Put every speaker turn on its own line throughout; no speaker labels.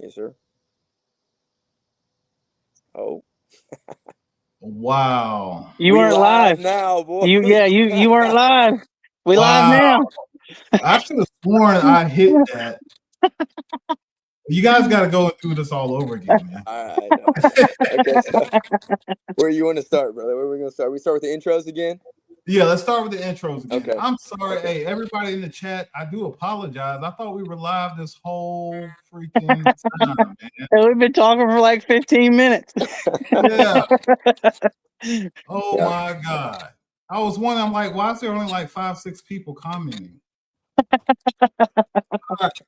Yes, sir. Oh,
Wow.
You
we
weren't
live
live.
now, boys.
You weren't live. We live
Wow.
now.
I could have sworn I hit that. You guys got to go and do this all over again, man.
I know. Okay, so where you want to start, brother? Where are we going to start? We start with the intros again?
Yeah, let's start with the intros again.
Okay.
I'm sorry.
Okay.
Hey, everybody in the chat, I do apologize. I thought we were live this whole freaking time, man.
And we've been talking for like 15 minutes.
Yeah. Oh,
Yeah.
my God. I was wondering, I'm like, why is there only like 5-6 people commenting?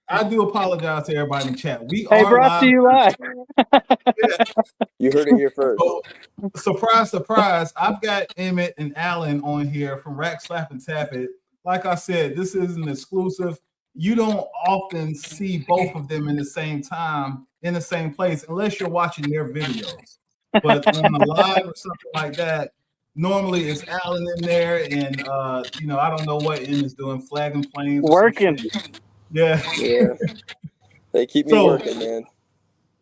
I do apologize to everybody in the chat. We
Hey,
are
brought
live.
to you live.
You heard it here first.
So, surprise, surprise. I've got Emmett and Alan on here from Rack Slap and Tap It. Like I said, this is an exclusive. You don't often see both of them in the same time, in the same place, unless you're watching their videos. But on a live or something like that, normally it's Alan in there, and I don't know what Emmett's doing, flagging planes or some
Working.
shit. Yeah.
Yeah. They keep me
So-
working, man.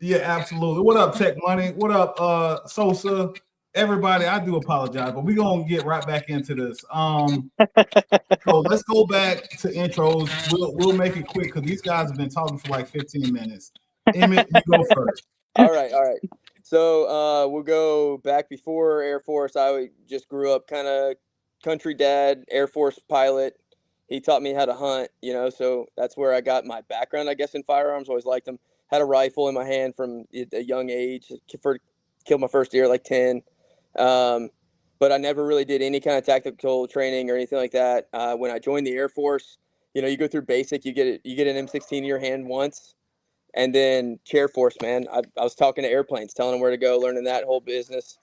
Yeah, absolutely. What up, Tech Money? What up, Sosa? Everybody, I do apologize, but we're gonna get right back into this. So let's go back to intros. We'll make it quick because these guys have been talking for like 15 minutes. Emmett, you go first.
All right. So we'll go back before Air Force. I just grew up kind of country dad, Air Force pilot. He taught me how to hunt, so that's where I got my background, I guess, in firearms. Always liked them. Had a rifle in my hand from a young age. Killed my first deer at like 10. But I never really did any kind of tactical training or anything like that. When I joined the Air Force, you go through basic. You get an M16 in your hand once. And then chair force, man. I was talking to airplanes, telling them where to go, learning that whole business.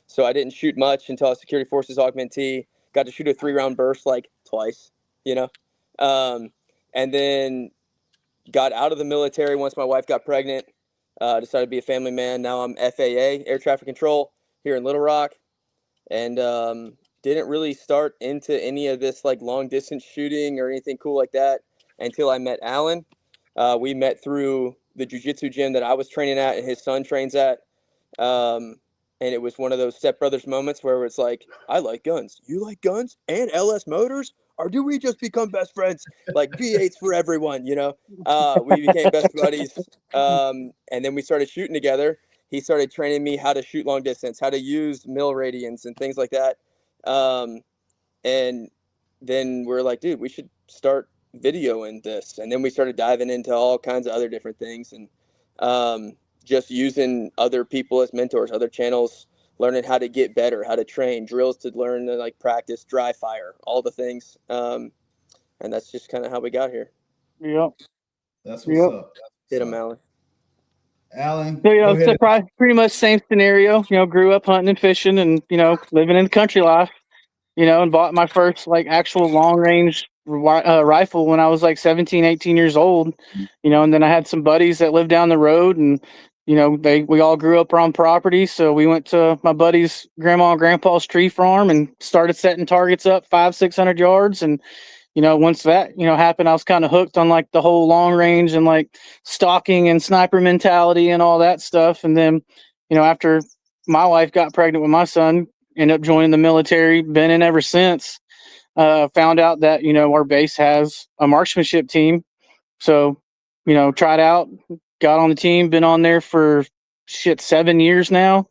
So I didn't shoot much until I was Security Forces augmentee. Got to shoot a 3-round burst like twice, and then got out of the military once my wife got pregnant. Decided to be a family man. Now I'm FAA, Air Traffic Control, here in Little Rock. And didn't really start into any of this like long distance shooting or anything cool like that until I met Alan. We met through the jiu-jitsu gym that I was training at and his son trains at. And it was one of those stepbrothers moments where it's like, I like guns. You like guns and LS motors? Or do we just become best friends? Like V8s for everyone, We became best buddies. And then we started shooting together. He started training me how to shoot long distance, how to use mil radians and things like that. And then we're like, dude, we should start videoing this. And then we started diving into all kinds of other different things and just using other people as mentors, other channels, learning how to get better, how to train, drills to learn to like practice, dry fire, all the things. And that's just kind of how we got here.
Yep.
That's what's up.
Hit him, Alan.
Alan.
So, pretty much same scenario. Grew up hunting and fishing and, living in the country life, and bought my first like actual long range rifle when I was like 17, 18 years old, and then I had some buddies that lived down the road and, we all grew up on property. So we went to my buddy's grandma and grandpa's tree farm and started setting targets up 500-600 yards. And, once that, happened, I was kind of hooked on like the whole long range and like stalking and sniper mentality and all that stuff. And then, after my wife got pregnant with my son, ended up joining the military, been in ever since. Found out that, our base has a marksmanship team. So, tried out, got on the team, been on there for 7 years now.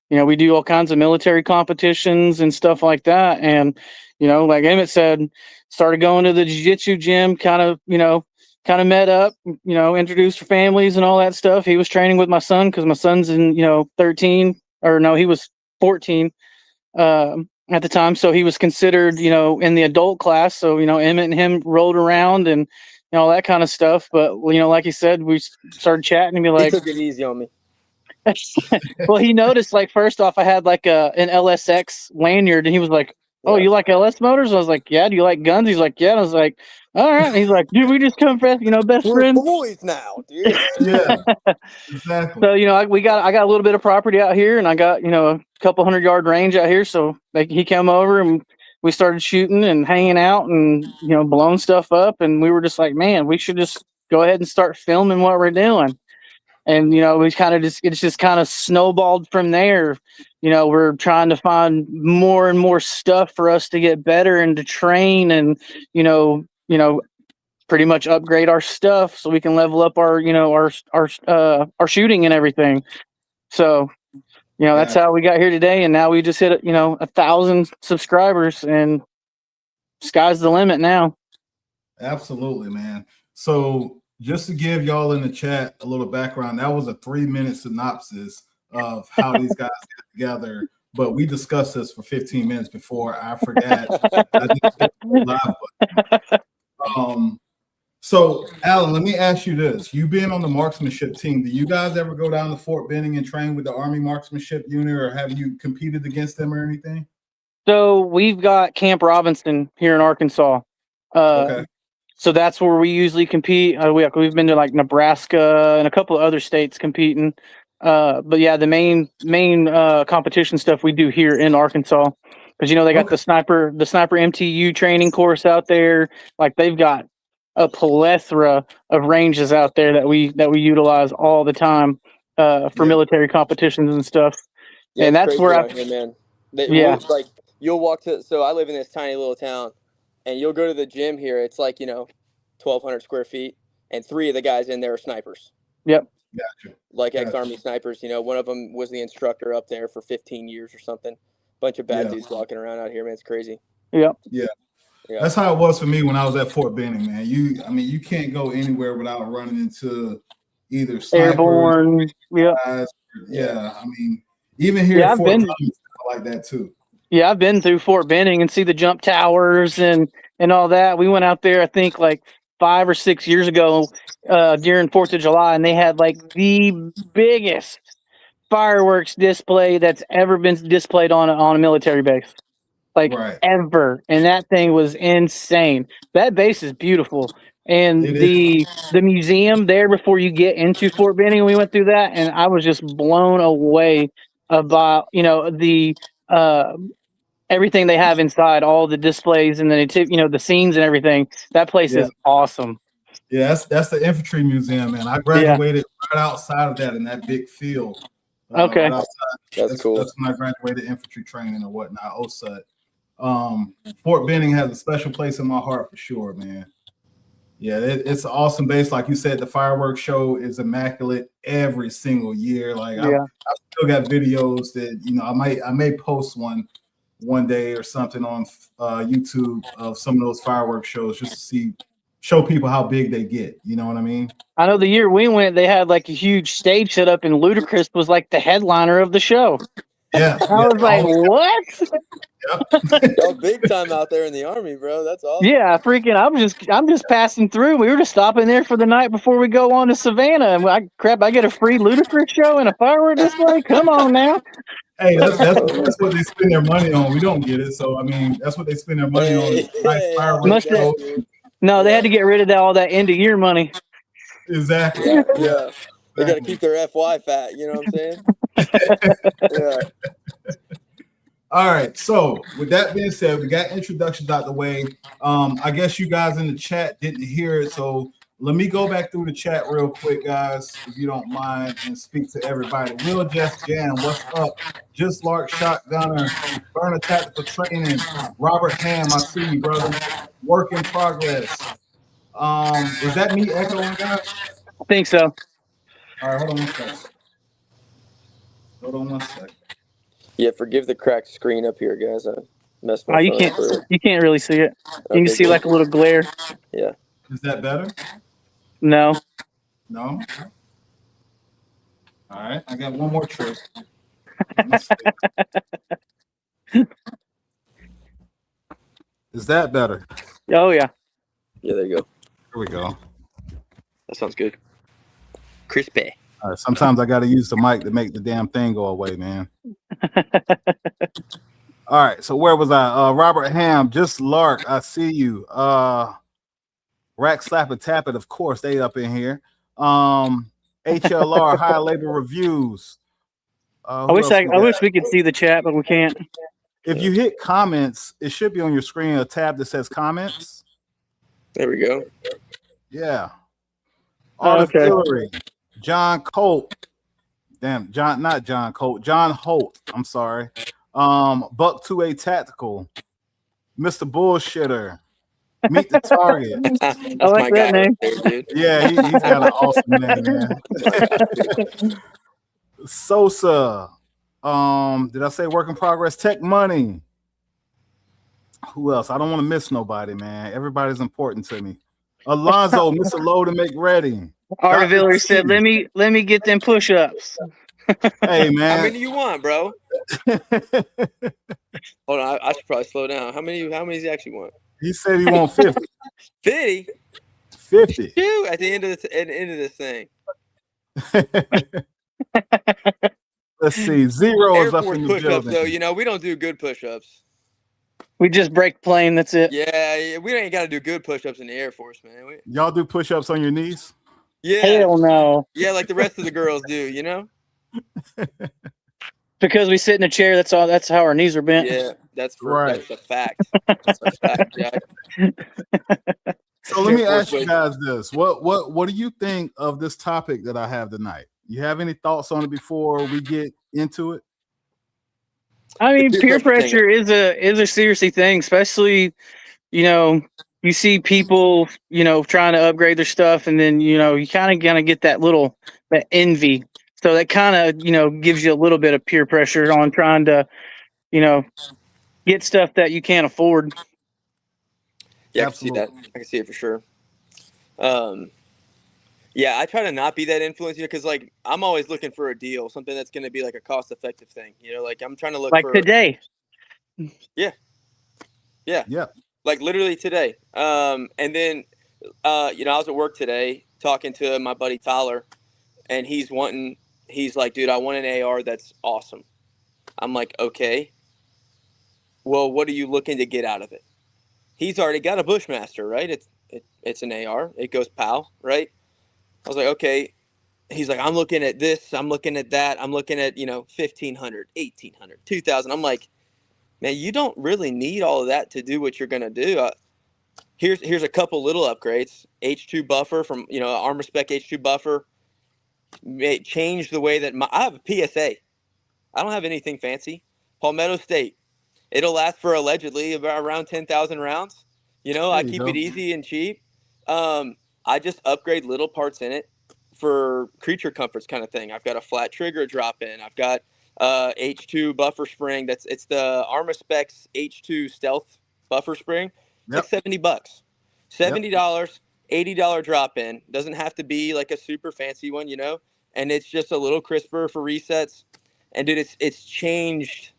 We do all kinds of military competitions and stuff like that. And, like Emmett said, started going to the jiu-jitsu gym, kind of met up, introduced for families and all that stuff. He was training with my son because my son's in, 13, or no, he was 14 at the time. So he was considered, in the adult class. So, Emmett and him rolled around and, all that kind of stuff. But, like you said, we started chatting and be like,
he took it easy on me.
Well, he noticed, like, first off, I had like an LSX lanyard, and he was like, "Oh, you like LS motors?" I was like, "Yeah." Do you like guns? He's like, "Yeah." And I was like, "All right." And he's like, "Dude, we just come fresh, best
We're
friends."
boys now, dude.
Yeah, exactly.
So I got a little bit of property out here, and I got a couple 100-yard range out here. So he came over and we started shooting and hanging out and blowing stuff up, and we were just like, man, we should just go ahead and start filming what we're doing. And we kind of it's just kind of snowballed from there. We're trying to find more and more stuff for us to get better and to train, and pretty much upgrade our stuff so we can level up our our shooting and everything. So that's how we got here today, and now we just hit 1,000 subscribers, and sky's the limit now.
Absolutely, man. So just to give y'all in the chat a little background, that was a 3-minute synopsis of how these guys get together. But we discussed this for 15 minutes before I forgot. So, Alan, let me ask you this. You being on the marksmanship team, do you guys ever go down to Fort Benning and train with the Army marksmanship unit, or have you competed against them or anything?
So we've got Camp Robinson here in Arkansas.
Okay.
So that's where we usually compete. We've been to like Nebraska and a couple of other states competing. But yeah, the main competition stuff we do here in Arkansas, because they got the sniper MTU training course out there. Like they've got a plethora of ranges out there that we utilize all the time for military competitions and stuff.
Yeah,
and that's where
here, man. You'll walk to. So I live in this tiny little town, and you'll go to the gym here. It's like 1,200 square feet, and 3 of the guys in there are snipers.
Yep.
Gotcha.
Like ex-Army snipers. One of them was the instructor up there for 15 years or something. Bunch of bad dudes walking around out here, man. It's crazy.
Yep.
Yeah. That's how it was for me when I was at Fort Benning, man. You can't go anywhere without running into either snipers,
airborne.
Guys. Yeah. I mean, even here at Fort Benning, like that too.
Yeah, I've been through Fort Benning and see the jump towers and all that. We went out there, I think, like 5 or 6 years ago during 4th of July, and they had like the biggest fireworks display that's ever been displayed on a military base. Ever. And that thing was insane. That base is beautiful. And the museum there before you get into Fort Benning, we went through that, and I was just blown away about the everything they have inside, all the displays and the scenes and everything. That place is awesome.
Yeah, that's the infantry museum, man. I graduated right outside of that in that big field.
Okay,
right
that's cool.
That's when I graduated infantry training or whatnot. OSUT. Fort Benning has a special place in my heart for sure, man. Yeah, it's an awesome base. Like you said, the fireworks show is immaculate every single year. Like I still got videos that I may post one day or something on YouTube of some of those fireworks shows just to show people how big they get. You know what I mean?
I know the year we went, they had like a huge stage set up, and Ludacris was like the headliner of the show.
Yeah,
I was like, what?
Y'all big time out there in the Army, bro. That's awesome.
Yeah, freaking! I'm just passing through. We were just stopping there for the night before we go on to Savannah. And I get a free Ludacris show and a firework display. Come on now.
Hey, that's what they spend their money on. We don't get it, so I mean, that's what they spend their money on. Nice fireworks show.
No, they had to get rid of all that end of year money.
Exactly.
Yeah. They got to keep their FY fat. You know what I'm saying? Yeah.
All right. So with that being said, we got introductions out the way. I guess you guys in the chat didn't hear it, so let me go back through the chat real quick, guys, if you don't mind, and speak to everybody. Will Just Jam, what's up? Just Lark Shotgunner, Burner Tactical Training, Robert Ham, I see you, brother. Work in progress. Is that me echoing, guys?
I think so.
All right, hold on one second.
Yeah, forgive the cracked screen up here, guys. I messed my
you can't really see it. You can see like a little glare.
Yeah.
Is that better?
No.
All right, I got one more trick. Is that better?
Oh yeah.
Yeah, there you go.
Here we go.
That sounds good. Crispy.
All right, sometimes I got to use the mic to make the damn thing go away, man. All right, so where was I? Robert Ham, Just Lark, I see you. Rack Slap and Tap It, of course, they up in here. HLR, High Labor Reviews.
I wish we could see the chat, but we can't.
If you hit comments, it should be on your screen, a tab that says comments.
There we go.
Yeah. Artillery. John Colt. Damn, not John Colt. John Holt. I'm sorry. Buck 2A Tactical. Mr. Bullshitter. Meet the Target.
I
That's
like
my
that
guy right
name.
there, dude.
Yeah, he's got an awesome name, man.
That's my guy, dude.
Sosa. Did I say work in progress? Tech Money. Who else? I don't want to miss nobody, man. Everybody's important to me. Alonzo, Mr. Low to make ready.
Artaviller
Dr.
said,
T.
let me get them push-ups.
Hey,
How
man.
many do you want, bro? Hold on, I should probably slow down. How many does he actually want?
He said he want 50.
50?
50.
Shoot, at the end of this thing.
Let's see. Zero
Air
is up
Force
in the
push-ups,
building.
though, we don't do good push-ups.
We just break plane, that's it.
Yeah, we ain't got to do good push-ups in the Air Force, man.
Y'all do push-ups on your knees?
Yeah.
Hell no.
Yeah, like the rest of the girls do,
Because we sit in a chair, that's how our knees are bent.
Yeah, that's
Right.
a fact. That's a fact, Jack.
So let me ask you guys this. What do you think of this topic that I have tonight? You have any thoughts on it before we get into it?
I mean, peer
pressure
pressure is a seriously thing, especially, you see people, trying to upgrade their stuff, and then, you kind of gonna get that envy. So that kind of, gives you a little bit of peer pressure on trying to, get stuff that you can't afford.
Yeah,
Absolutely.
I can see that. I can see it for sure. Yeah, I try to not be that influencer because, like, I'm always looking for a deal, something that's going to be like a cost-effective thing. Like I'm trying to look
like
for
today.
Yeah. Like literally today. And then, I was at work today talking to my buddy Tyler, and he's like, dude, I want an AR that's awesome. I'm like, okay. Well, what are you looking to get out of it? He's already got a Bushmaster, right? It's an AR. It goes POW, right? I was like, okay. He's like, I'm looking at this. I'm looking at that. I'm looking at, 1,500, 1,800, 2,000. I'm like, man, you don't really need all of that to do what you're going to do. Here's a couple little upgrades. H2 buffer from, Armor Spec H2 buffer. Change the way that I have a PSA. I don't have anything fancy. Palmetto State. It'll last for allegedly around 10,000 rounds. I keep it easy and cheap. I just upgrade little parts in it for creature comforts kind of thing. I've got a flat trigger drop in. I've got H2 buffer spring. It's the Armor Specs H2 stealth buffer spring. It's like $70. $70, $80 drop in. Doesn't have to be like a super fancy one, and it's just a little crisper for resets. And dude, it's changed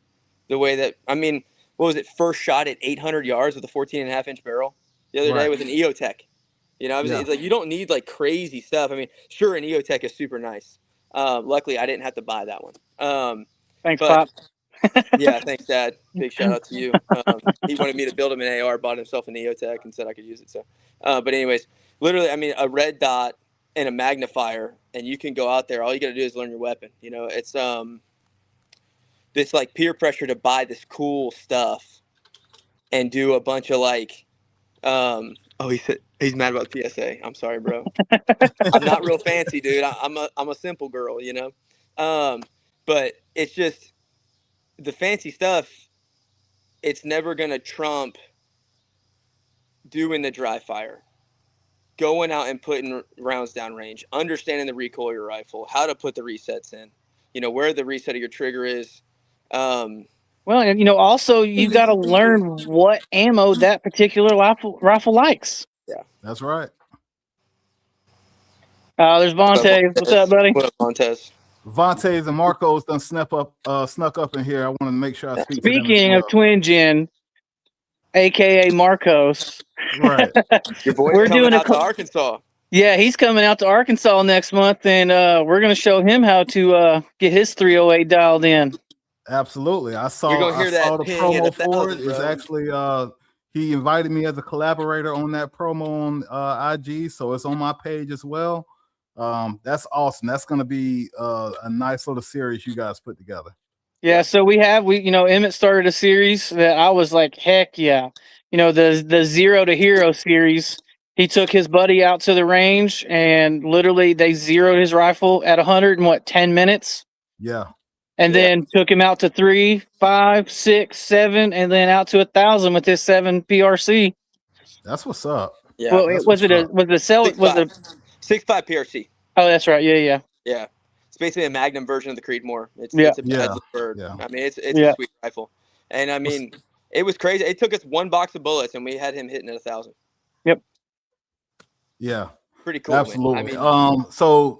the way that, what was it? First shot at 800 yards with a 14.5-inch barrel the other day with an EOTech. It's like you don't need like crazy stuff. Sure, an EOTech is super nice. Luckily, I didn't have to buy that one.
Thanks, Pop.
Yeah, thanks, Dad. Big shout out to you. He wanted me to build him an AR, bought himself an EOTech, and said I could use it. So, but anyways, literally, a red dot and a magnifier, and you can go out there. All you got to do is learn your weapon. It's this like peer pressure to buy this cool stuff and do a bunch of like, he said he's mad about the PSA. I'm sorry, bro. I'm not real fancy, dude. I'm a simple girl, but it's just the fancy stuff. It's never gonna trump doing the dry fire, going out and putting rounds down range, understanding the recoil of your rifle, how to put the resets in, where the reset of your trigger is.
Well, and also you got to learn what ammo that particular rifle likes.
Yeah,
that's right.
There's Vontae. What's up, buddy?
What up, Vontae?
Vontae and Marcos done snuck up in here. I want to make sure I speak to them.
Speaking of Twin Gen, aka Marcos,
right?
Your boy's coming out to Arkansas.
Yeah, he's coming out to Arkansas next month, and we're going to show him how to get his 308 dialed in.
Absolutely. I saw the
promo
for it. It's actually he invited me as a collaborator on that promo on IG, so it's on my page as well. That's awesome. That's going to be a nice little series you guys put together.
Yeah, so Emmett started a series that I was like, heck yeah. The Zero to Hero series He took his buddy out to the range, and literally they zeroed his rifle at 100 in 10 minutes,
Yeah.
and then took him out to 3, 5, 6, 7, and then out to 1,000 with his 7 PRC.
That's what's up.
Yeah.
Well,
That's
was it
what's
a was the cell was
6.5.
the
6.5 PRC.
Oh, that's right. Yeah.
Yeah. It's basically a Magnum version of the Creedmoor. It's
Yeah.
it's a
Yeah.
bad bird.
Yeah.
I mean, it's
Yeah.
a sweet rifle, and I mean, it was crazy. It took us one box of bullets, and we had him hitting at 1,000.
Yeah.
Pretty cool.
Absolutely.
Man. I mean,
so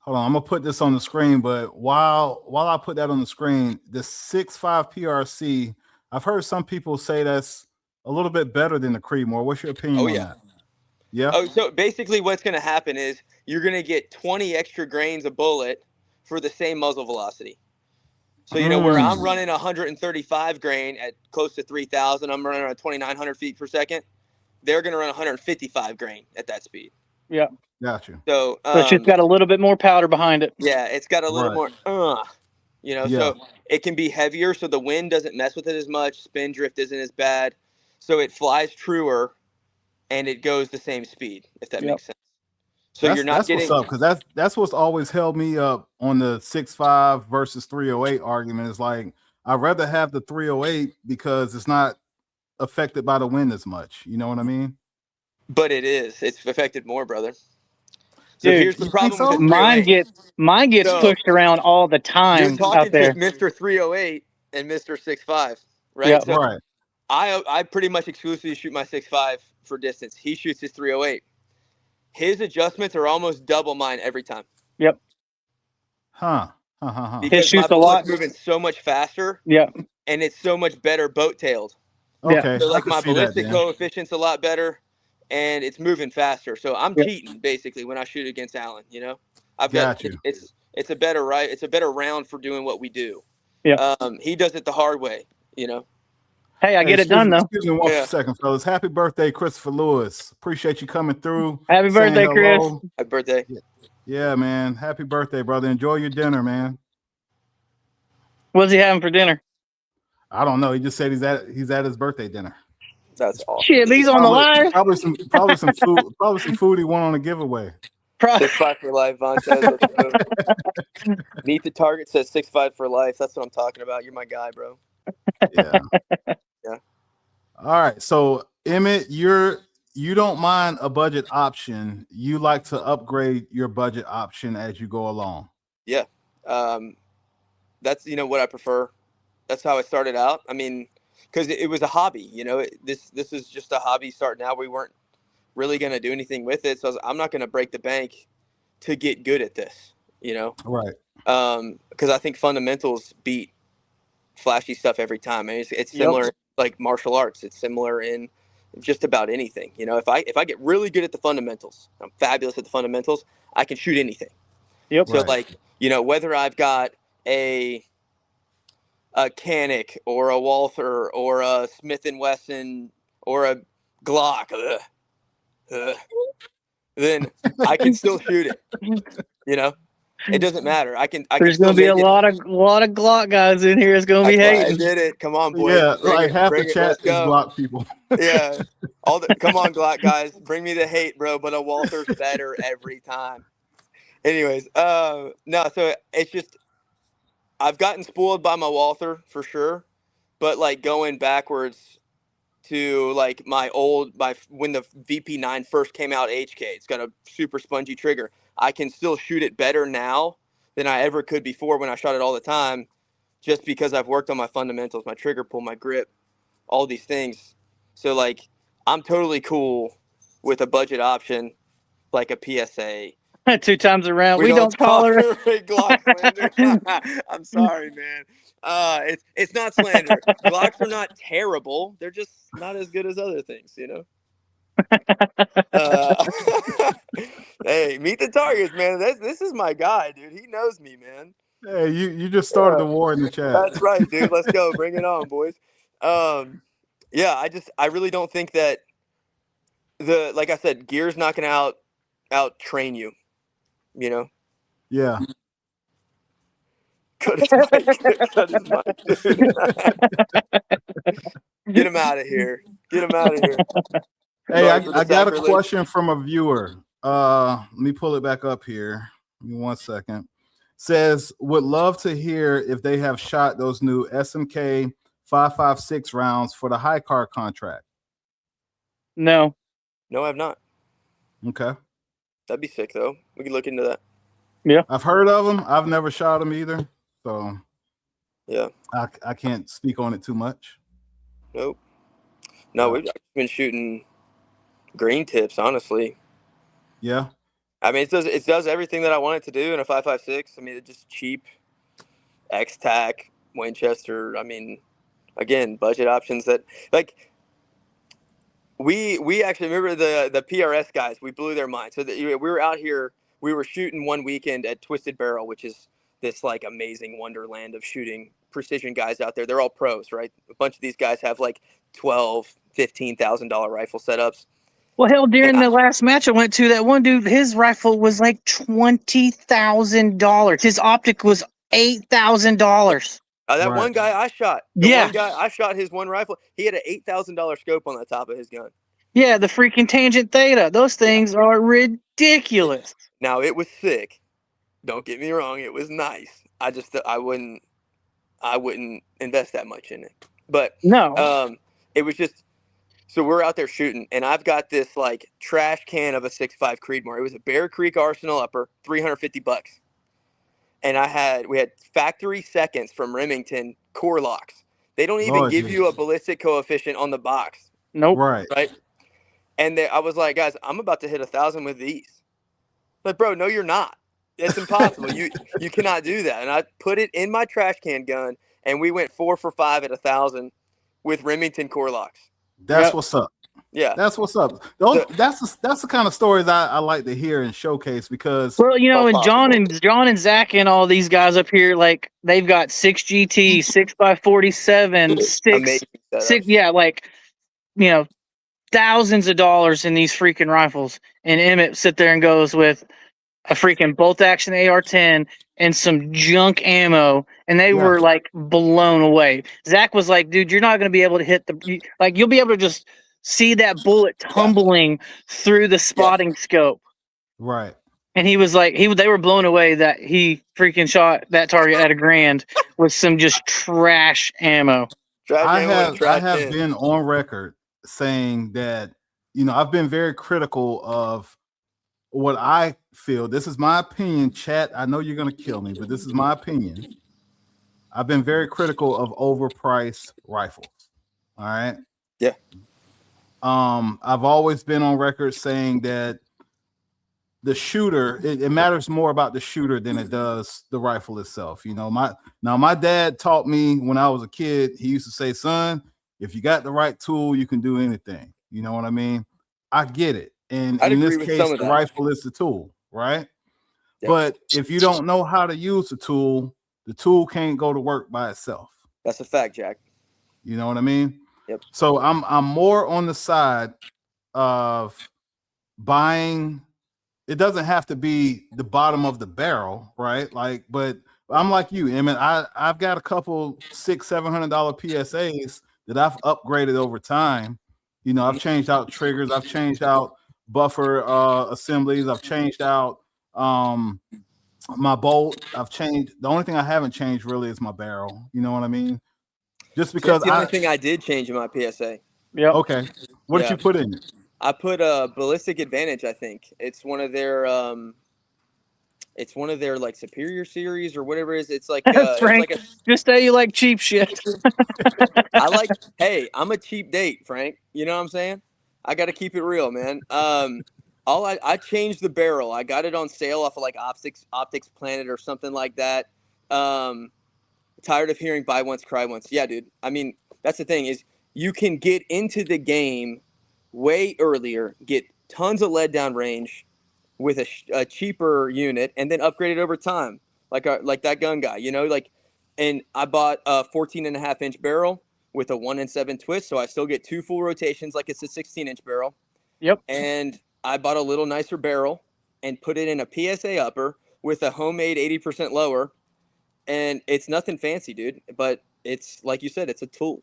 hold on, I'm gonna put this on the screen, but while I put that on the screen, the 6.5 PRC, I've heard some people say that's a little bit better than the Creedmoor. What's your opinion on that? Yeah.
Oh, so basically what's going to happen is you're going to get 20 extra grains of bullet for the same muzzle velocity. So, where I'm running 135 grain at close to 3,000, I'm running around 2,900 feet per second. They're going to run 155 grain at that speed.
Yeah.
Got you.
So,
It's just got a little bit more powder behind it.
Yeah, it's got a little more, so it can be heavier, so the wind doesn't mess with it as much. Spin drift isn't as bad. So it flies truer, and it goes the same speed, if that makes sense. So you're not getting
what's up, because that's what's always held me up on the 6.5 versus 308 argument. Is like I'd rather have the 308 because it's not affected by the wind as much. You know what I mean?
But it is. It's affected more, brother. So
Dude,
here's the problem with the
mine gets pushed around all the time.
You're talking
out there.
to Mr. 308 and Mr. 6.5, right?
Yep.
So
right.
I pretty much exclusively shoot my 6.5 for distance. He shoots his 308. His adjustments are almost double mine every time.
Yep.
Huh.
Because my bullet's moving so much faster.
Yep.
And it's so much better boat-tailed.
Okay.
So like my ballistic coefficient's a lot better, and it's moving faster. So I'm cheating basically when I shoot against Alan. I've got it's a better it's a better round for doing what we do.
Yeah.
He does it the hard way.
Hey, I get it done though.
Excuse me one second, fellas. Happy birthday, Christopher Lewis. Appreciate you coming through.
Happy birthday, Chris.
Happy birthday.
Yeah, man. Happy birthday, brother. Enjoy your dinner, man.
What's he having for dinner?
I don't know. He just said he's at his birthday dinner.
That's awesome.
Shit, he's on the line.
Probably some food. Probably some food he won on a giveaway.
6.5 for life, Von says. Meet the Target says 6.5 for life. That's what I'm talking about. You're my guy, bro.
Yeah. All right. So Emmett, you don't mind a budget option. You like to upgrade your budget option as you go along.
Yeah. That's what I prefer. That's how I started out. I mean, because it was a hobby. This is just a hobby starting out. We weren't really going to do anything with it. So I'm not going to break the bank to get good at this,
Right.
Because I think fundamentals beat flashy stuff every time. I mean, it's similar like martial arts. It's similar in just about anything. If I get really good at the fundamentals, I'm fabulous at the fundamentals, I can shoot anything.
Yep.
So whether I've got a Canic or a Walther or a Smith & Wesson or a Glock, then I can still shoot it. It doesn't matter. There's
going to be a lot of Glock guys in here. It's going to be hating.
I did it. Come on, boys.
Yeah, like half the chat is Glock people.
Yeah. Come on, Glock guys. Bring me the hate, bro. But a Walther's better every time. Anyways, no. So it's just I've gotten spoiled by my Walther for sure, but like going backwards to like when the VP9 first came out, HK, it's got a super spongy trigger. I can still shoot it better now than I ever could before when I shot it all the time, just because I've worked on my fundamentals, my trigger pull, my grip, all these things. So like, I'm totally cool with a budget option, like a PSA.
2 times around. We don't tolerate
Glock slander. I'm sorry, man. It's not slander. Glocks are not terrible. They're just not as good as other things, Hey, meet the targets, man. This is my guy, dude. He knows me, man.
Hey, you just started the war in the chat.
That's right, dude. Let's go. Bring it on, boys. Yeah, I really don't think that like I said, gear's not gonna out train you.
Yeah.
Cut his mic, dude. Get him out of here.
Hey,
Sorry for the
I got a
sacrilege.
question from a viewer. Let me pull it back up here. Give me 1 second. Says would love to hear if they have shot those new SMK 5.56 rounds for the high car contract.
No.
No, I have not.
Okay.
That'd be sick though. We could look into that.
Yeah.
I've heard of them. I've never shot them either. So
Yeah.
I can't speak on it too much.
Nope. No, we've been shooting green tips, honestly.
Yeah.
I mean, it does everything that I want it to do in a 5.56. I mean, it's just cheap, X-Tac, Winchester. I mean, again, budget options that like we actually remember the PRS guys. We blew their mind. So we were out here. We were shooting one weekend at Twisted Barrel, which is this like amazing wonderland of shooting precision guys out there. They're all pros, right? A bunch of these guys have like $12,000-$15,000 rifle setups.
Well, hell,
And
during the last match I went to, that one dude, his rifle was like $20,000. His optic was $8,000.
That
Right.
one guy I shot, one guy I shot his one rifle. He had an $8,000 scope on the top of his gun.
Yeah, the freaking Tangent Theta. Those things are ridiculous.
Now it was sick. Don't get me wrong, it was nice. I wouldn't invest that much in it. But
No.
it was just so we're out there shooting, and I've got this like trash can of a 6.5 Creedmoor. It was a Bear Creek Arsenal upper, $350, and we had factory seconds from Remington core locks. They don't even give you a ballistic coefficient on the box.
Nope.
Right.
And I was like, guys, I'm about to hit 1,000 with these. But bro, no, you're not. It's impossible. you cannot do that. And I put it in my trash can gun, and we went 4 for 5 at 1,000 with Remington core locks.
That's what's up.
Yeah,
that's what's up. That's the kind of stories I like to hear and showcase because.
Well, and John and Zach and all these guys up here, like they've got 6GT, 6x47, six, yeah, like thousands of dollars in these freaking rifles. And Emmett sit there and goes with a freaking bolt action AR-10 and some junk ammo, and they were like blown away. Zach was like, dude, you're not going to be able to hit you'll be able to just see that bullet tumbling through the spotting scope.
Right.
And he was like, they were blown away that he freaking shot that target at $1,000 with some just trash ammo.
I have been on record saying that, I've been very critical of what I feel. This is my opinion, chat. I know you're going to kill me, but this is my opinion. I've been very critical of overpriced rifles. All right.
Yeah.
I've always been on record saying that the shooter, it matters more about the shooter than it does the rifle itself. My dad taught me when I was a kid, he used to say, son, if you got the right tool, you can do anything. You know what I mean? I get it. And in this case, the rifle is the tool, right? Yeah. But if you don't know how to use the tool can't go to work by itself.
That's a fact, Jack.
You know what I mean?
Yep.
So I'm more on the side of buying. It doesn't have to be the bottom of the barrel, right? But I'm like you, Emmett. I've got a couple $600-700 PSAs that I've upgraded over time. I've changed out triggers, I've changed out buffer assemblies, I've changed out my bolt. I've changed. The only thing I haven't changed really is my barrel. You know what I mean? Just because
that's the only thing I did change in my PSA.
Yeah.
Okay. What did you put in it?
I put a Ballistic Advantage. I think it's one of their like Superior series or whatever it is. It's like
Frank,
it's like
just say you like cheap shit.
Hey, I'm a cheap date, Frank. You know what I'm saying? I got to keep it real, man. I changed the barrel. I got it on sale off of like Optics Planet or something like that. Tired of hearing buy once, cry once. Yeah, dude. I mean, that's the thing is you can get into the game way earlier, get tons of lead down range with a cheaper unit, and then upgrade it over time, like that gun guy. And I bought a 14.5-inch barrel with a 1-in-7 twist, so I still get 2 full rotations like it's a 16-inch barrel.
Yep.
And I bought a little nicer barrel and put it in a PSA upper with a homemade 80% lower. And it's nothing fancy, dude, but it's like you said, it's a tool.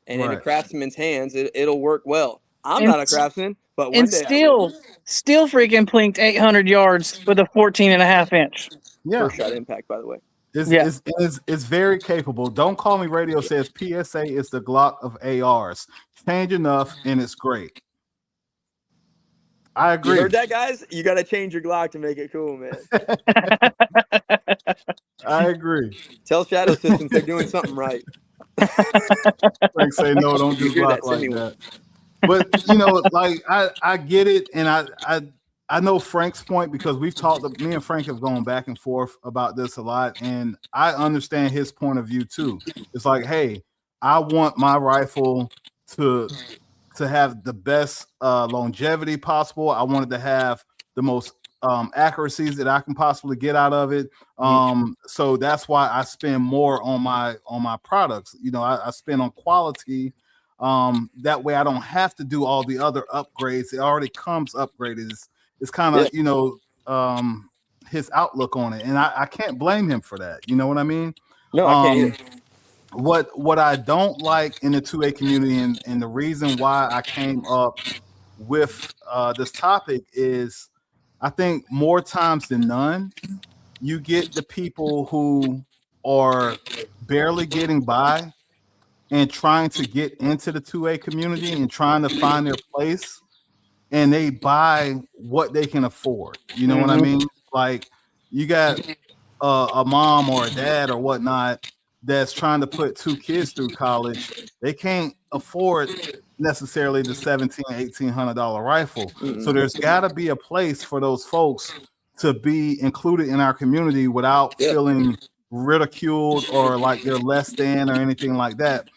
And in a craftsman's hands, it'll work well. I'm
And
not a craftsman, but one
and
day I will.
still freaking plinked 800 yards with a 14.5 inch.
Yeah,
First shot impact, by the way.
Yeah,
it's very capable. Don't Call Me Radio says PSA is the Glock of ARs. Change enough, and it's great. I
You
agree.
heard that, guys? You got to change your Glock to make it cool, man.
I agree.
Tell Shadow Systems they're doing something right.
Frank say no, don't
You
do
hear
Glock
that? Send
like
me one.
that. But like I get it, and I know Frank's point because we've talked. Me and Frank have gone back and forth about this a lot, and I understand his point of view too. It's like, hey, I want my rifle to have the best longevity possible. I wanted to have the most accuracies that I can possibly get out of it. So that's why I spend more on my products. I spend on quality. That way I don't have to do all the other upgrades. It already comes upgraded. It's kind of his outlook on it, and I can't blame him for that. You know what I mean?
No, I can't either.
What I don't like in the 2A community, and the reason why I came up with this topic is, I think more times than none, you get the people who are barely getting by and trying to get into the 2A community and trying to find their place, and they buy what they can afford. You know what I mean? Like, you got a mom or a dad or whatnot that's trying to put two kids through college. They can't afford necessarily the $1,700-$1,800 rifle. So there's got to be a place for those folks to be included in our community without feeling ridiculed or like they're less than or anything like that.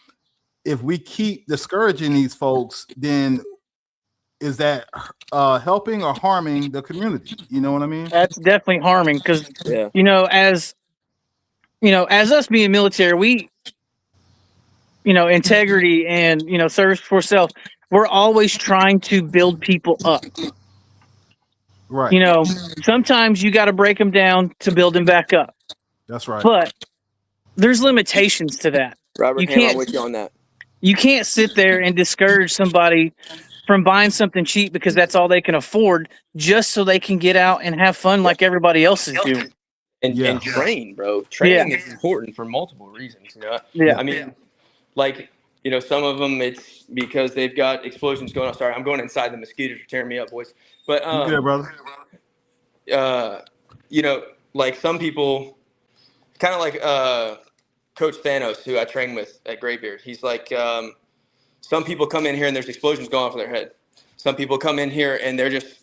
If we keep discouraging these folks, then is that helping or harming the community? You know what I mean?
that's definitely harming because
Yeah.
as us being military, we integrity and service for self. We're always trying to build people up.
Right.
Sometimes you got to break them down to build them back up.
That's right.
But there's limitations to that.
Robert
You
Ham, I'm
can't
with you on that.
you can't sit there and discourage somebody from buying something cheap because that's all they can afford, just so they can get out and have fun like everybody else is doing.
And train, bro. Training is important for multiple reasons.
Yeah.
I mean, like, some of them it's because they've got explosions going on. Sorry, I'm going inside. The mosquitoes are tearing me up, boys. But
You good, brother?
like some people, kind of like Coach Thanos, who I train with at Graybeard. He's like, some people come in here and there's explosions going off in their head. Some people come in here and they're just,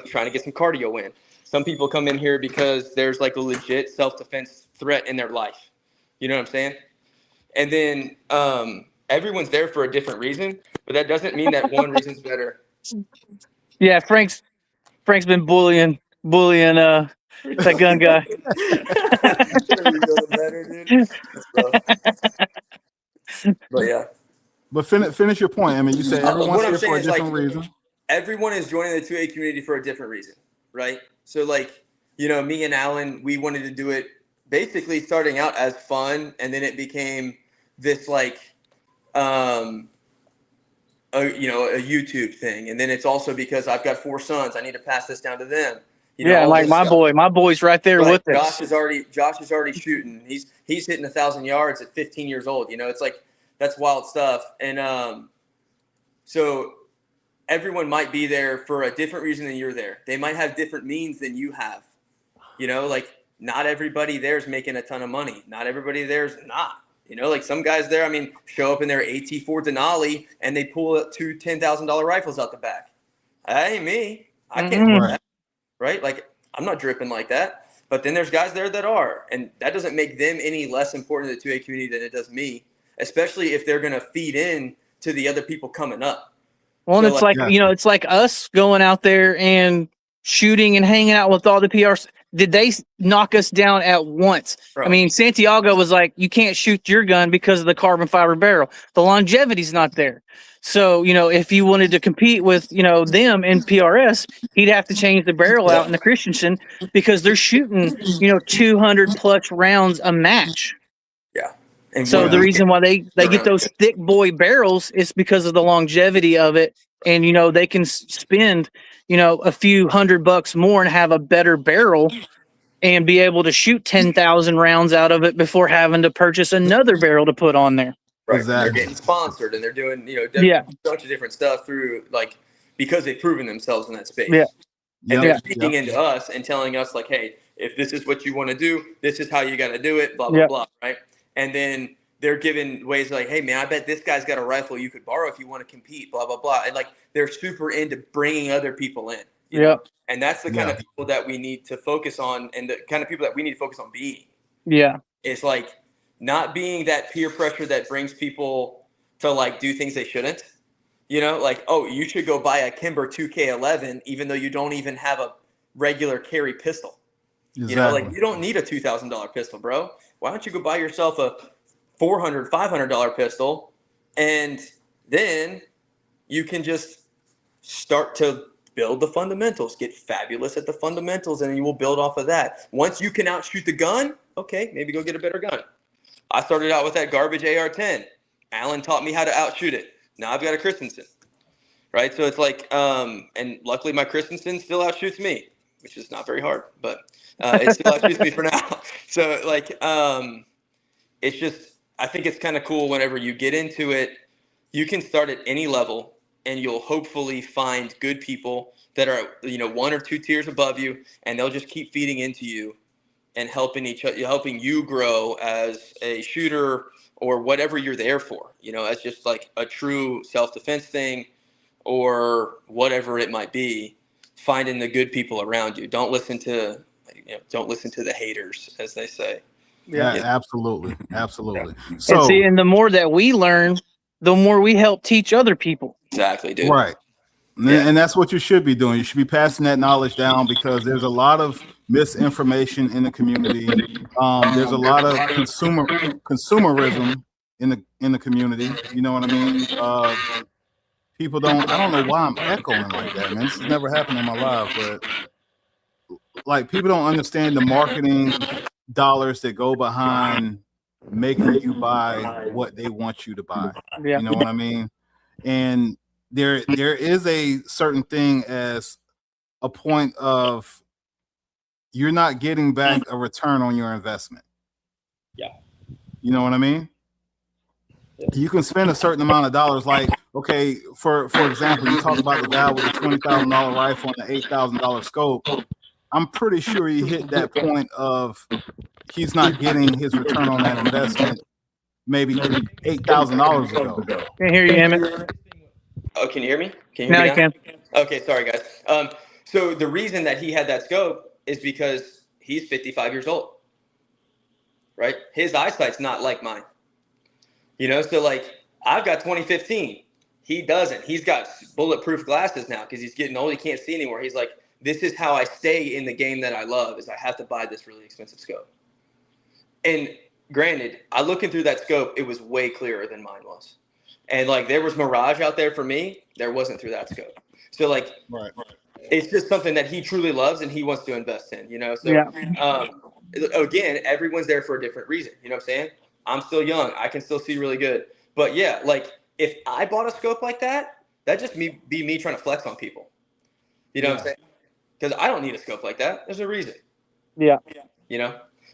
trying to get some cardio in. Some people come in here because there's like a legit self-defense threat in their life. You know what I'm saying? And then everyone's there for a different reason, but that doesn't mean that one reason's better.
Yeah, Frank's been bullying that gun guy.
But yeah.
But finish your point. I mean, you said everyone's here for a different reason.
Everyone is joining the 2A community for a different reason, right? So, like, me and Alan, we wanted to do it basically starting out as fun, and then it became this, like, a YouTube thing. And then it's also because I've got 4 sons. I need to pass this down to them.
Like my boy's right there with us.
Josh is already shooting. He's hitting 1,000 yards at 15 years old. It's like, that's wild stuff. And so everyone might be there for a different reason than you're there. They might have different means than you have. Like, not everybody there is making a ton of money. Not everybody there is not. Like some guys there, show up in their AT4 Denali and they pull 2 $10,000 rifles out the back. That ain't me. I can't do that. Right? Like, I'm not dripping like that. But then there's guys there that are. And that doesn't make them any less important to the 2A community than it does me, especially if they're going to feed in to the other people coming up.
Well, and it's it's like us going out there and shooting and hanging out with all the PRs. Did they knock us down at once? Bro. Santiago was like, you can't shoot your gun because of the carbon fiber barrel. The longevity's not there. So, if he wanted to compete with, them in PRS, he'd have to change the barrel out in the Christensen because they're shooting, 200 plus rounds a match.
Yeah. And
So
what
the
we
reason why they get those thick boy barrels is because of the longevity of it. And, they can spend, a few $100 more and have a better barrel and be able to shoot 10,000 rounds out of it before having to purchase another barrel to put on there.
Right.
Exactly.
They're getting sponsored and they're doing,
Yeah.
a bunch of different stuff through because they've proven themselves in that space.
Yeah.
And they're feeding into us and telling us like, hey, if this is what you want to do, this is how you got to do it, blah, blah, blah. Right. And then they're giving ways like, hey, man, I bet this guy's got a rifle you could borrow if you want to compete, blah, blah, blah. And they're super into bringing other people in, you know? And that's the kind of people that we need to focus on, and the kind of people that we need to focus on being.
Yeah.
It's not being that peer pressure that brings people to do things they shouldn't. Oh, you should go buy a Kimber 2K11 even though you don't even have a regular carry pistol.
Exactly.
You don't need a $2,000 pistol, bro. Why don't you go buy yourself a $400, $500 pistol, and then you can just start to build the fundamentals, get fabulous at the fundamentals, and you will build off of that. Once you can outshoot the gun, okay, maybe go get a better gun. I started out with that garbage AR-10. Alan taught me how to outshoot it. Now I've got a Christensen, right? So it's and luckily my Christensen still outshoots me, which is not very hard, but it still outshoots me for now. So it's just, I think it's kind of cool whenever you get into it, you can start at any level and you'll hopefully find good people that are, 1 or 2 tiers above you, and they'll just keep feeding into you and helping you grow as a shooter or whatever you're there for, as just a true self-defense thing or whatever it might be, finding the good people around you. Don't listen to the haters, as they say.
Yeah, absolutely. Absolutely. So,
and the more that we learn, the more we help teach other people.
Exactly, dude.
Right. And that's what you should be doing. You should be passing that knowledge down, because there's a lot of misinformation in the community. There's a lot of consumerism in the community. You know what I mean? People I don't know why I'm echoing like that, man. This has never happened in my life, but people don't understand the marketing dollars that go behind making you buy what they want you to buy. You know what I mean? And there is a certain thing as a point of you're not getting back a return on your investment.
Yeah.
You know what I mean? Yeah. You can spend a certain amount of dollars. Okay, for example, you talk about the guy with a $20,000 rifle and an $8,000 scope. I'm pretty sure he hit that point of he's not getting his return on that investment maybe $8,000 ago.
Can't hear you, Emmett.
Oh, can you hear me? Can you hear me now?
Can.
Okay, sorry guys. So the reason that he had that scope is because he's 55 years old, right? His eyesight's not like mine. So I've got 2015. He doesn't. He's got bulletproof glasses now because he's getting old. He can't see anymore. He's like, this is how I stay in the game that I love, is I have to buy this really expensive scope. And granted, looking through that scope, it was way clearer than mine was. And there was mirage out there for me. There wasn't through that scope. So
right.
It's just something that he truly loves and he wants to invest in, So again, everyone's there for a different reason. You know what I'm saying? I'm still young. I can still see really good. But yeah, if I bought a scope like that, that'd just be me trying to flex on people. You know what I'm saying? Because I don't need a scope like that. There's a reason.
Yeah.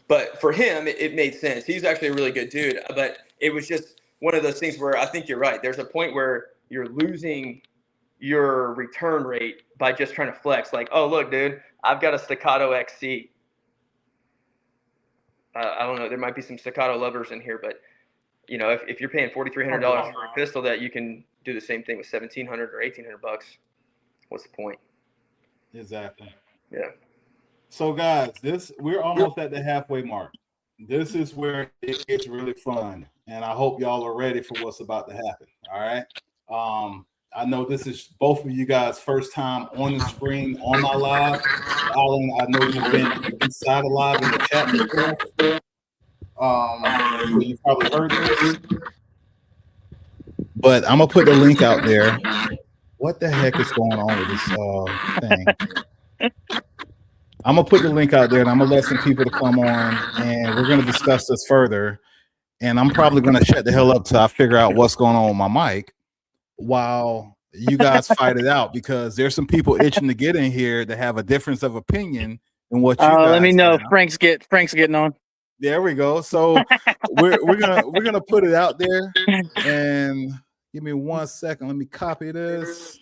But for him, it made sense. He's actually a really good dude. But it was just one of those things where I think you're right. There's a point where you're losing your return rate by just trying to flex. Oh, look, dude, I've got a Staccato XC. I don't know. There might be some Staccato lovers in here, but if you're paying $4,300 for a pistol that you can do the same thing with $1,700 or $1,800, what's the point?
Exactly.
Yeah.
So guys, we're almost at the halfway mark. This is where it gets really fun, and I hope y'all are ready for what's about to happen. All right. I know this is both of you guys' first time on the screen on my live. Alan, I know you've been inside a live in the chat before. So you've probably heard this. But I'm gonna put the link out there. What the heck is going on with this thing? I'm gonna put the link out there, and I'm gonna let some people to come on, and we're gonna discuss this further. and I'm probably going to shut the hell up till I figure out what's going on with my mic while you guys fight it out, because there's some people itching to get in here that have a difference of opinion than what you
Let me
guys
know.
have.
Frank's getting on.
There we go. So we're gonna put it out there, and give me 1 second. Let me copy this.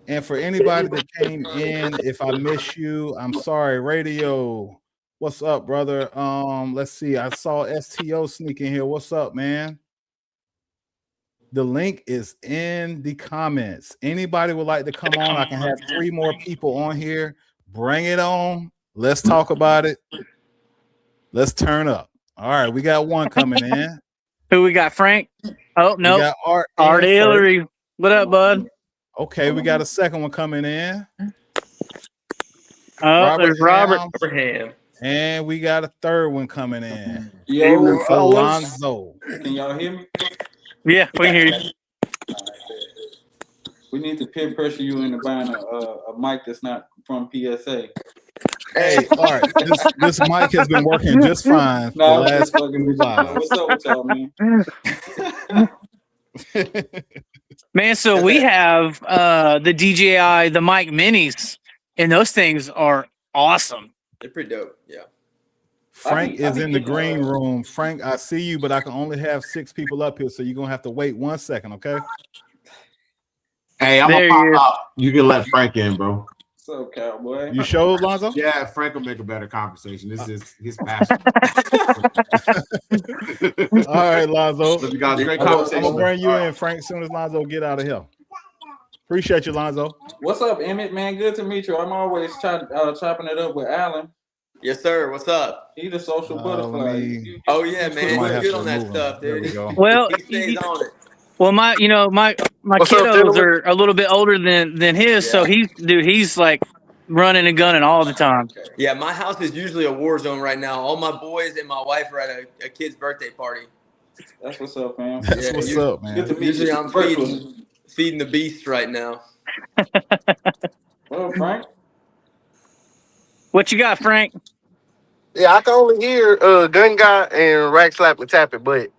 And for anybody that came in, if I miss you, I'm sorry. Radio, what's up, brother? Let's see. I saw STO sneak in here. What's up, man? The link is in the comments. Anybody would like to come on? I can have 3 more people on here. Bring it on. Let's talk about it. Let's turn up. All right, we got one coming in.
Who we got? Frank? Oh no,
We got Art
Hillary. What up, bud?
Okay, we got a second one coming in.
Oh, there's Robert.
Abraham.
And we got a third one coming in.
Yo,
Alonzo.
Can y'all hear me?
Yeah, we can hear you.
We need to peer pressure you into buying a mic that's not from PSA.
Hey, all right. This mic has been working just fine for the last fucking live.
What's up with y'all, man?
Man, so we have the DJI, the mic minis, and those things are awesome.
They're pretty dope. Yeah.
Frank is in the green room. Frank, I see you, but I can only have 6 people up here, so you're gonna have to wait 1 second, okay?
Hey, I'm gonna pop out. You can let Frank in, bro.
What's up, cowboy?
You show, Lonzo?
Yeah, Frank will make a better conversation. This is his passion.
All right, Lonzo.
So we got a great conversation.
I'm gonna bring you in, Frank, as soon as Lonzo get out of here. Appreciate you, Lonzo.
What's up, Emmett? Man, good to meet you. I'm always chopping it up with Alan.
Yes, sir. What's up?
He's a social butterfly.
Oh yeah, man. He's good on that stuff, dude.
Well,
he stays on it.
Well, my kiddos are a little bit older than his, so he's like running and gunning all the time.
Yeah, my house is usually a war zone right now. All my boys and my wife are at a kid's birthday party.
That's what's up, man.
That's what's up, man.
Good to meet
Usually
you.
I'm feeding the beast right now.
Well, Frank.
What you got, Frank?
Yeah, I can only hear Gun Guy and Rack Slap and Tap It, but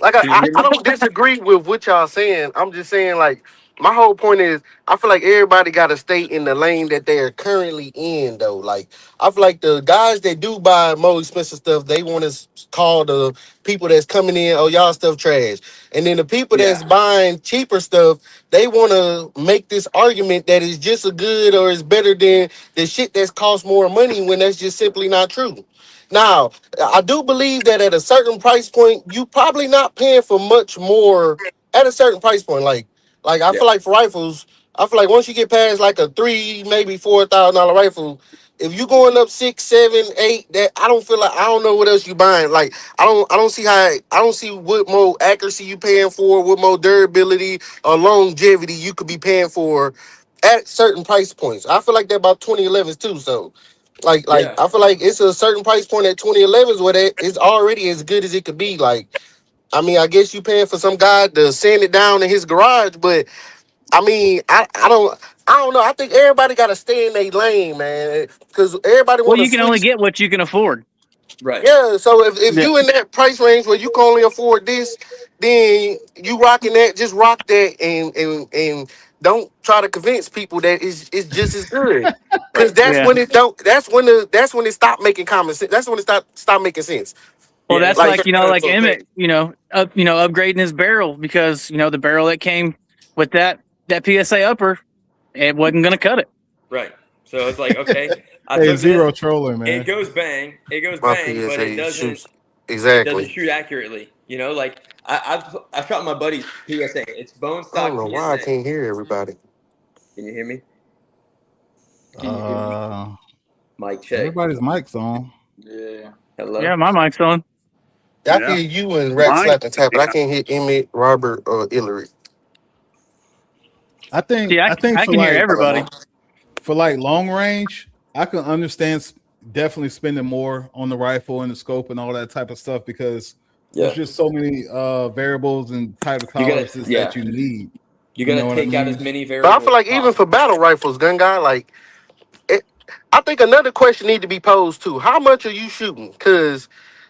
like I don't disagree with what y'all saying. I'm just saying, like, my whole point is I feel like everybody got to stay in the lane that they're currently in, though. Like, I feel like the guys that do buy more expensive stuff, they want to call the people that's coming in, oh, y'all stuff trash. And then the people that's buying cheaper stuff, they want to make this argument that it's just as good or it's better than the shit that's cost more money, when that's just simply not true. Now, I do believe that at a certain price point, you probably not paying for much more at a certain price point. Like I feel like for rifles, I feel like once you get past like a $3,000, maybe $4,000 rifle, if you going up 6, 7, 8, that I don't feel like, I don't know what else you buying. Like I don't see what more accuracy you paying for, what more durability or longevity you could be paying for at certain price points. I feel like that about 2011s too. So. I feel like it's a certain price point at 2011s where it's already as good as it could be. Like, I mean, I guess you paying for some guy to sand it down in his garage, but I mean, I don't know. I think everybody got to stay in their lane, man, because everybody want to.
Well, you can only get what you can afford.
Right.
Yeah. So if you in that price range where you can only afford this, then you rocking that. Just rock that and don't try to convince people that it's just as good. Because when it don't. That's when it stop making common sense. That's when it stop making sense.
Well, that's like Emmett, upgrading his barrel because the barrel that came with that PSA upper, it wasn't going to cut it.
Right. So it's like, okay,
hey, zero trolling, man.
It goes bang, but it doesn't
exactly.
It doesn't shoot accurately. Like I shot my buddy's PSA. It's bone stock.
I don't know why I can't hear everybody.
Can you hear me? Mic check.
Everybody's mic's on.
Yeah.
Hello.
Yeah, my mic's on.
I can hear you and Rack Slap and Tap, but I can't hear Emmett, Robert, or Hillary.
I think
I
can
hear everybody.
For like long range, I can understand definitely spending more on the rifle and the scope and all that type of stuff because there's just so many variables and type of tolerances that you need.
You gotta take out as many variables.
But I feel like even for battle rifles, Gun Guy, like I think another question need to be posed too. How much are you shooting? Because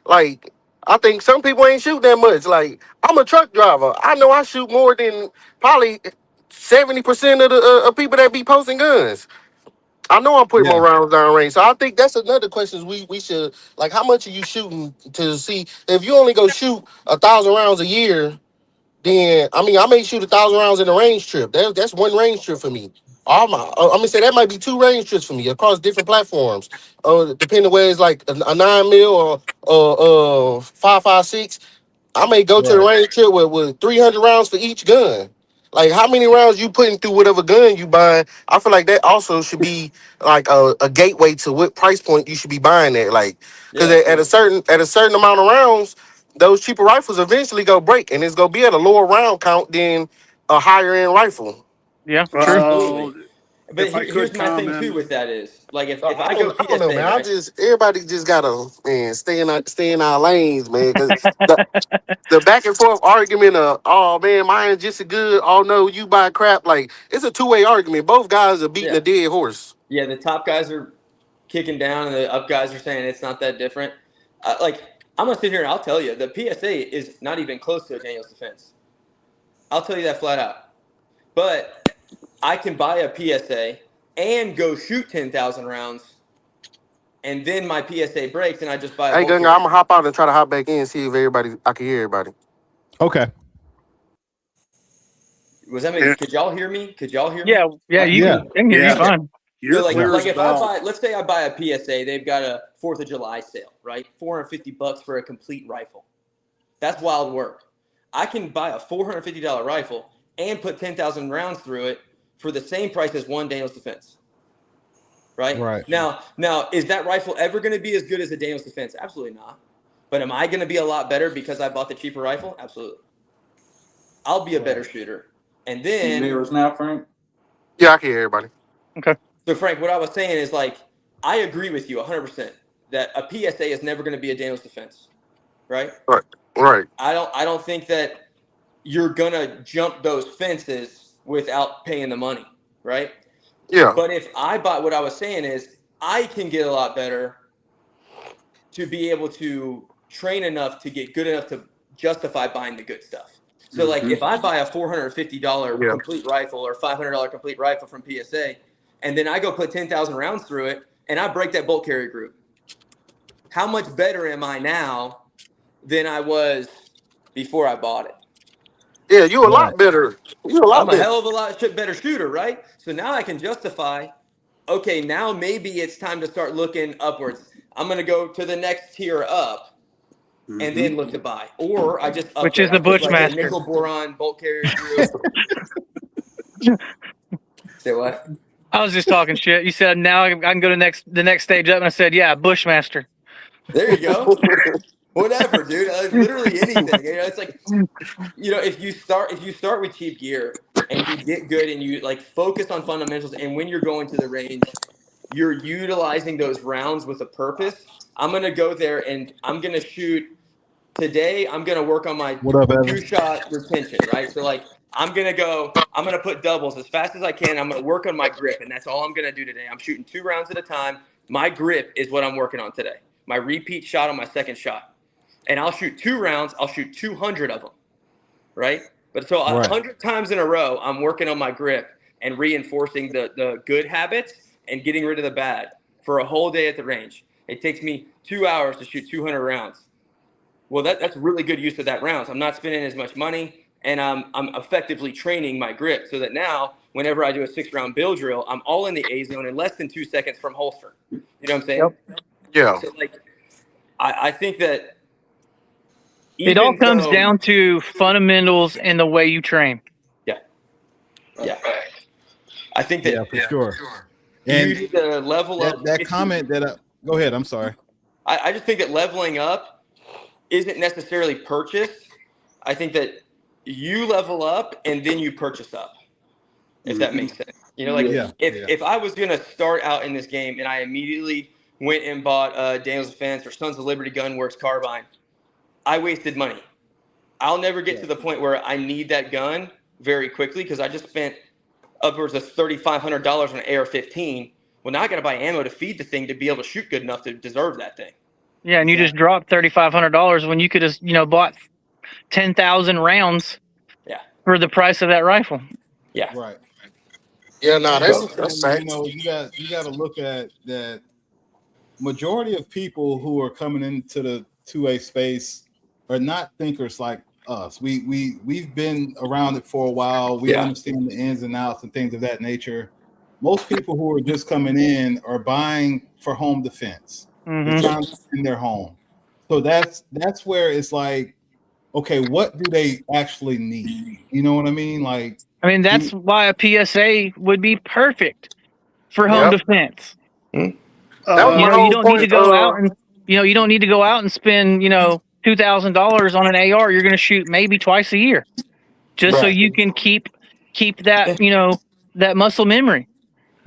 Like, I think some people ain't shoot that much. Like, I'm a truck driver. I know I shoot more than probably 70% of the of people that be posting guns. I know I'm putting
Yeah.
more rounds down range. So I think that's another question we should, like, how much are you shooting to see if you only go shoot 1,000 rounds a year, then I mean I may shoot 1,000 rounds in a range trip. That's one range trip for me. I'm gonna say that might be two range trips for me across different platforms. Depending where it's like a 9 mil or 5.56. I may go to the
Right.
range trip with 300 rounds for each gun. Like how many rounds you putting through whatever gun you buying? I feel like that also should be like a gateway to what price point you should be buying at. Like, because
Yeah,
at a certain amount of rounds, those cheaper rifles eventually go break, and it's gonna be at a lower round count than a higher end rifle.
Yeah, true.
Well,
absolutely. But
if I
here's
could
my thing too
comment,
with that is like
So
if I go
I don't know,
PSA,
man. I
right?
just everybody just gotta stay in our lanes, man. Because the back and forth argument of oh man, mine's just as good. Oh no, you buy crap. Like it's a two-way argument. Both guys are beating
Yeah,
a dead horse.
yeah. The top guys are kicking down, and the up guys are saying it's not that different. Like I'm gonna sit here and I'll tell you, the PSA is not even close to a Daniel's defense. I'll tell you that flat out. But I can buy a PSA and go shoot 10,000 rounds, and then my PSA breaks, and I just buy a
Hey,
bulk
Gunga, I'm
carrier.
gonna hop out and try to hop back in and see if everybody I can hear everybody.
Okay.
Was that me?
yeah,
Could y'all hear me? Could y'all hear me?
Yeah, yeah, you
Yeah.
can hear you
yeah,
fine.
So
you're
like
clear as a
if I
bell.
buy, let's say I buy a PSA, they've got a 4th of July sale, right? $450 for a complete rifle. That's wild work. I can buy a $450 rifle and put 10,000 rounds through it for the same price as one Daniel's Defense. Right?
Right.
Now, is that rifle ever going to be as good as a Daniel's Defense? Absolutely not. But am I going to be a lot better because I bought the cheaper rifle? Absolutely. I'll be a better shooter. And
You can
then,
hear us now, Frank?
Yeah, I can hear everybody.
Okay.
so Frank, what I was saying is like, I agree with you 100% that a PSA is never going to be a Daniel's Defense, right?
Right, right.
I don't think that you're going to jump those fences without paying the money, right?
Yeah,
But if I bought, what I was saying is I can get a lot better to be able to train enough to get good enough to justify buying the good stuff. So like if I buy a $450
yeah.
complete rifle or $500 complete rifle from PSA, and then I go put 10,000 rounds through it and I break that bolt carrier group, how much better am I now than I was before I bought it?
Yeah, you a
Right.
lot better. You a
I'm
lot
a
better.
hell of a lot better shooter, right? So now I can justify, okay, now maybe it's time to start looking upwards. I'm going to go to the next tier up and then look to buy. Or I just
Which
upgrade.
is
I
the
put like a
Bushmaster.
nickel boron bolt carrier group. Say what?
I was just talking shit. You said now I can go to the next stage up, and I said, yeah, Bushmaster.
There you go. Whatever, dude. Literally anything. You know, it's like, you know, if you start with cheap gear and you get good and you like focus on fundamentals, and when you're going to the range, you're utilizing those rounds with a purpose. I'm gonna go there and I'm gonna shoot today. I'm gonna work on my
What up, Evan?
2-shot retention, right? So like I'm gonna put doubles as fast as I can. I'm gonna work on my grip, and that's all I'm gonna do today. I'm shooting 2 rounds at a time. My grip is what I'm working on today. My repeat shot on my second shot. And I'll shoot 2 rounds, I'll shoot 200 of them, right? But so
Right.
100 times in a row, I'm working on my grip and reinforcing the good habits and getting rid of the bad for a whole day at the range. It takes me 2 hours to shoot 200 rounds. Well, that's really good use of that rounds. I'm not spending as much money, and I'm effectively training my grip so that now, whenever I do a 6-round bill drill, I'm all in the A zone in less than 2 seconds from holster. You know what I'm saying?
Yep.
Yeah.
So like, I think that
It all
even
comes
though,
down to fundamentals and the way you train.
yeah, I think that
Yeah, for sure.
you
And
need to level up.
that comment that go ahead. I'm sorry.
I just think that leveling up isn't necessarily purchased. I think that you level up and then you purchase up, if that makes sense. You know, like
Yeah.
if I was gonna start out in this game and I immediately went and bought Daniel's Defense or Sons of Liberty Gunworks carbine, I wasted money. I'll never get to the point where I need that gun very quickly because I just spent upwards of $3,500 on an AR-15. Well, now I got to buy ammo to feed the thing to be able to shoot good enough to deserve that thing.
Yeah, and you just dropped $3,500 when you could have, bought 10,000 rounds.
Yeah.
For the price of that rifle.
Yeah.
Right.
Yeah, no, that's
You know, you got to look at that. Majority of people who are coming into the 2A space are not thinkers like us. We've been around it for a while. We understand the ins and outs and things of that nature. Most people who are just coming in are buying for home defense. They're trying to defend their home. So that's where it's like, okay, what do they actually need? You know what I mean? Like,
that's why a PSA would be perfect for home defense.
That was my whole
you don't
point.
need to go out and you don't need to go out and spend $2,000 on an AR. You're going to shoot maybe twice a year, just so you can keep that that muscle memory.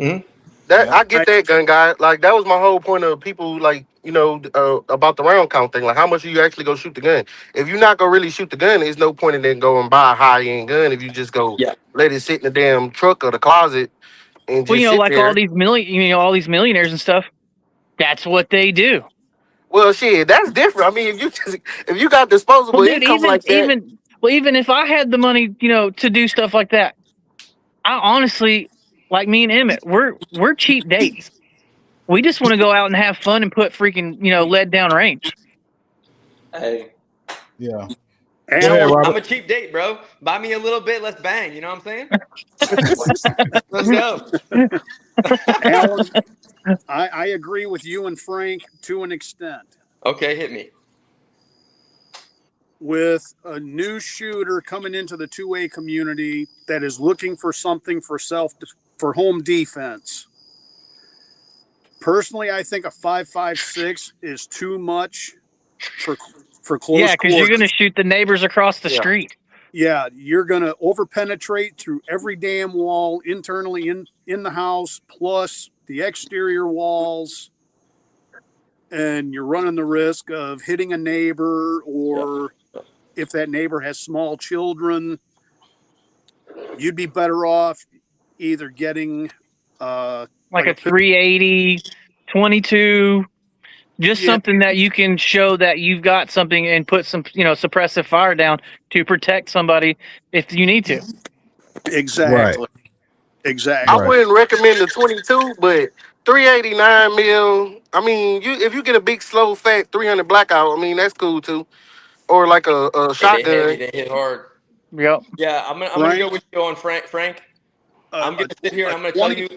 I get that, gun guy. Like that was my whole point of people like about the round count thing. Like how much are you actually go shoot the gun? If you're not gonna really shoot the gun, there's no point in then go and buy a high end gun. If you just go let it sit in the damn truck or the closet and just sit
like
there.
all these all these millionaires and stuff. That's what they do.
Well, shit, that's different. I mean, if you got disposable income like that,
even if I had the money, to do stuff like that, I honestly, like me and Emmett, we're cheap dates. We just want to go out and have fun and put freaking lead down range.
Hey.
Yeah.
I'm a cheap date, bro. Buy me a little bit, let's bang. You know what I'm saying? Let's go.
Alan, I agree with you and Frank to an extent.
Okay, hit me.
With a new shooter coming into the 2A community that is looking for something for home defense. Personally, I think a 5.56 is too much for close.
Yeah, because you're going to shoot the neighbors across the street.
Yeah, you're going to overpenetrate through every damn wall internally in the house, plus the exterior walls. And you're running the risk of hitting a neighbor, or if that neighbor has small children, you'd be better off either getting
like a 380, 22, just something that you can show that you've got something and put some, suppressive fire down to protect somebody if you need to.
Exactly.
Right.
Exactly.
I wouldn't recommend the 22, but 389 mil. I mean, if you get a big, slow, fat 300 blackout, I mean that's cool too. Or like a shotgun.
They hit hard.
Yep.
Yeah, I'm gonna go with you on Frank. I'm gonna sit here and I'm gonna tell you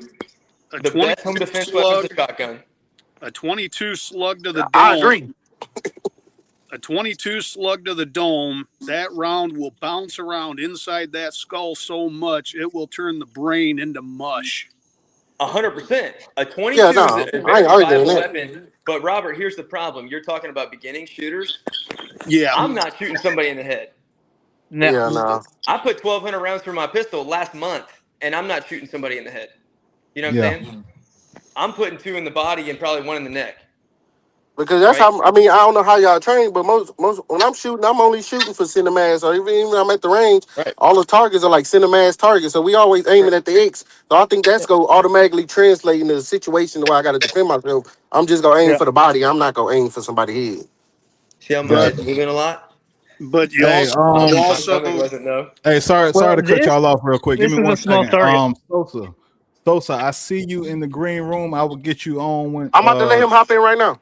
the best home defense weapon is a shotgun.
A 22 slug to the dome.
I agree.
A 22 slug to the dome, that round will bounce around inside that skull so much it will turn the brain into mush.
100%. A 22 is a very viable weapon. But Robert, here's the problem. You're talking about beginning shooters.
Yeah.
I'm not shooting somebody in the head.
No.
Yeah, no.
I put 1,200 rounds through my pistol last month, and I'm not shooting somebody in the head. You know what I'm saying? I'm putting 2 in the body and probably 1 in the neck.
Because that's how, I mean, I don't know how y'all train, but most when I'm shooting, I'm only shooting for cinemass. Or even when I'm at the range, all the targets are like cinemass targets. So we always aiming at the X. So I think that's going to automatically translate into a situation where I got to defend myself. I'm just going to aim for the body. I'm not going to aim for somebody's head.
See how my head's moving a lot?
But you
hey,
also
hey, sorry to cut y'all off real quick. Give me 1 second. Sosa, I see you in the green room. I will get you on when
I'm about to let him hop in right now.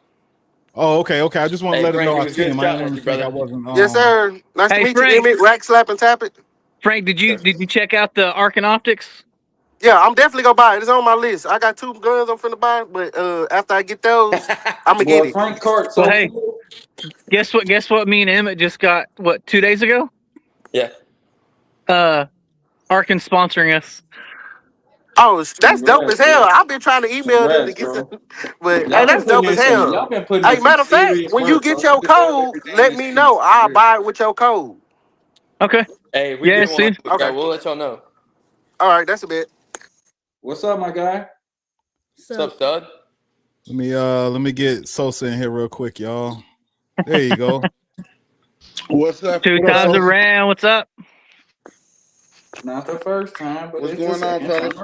Oh, okay. I just want to let him know I see him. I didn't think I wasn't.
Yes, sir. Nice to meet you, Emmett. Rack, slap, and tap it.
Frank, did you check out the Arkin Optics?
Yeah, I'm definitely gonna buy it. It's on my list. I got 2 guns I'm finna buy, but after I get those, I'm gonna get it.
Frank Cart.
So hey, guess what? Me and Emmett just got 2 days ago.
Yeah.
Arkin sponsoring us.
Oh, that's dope as hell. I've been trying to email them to get them, but hey, that's dope as hell. Hey, matter of fact, when you get your code, let me know. I'll buy it with your code.
Okay.
Hey, we get one. Okay, we'll let y'all know.
All right, that's a bit.
What's up, my guy?
What's up, stud?
Let me get Sosa in here real quick, y'all. There you go.
What's up?
2 times around. What's up?
Not the first time, but
what's going on, fellas?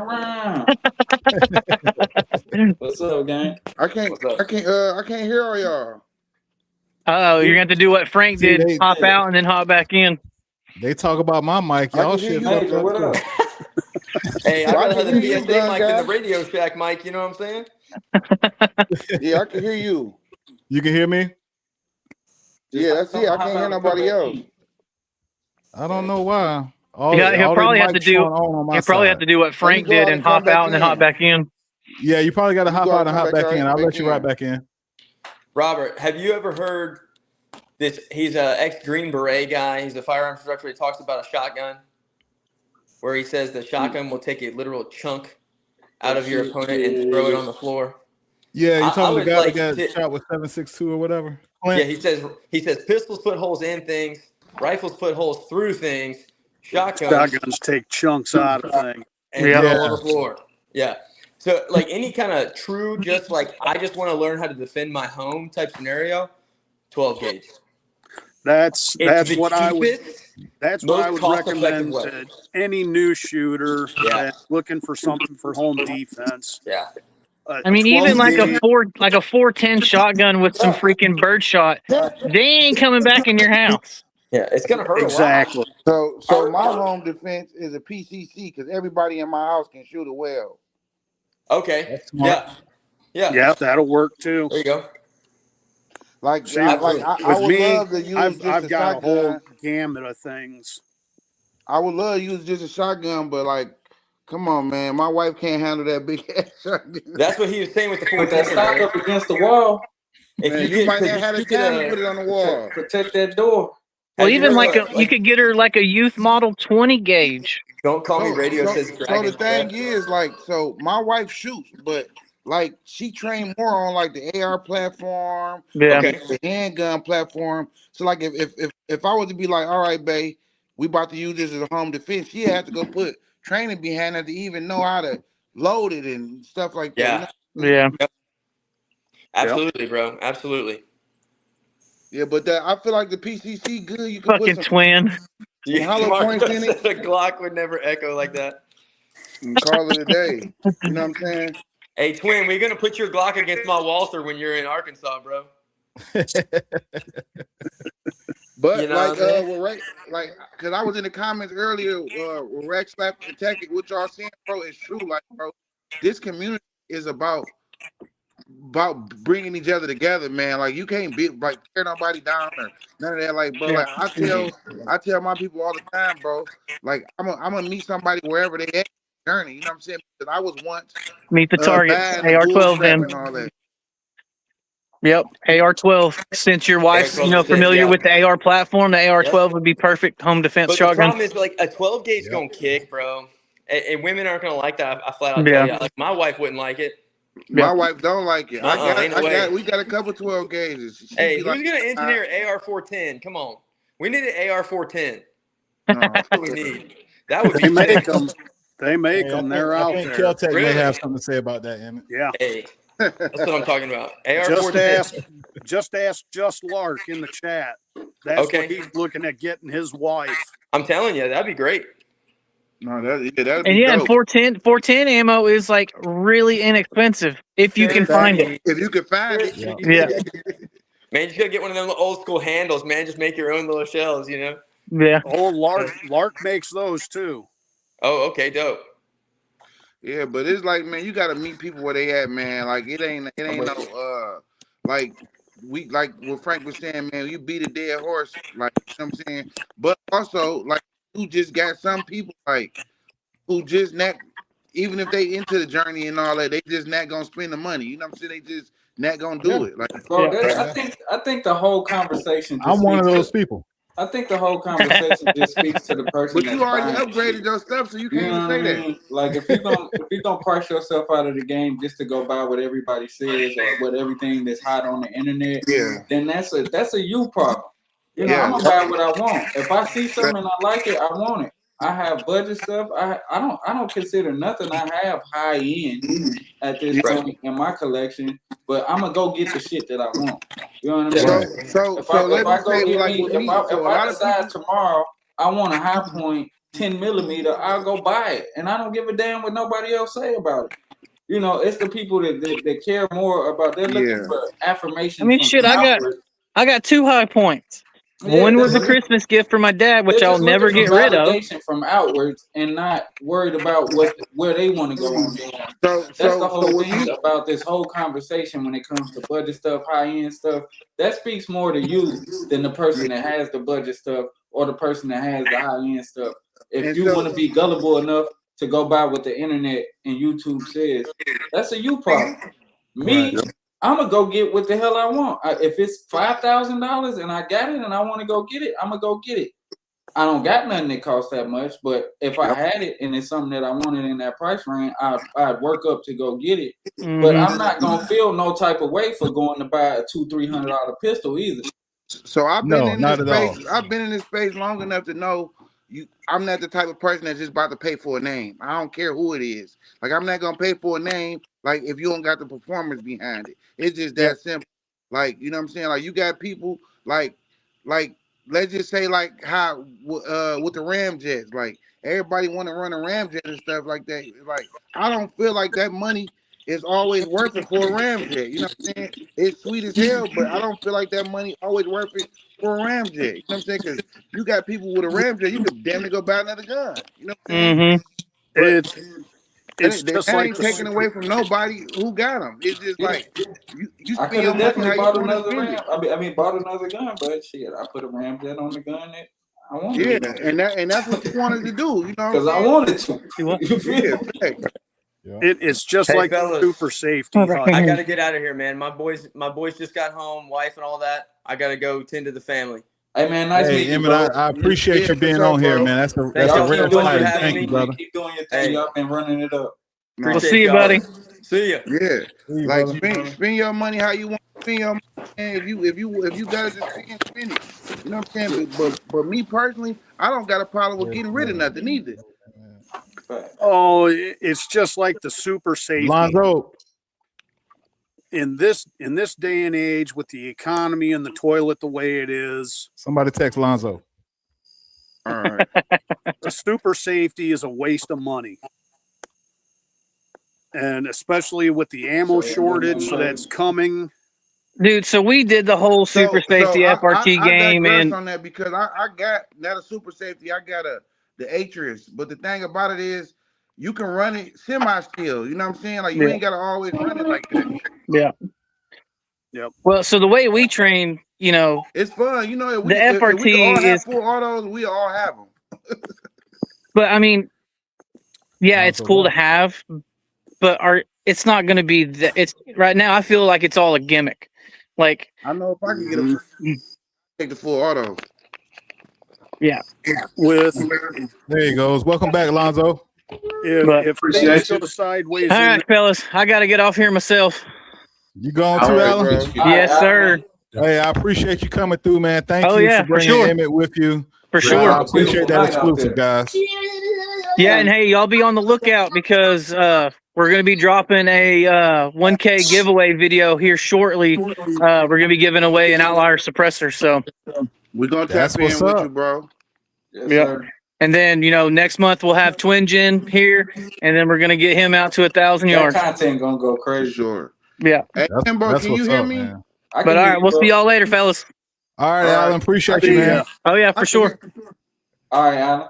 What's up, gang?
I can't hear all y'all.
Oh, you're going to have to do what Frank
See,
did: hop out and then hop back in.
They talk about my mic.
I
Y'all
can hear
shit
you.
fucked
Major,
up
what
too.
up?
Hey, I'd
I
rather
can
have the
hear you,
PSA
gun
mic than the
guy.
Radio Shack mic. You know what I'm saying?
Yeah, I can hear you.
You can hear me?
Yeah, that's it. I can't hear nobody else.
I don't know why. All
He'll
these
probably have to
mics
do.
showing on my
He'll probably
side.
have to do what
Let me
Frank
go
did
out
and
and come
hop
back
out and then hop
in.
back in.
Yeah, you probably got to
You
hop
go
out and
come
hop
back
back in.
out,
I'll
back
let you right
in.
back in.
Robert, have you ever heard this? He's a ex-Green Beret guy. He's a firearms instructor. He talks about a shotgun, where he says the shotgun will take a literal chunk out of your opponent and throw it on the floor.
Yeah, you
I
talking the
was
guy that
like,
got shot with 7.62 or whatever?
yeah,
Clint?
he says pistols put holes in things, rifles put holes through things, shotguns
Shotguns take chunks out of things.
and
Yeah.
throw on the floor. Yeah. So like any kind of true, just like I just want to learn how to defend my home type scenario, 12 gauge.
That's
It's the
what I would.
cheapest,
That's what I
most
would
cost-effective
recommend
way.
to any new shooter
Yeah.
that's looking for something for home defense.
Yeah.
I mean,
A
even
12
like a
gauge.
410 shotgun with some freaking birdshot, they ain't coming back in your house.
Yeah, it's gonna hurt
Exactly.
So my home defense is a PCC because everybody in my house can shoot it well.
a lot. Okay.
That's smart.
Yeah.
Yeah, that'll work too.
There you go.
Like,
See,
I
with
would
me,
love to use
I've
just a
got a whole
shotgun.
gamut of things.
I would love to use just a shotgun, but like, come on, man, my wife can't handle that big ass shotgun.
That's what he was saying with the
Put that
410.
stock
Man.
up against the wall.
If
Man,
you
you
get,
might
'cause
not have the
you get
time to put it on the wall.
Protect that door.
Well,
have you
even
heard
like you could get her like a youth model 20 gauge.
Don't call me
So,
radio
so,
says
so
dragon.
the thing is, like, so my wife shoots, but like she trained more on like the AR platform,
Yeah.
Okay.
the handgun platform. So like, if I was to be like, all right, babe, we about to use this as a home defense, she had to go put training behind it to even know how to load it and stuff like that. You
Yeah.
know?
Yeah.
Absolutely, bro. Absolutely.
Yeah, but that I feel like the PCC good. You can put
Fucking
some
twin.
hollow points in it
said a Glock would never echo like that.
and call it a day. You know what I'm saying?
Hey, twin, we're gonna put your Glock against my Walther when you're in Arkansas, bro.
But
You know
like,
what I mean?
well, right, like, cause I was in the comments earlier, Rex Slap Attack it. What y'all saying, bro, is true. Like, bro, this community is about bringing each other together, man. Like, you can't be like tear nobody down or none of that. Like, bro, like I tell my people all the time, bro. Like, I'm gonna meet somebody wherever they at journey. You know what I'm saying? Because I was once
Meet the target.
bad and bull
AR-12
crap
then.
and all that.
Yep. AR-12. Since your wife's,
AR-12
familiar
yeah.
with the AR platform, the AR-12 would be perfect home defense
But the
shotgun.
problem is, like, a 12 gauge is gonna kick, bro. And women aren't gonna like that. I flat out
Yeah.
tell you. Like, my wife wouldn't like it.
My wife don't like it.
ain't no way.
We got a couple 12 gauges. She
Hey,
be
who's
like,
gonna engineer AR-410? Come on, we need an AR-410.
no.
That's what we need. That would be
They make
sick.
them. They make
Hey,
them. They're out
I think
there.
Keltec
Really?
may have something to say about that, Emmett.
Yeah.
Hey, that's what I'm talking about.
Just
AR-410.
ask Just Lark in the chat. That's
Okay.
what he's looking at getting his wife.
I'm telling you, that'd be great.
No, that'd
And
be
yeah, and
dope.
410 ammo is like really inexpensive if you can find it.
If you can find it.
Yeah.
Yeah.
Man, you just gotta get one of them old school handles, man. Just make your own little shells, you know?
Yeah.
Oh, Lark makes those too.
Oh, okay, dope.
Yeah, but it's like, man, you gotta meet people where they at, man. Like it ain't no like what Frank was saying, man, you beat a dead horse, like, you know what I'm saying? But also, like, you just got some people like who just not, even if they into the journey and all that, they just not gonna spend the money. You know what I'm saying? They just not gonna do it. Like,
Bro,
Yeah.
I think the whole conversation.
I'm one of those people.
I think the whole conversation just speaks to the person.
but
that's
you already
buying
upgraded
shit.
your stuff, so you
You
can't
know
even
what
say
I
that.
mean? Like if you're gonna price yourself out of the game just to go buy what everybody says or what everything that's hot on the internet,
Yeah.
then that's a you problem. You know,
Yeah.
I'm gonna buy what I want. If I see something and I like it, I want it. I have budget stuff. I don't consider nothing I have high end at this point in my collection, but I'm gonna go get the shit that I want. You know what I mean?
Right.
So
If I go get
like
me,
with
if
me,
I
so a lot of
decide
people,
tomorrow I want a high point 10 millimeter, I'll go buy it, and I don't give a damn what nobody else say about it. You know, it's the people that care more about. They're looking for affirmation.
I mean,
from
shit, I got
outward
I got 2 high points.
Yeah,
One was a
that's-
Christmas gift for my dad, which
They're
I'll
just
never
looking
get
for
rid of.
validation from outwards and not worried about where they want to go on their own. That's the whole
with
thing
me,
about this whole conversation when it comes to budget stuff, high end stuff. That speaks more to you than the person that has the budget stuff or the person that has the high end stuff. If
and
you
so
want to be gullible enough to go by what the internet and YouTube says, that's a you problem. Me,
Right.
I'm gonna go get what the hell I want. If it's $5,000 and I got it and I want to go get it, I'm gonna go get it. I don't got nothing that costs that much, but if I had it and it's something that I wanted in that price range, I'd work up to go get it.
Mm-hmm.
But I'm not gonna feel no type of way for going to buy a $200-$300 pistol either.
So I've been
No,
in
not
this
at all.
space. I've been in this space long enough to know I'm not the type of person that's just about to pay for a name. I don't care who it is. Like I'm not gonna pay for a name. Like if you don't got the performance behind it, it's just that simple. Like you know what I'm saying. Like you got people like let's just say like how with the Ramjets. Like everybody want to run a Ramjet and stuff like that. Like I don't feel like that money is always worth it for a Ramjet. You know what I'm saying? It's sweet as hell, but I don't feel like that money always worth it for a Ramjet. You know what I'm saying? Because you got people with a Ramjet, you could damn near go buy another gun. You know what I'm saying?
Mm-hmm.
It's
That
just like
ain't
the
taken away from nobody who got them. It's just
Yeah.
like you
I
spend
could
your
have
money
definitely
how you
bought
want to
another
spend
Ram.
it.
I mean, bought another gun, but shit, I put a Ramjet on the gun that I wanted.
Yeah, and that's what you wanted to do. You know what I'm
Because I
saying?
wanted to.
See what?
You feel
Yeah,
me?
fact.
It's just
Hey,
like
fellas.
super safety.
Okay.
Hutch.
I gotta get out of here, man. My boys just got home, wife and all that. I gotta go tend to the family.
Hey man, nice
Hey,
meeting you,
Emmett,
bro.
I appreciate
Yeah,
you
for
being
sure,
on here,
bro.
man. That's
Thank
a
y'all
rare
so much for
sighting.
having
Thank
me.
you, brother.
Keep doing your
Hey.
thing. Y'all been running it up.
No,
We'll
Appreciate
see you,
y'all.
buddy.
See ya.
yeah,
See you,
like
brother.
spend your money how you want to spend your money. And if you got it to spend it. You know what I'm saying? But me personally, I don't got a problem with getting rid of nothing either.
Oh, it's just like the super safety.
Lonzo,
In this day and age, with the economy and the toilet the way it is,
somebody text Lonzo.
All right.
the super safety is a waste of money. And especially with the ammo shortage that's coming.
Dude, so we did the whole super safety FRT
I
game,
digress
and
on that because I got not a super safety. I got the Atrius, but the thing about it is you can run it semi still. You know what I'm saying? Like you
Yeah.
ain't gotta always run it like that.
yeah.
Yep.
Well, so the way we train, you know,
It's fun. You know, if
the
if we could all
FRT
have
is,
full autos, we all have them.
but I mean, yeah, it's
Lonzo
cool to
left.
have, but it's not going to be that. It's right now. I feel like it's all a gimmick. Like,
I know if I could get a take the full auto.
yeah,
With
There he goes. Welcome back, Lonzo.
but
if things go sideways,
all
in
right, fellas, I got to get off here myself.
You going
All
too,
right,
Alan?
bro.
Yes, sir.
Hey, I appreciate you coming through, man. Thank
Oh,
you
yeah,
for
for
bringing
sure.
Emmett with you.
For
I
sure.
appreciate that exclusive, guys.
Yeah, and hey, y'all be on the lookout because we're going to be dropping a 1K giveaway video here shortly. We're going to be giving away an outlier suppressor. So,
We're gonna
That's
tap in
what's
with
up.
you, bro.
Yes,
Yep.
sir.
And then, you know, next month we'll have Twin Gen here, and then we're going to get him out to 1,000
That
yards.
content gonna go
For
crazy.
sure.
Yeah.
Hey, Timbo,
That's
can you
what's
hear
up,
me?
man.
I
But
can
all
hear
right,
you,
we'll
bro.
see y'all later, fellas.
All right,
All right.
Alan. Appreciate you,
See
man.
ya.
Oh, yeah, for sure.
All right, Alan.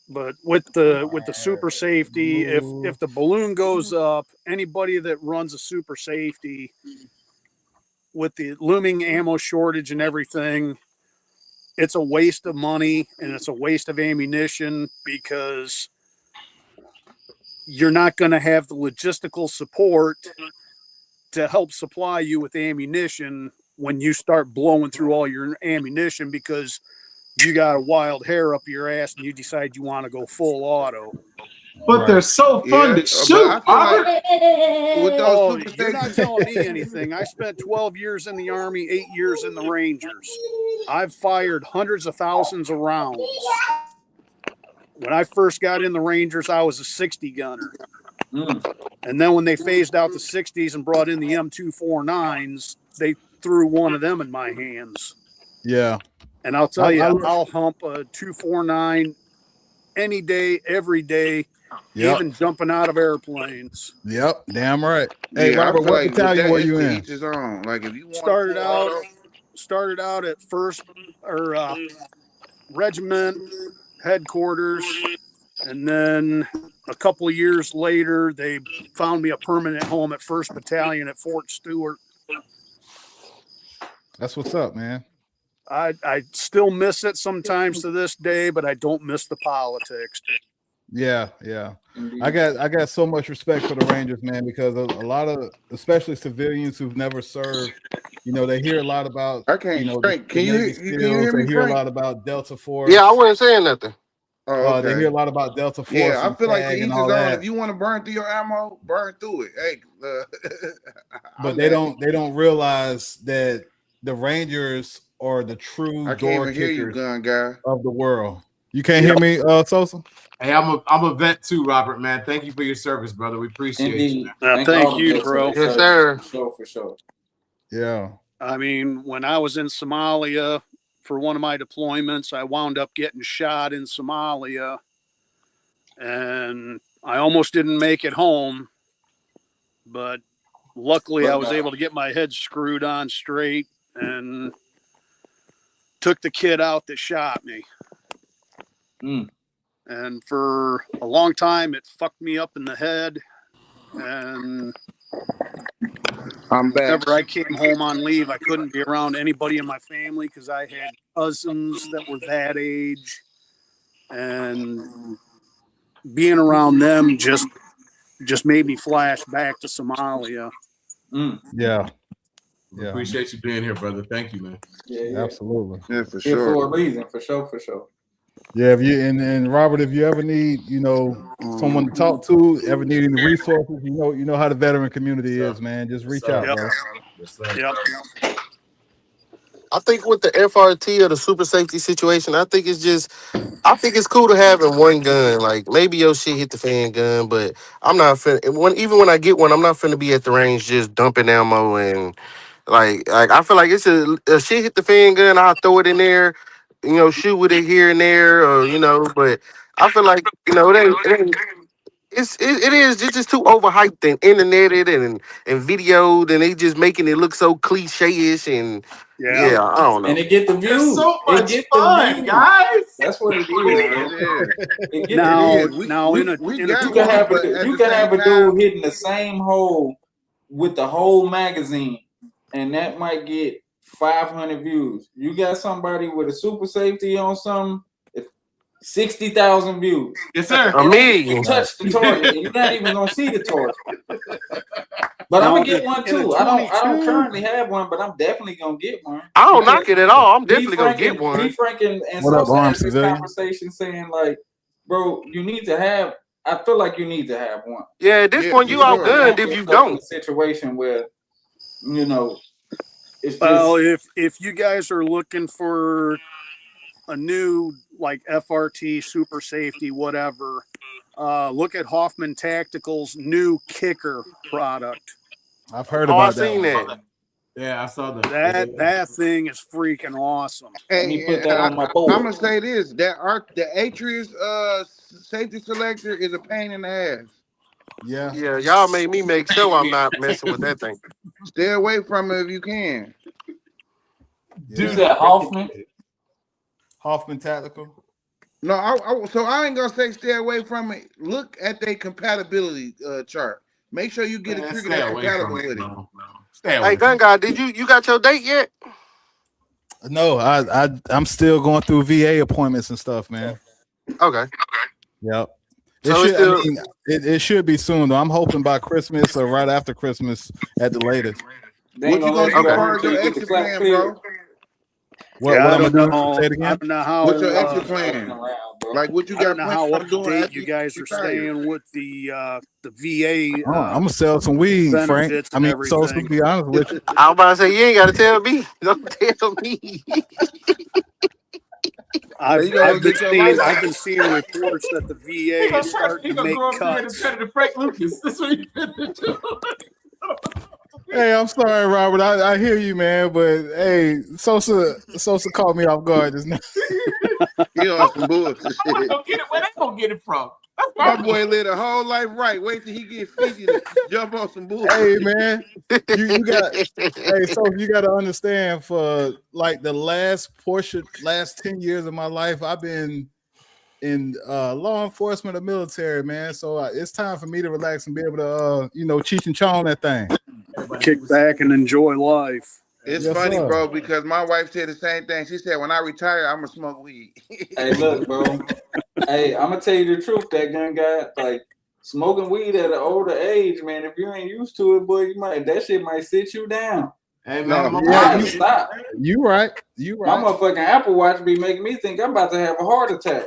But with the super safety, if the balloon goes up, anybody that runs a super safety with the looming ammo shortage and everything, it's a waste of money and it's a waste of ammunition because you're not going to have the logistical support to help supply you with ammunition when you start blowing through all your ammunition because you got a wild hair up your ass and you decide you want to go full auto.
But they're so fun to
But
shoot.
I feel like with those
Oh,
super
you're not
safety,
telling me anything. I spent 12 years in the Army, 8 years in the Rangers. I've fired hundreds of thousands of rounds. When I first got in the Rangers, I was a 60 gunner. And then when they phased out the 60s and brought in the M249s, they threw one of them in my hands.
Yeah.
And I'll tell you, I'll hump a 249 any day, every day. even jumping out of airplanes.
Yep, damn right. Hey,
Yeah, I
Robert,
feel
what
like with
battalion
that,
were
it's
you
to
in?
each his own. Like if you want
Started out at first or regiment headquarters, and then a couple of years later, they found me a permanent home at 1st Battalion at Fort Stewart.
That's what's up, man.
I still miss it sometimes to this day, but I don't miss the politics.
Yeah. I got so much respect for the Rangers, man, because a lot of, especially civilians who've never served, they hear a lot about,
I can't. Frank,
the Navy
can you
SEALs.
hear me,
They hear a
Frank?
lot about Delta Force.
Yeah, I wasn't saying nothing.
Oh, okay.
They hear a lot about Delta Force.
Yeah, I
and
feel like to
TAG
each
and
his
all
own.
that.
If you want to burn through your ammo, burn through it. Hey,
but they don't realize that the Rangers are the true
I can't
door
even hear you,
kickers
gun guy.
of the world. You can't hear me, Sosa?
Hey, I'm a vet too, Robert, man. Thank you for your service, brother. We appreciate you.
Thank you, bro.
Yes, sir.
For sure.
Yeah.
I mean, when I was in Somalia for one of my deployments, I wound up getting shot in Somalia, and I almost didn't make it home, but luckily I was able to get my head screwed on straight and took the kid out that shot me. And for a long time, it fucked me up in the head. And
I'm back.
whenever I came home on leave, I couldn't be around anybody in my family because I had cousins that were that age. And being around them just made me flash back to Somalia.
Yeah.
We appreciate you being here, brother. Thank you, man.
Yeah.
Absolutely.
Yeah, for sure.
For a reason, for sure.
Yeah, if you and Robert, if you ever need, someone to talk to, ever need any resources, you know how the veteran community is, man. Just reach out, bro.
Yep.
I think with the FRT or the super safety situation, I think it's cool to have in one gun. Like maybe your shit hit the fan gun, but I'm not finna. Even when I get one, I'm not finna be at the range just dumping ammo and like I feel like it's a shit hit the fan gun. I'll throw it in there, shoot with it here and there, or But I feel like it ain't it is it's just too overhyped and interneted and videoed, and they just making it look so cliche-ish and I don't know.
And it get the views.
It's so much fun, guys.
That's what it is.
Now in a
you can have a dude hitting the same hole with the whole magazine, and that might get 500 views. You got somebody with a super safety on something, 60,000 views.
Yes, sir.
A million.
Touch the target, and you're not even gonna see the target. But I'm gonna get one too. I don't currently have one, but I'm definitely gonna get one.
I don't knock it at all. I'm definitely gonna get one.
Me, Frank, and
What up,
Sosa had
Arms
this
Civilian?
conversation saying like, bro, you need to have. I feel like you need to have one.
Yeah, at this point you outgunned if you don't.
In a situation where, it's
well,
just,
if you guys are looking for a new like FRT super safety whatever, look at Hoffman Tactical's new kicker product.
I've heard about
I've seen that.
Yeah, I saw that.
That thing is freaking awesome.
let me put that on my board.
I'm gonna say this: the Atrius safety selector is a pain in the ass.
Yeah.
Yeah, y'all made me make sure I'm not messing with that thing.
Stay away from it if you can.
You said Hoffman?
Hoffman Tactical.
No, so I ain't gonna say stay away from it. Look at their compatibility chart. Make sure you get a trigger that's compatible with it.
No.
Hey, gun guy, did you got your date yet?
No, I'm still going through VA appointments and stuff, man.
Okay.
Yep.
So
It should be soon though. I'm hoping by Christmas or right after Christmas at the latest.
What you gonna do for your exit plan, bro?
What I'm gonna do? Say it again.
I don't know how.
What's your exit plan? Like what you got?
I don't know how up to date you guys are staying with the VA.
I'm gonna sell some weed, Frank. I mean, so to be honest with you,
I was about to say you ain't gotta tell me. Don't tell me.
I've been seeing reports that the VA is starting to make cuts.
Frank Lucas. That's what you finna do.
hey, I'm sorry, Robert. I hear you, man, but hey, Sosa caught me off guard just now.
You on some bullshit.
Where they gonna get it from?
My boy lived a whole life right. Wait till he get 50 to jump on some bullshit.
Hey man, you got so you got to understand, for like the last 10 years of my life, I've been in law enforcement or military, man. So it's time for me to relax and be able to Cheech and Chong that thing.
Kick back and enjoy life.
It's
Yes,
funny,
sir.
bro, because my wife said the same thing. She said, when I retire, I'm gonna smoke weed.
Hey, look, bro. Hey, I'm gonna tell you the truth. That gun guy, like smoking weed at an older age, man. If you ain't used to it, boy, that shit might sit you down.
Hey man,
Stop.
You right.
My motherfucking Apple Watch be making me think I'm about to have a heart attack.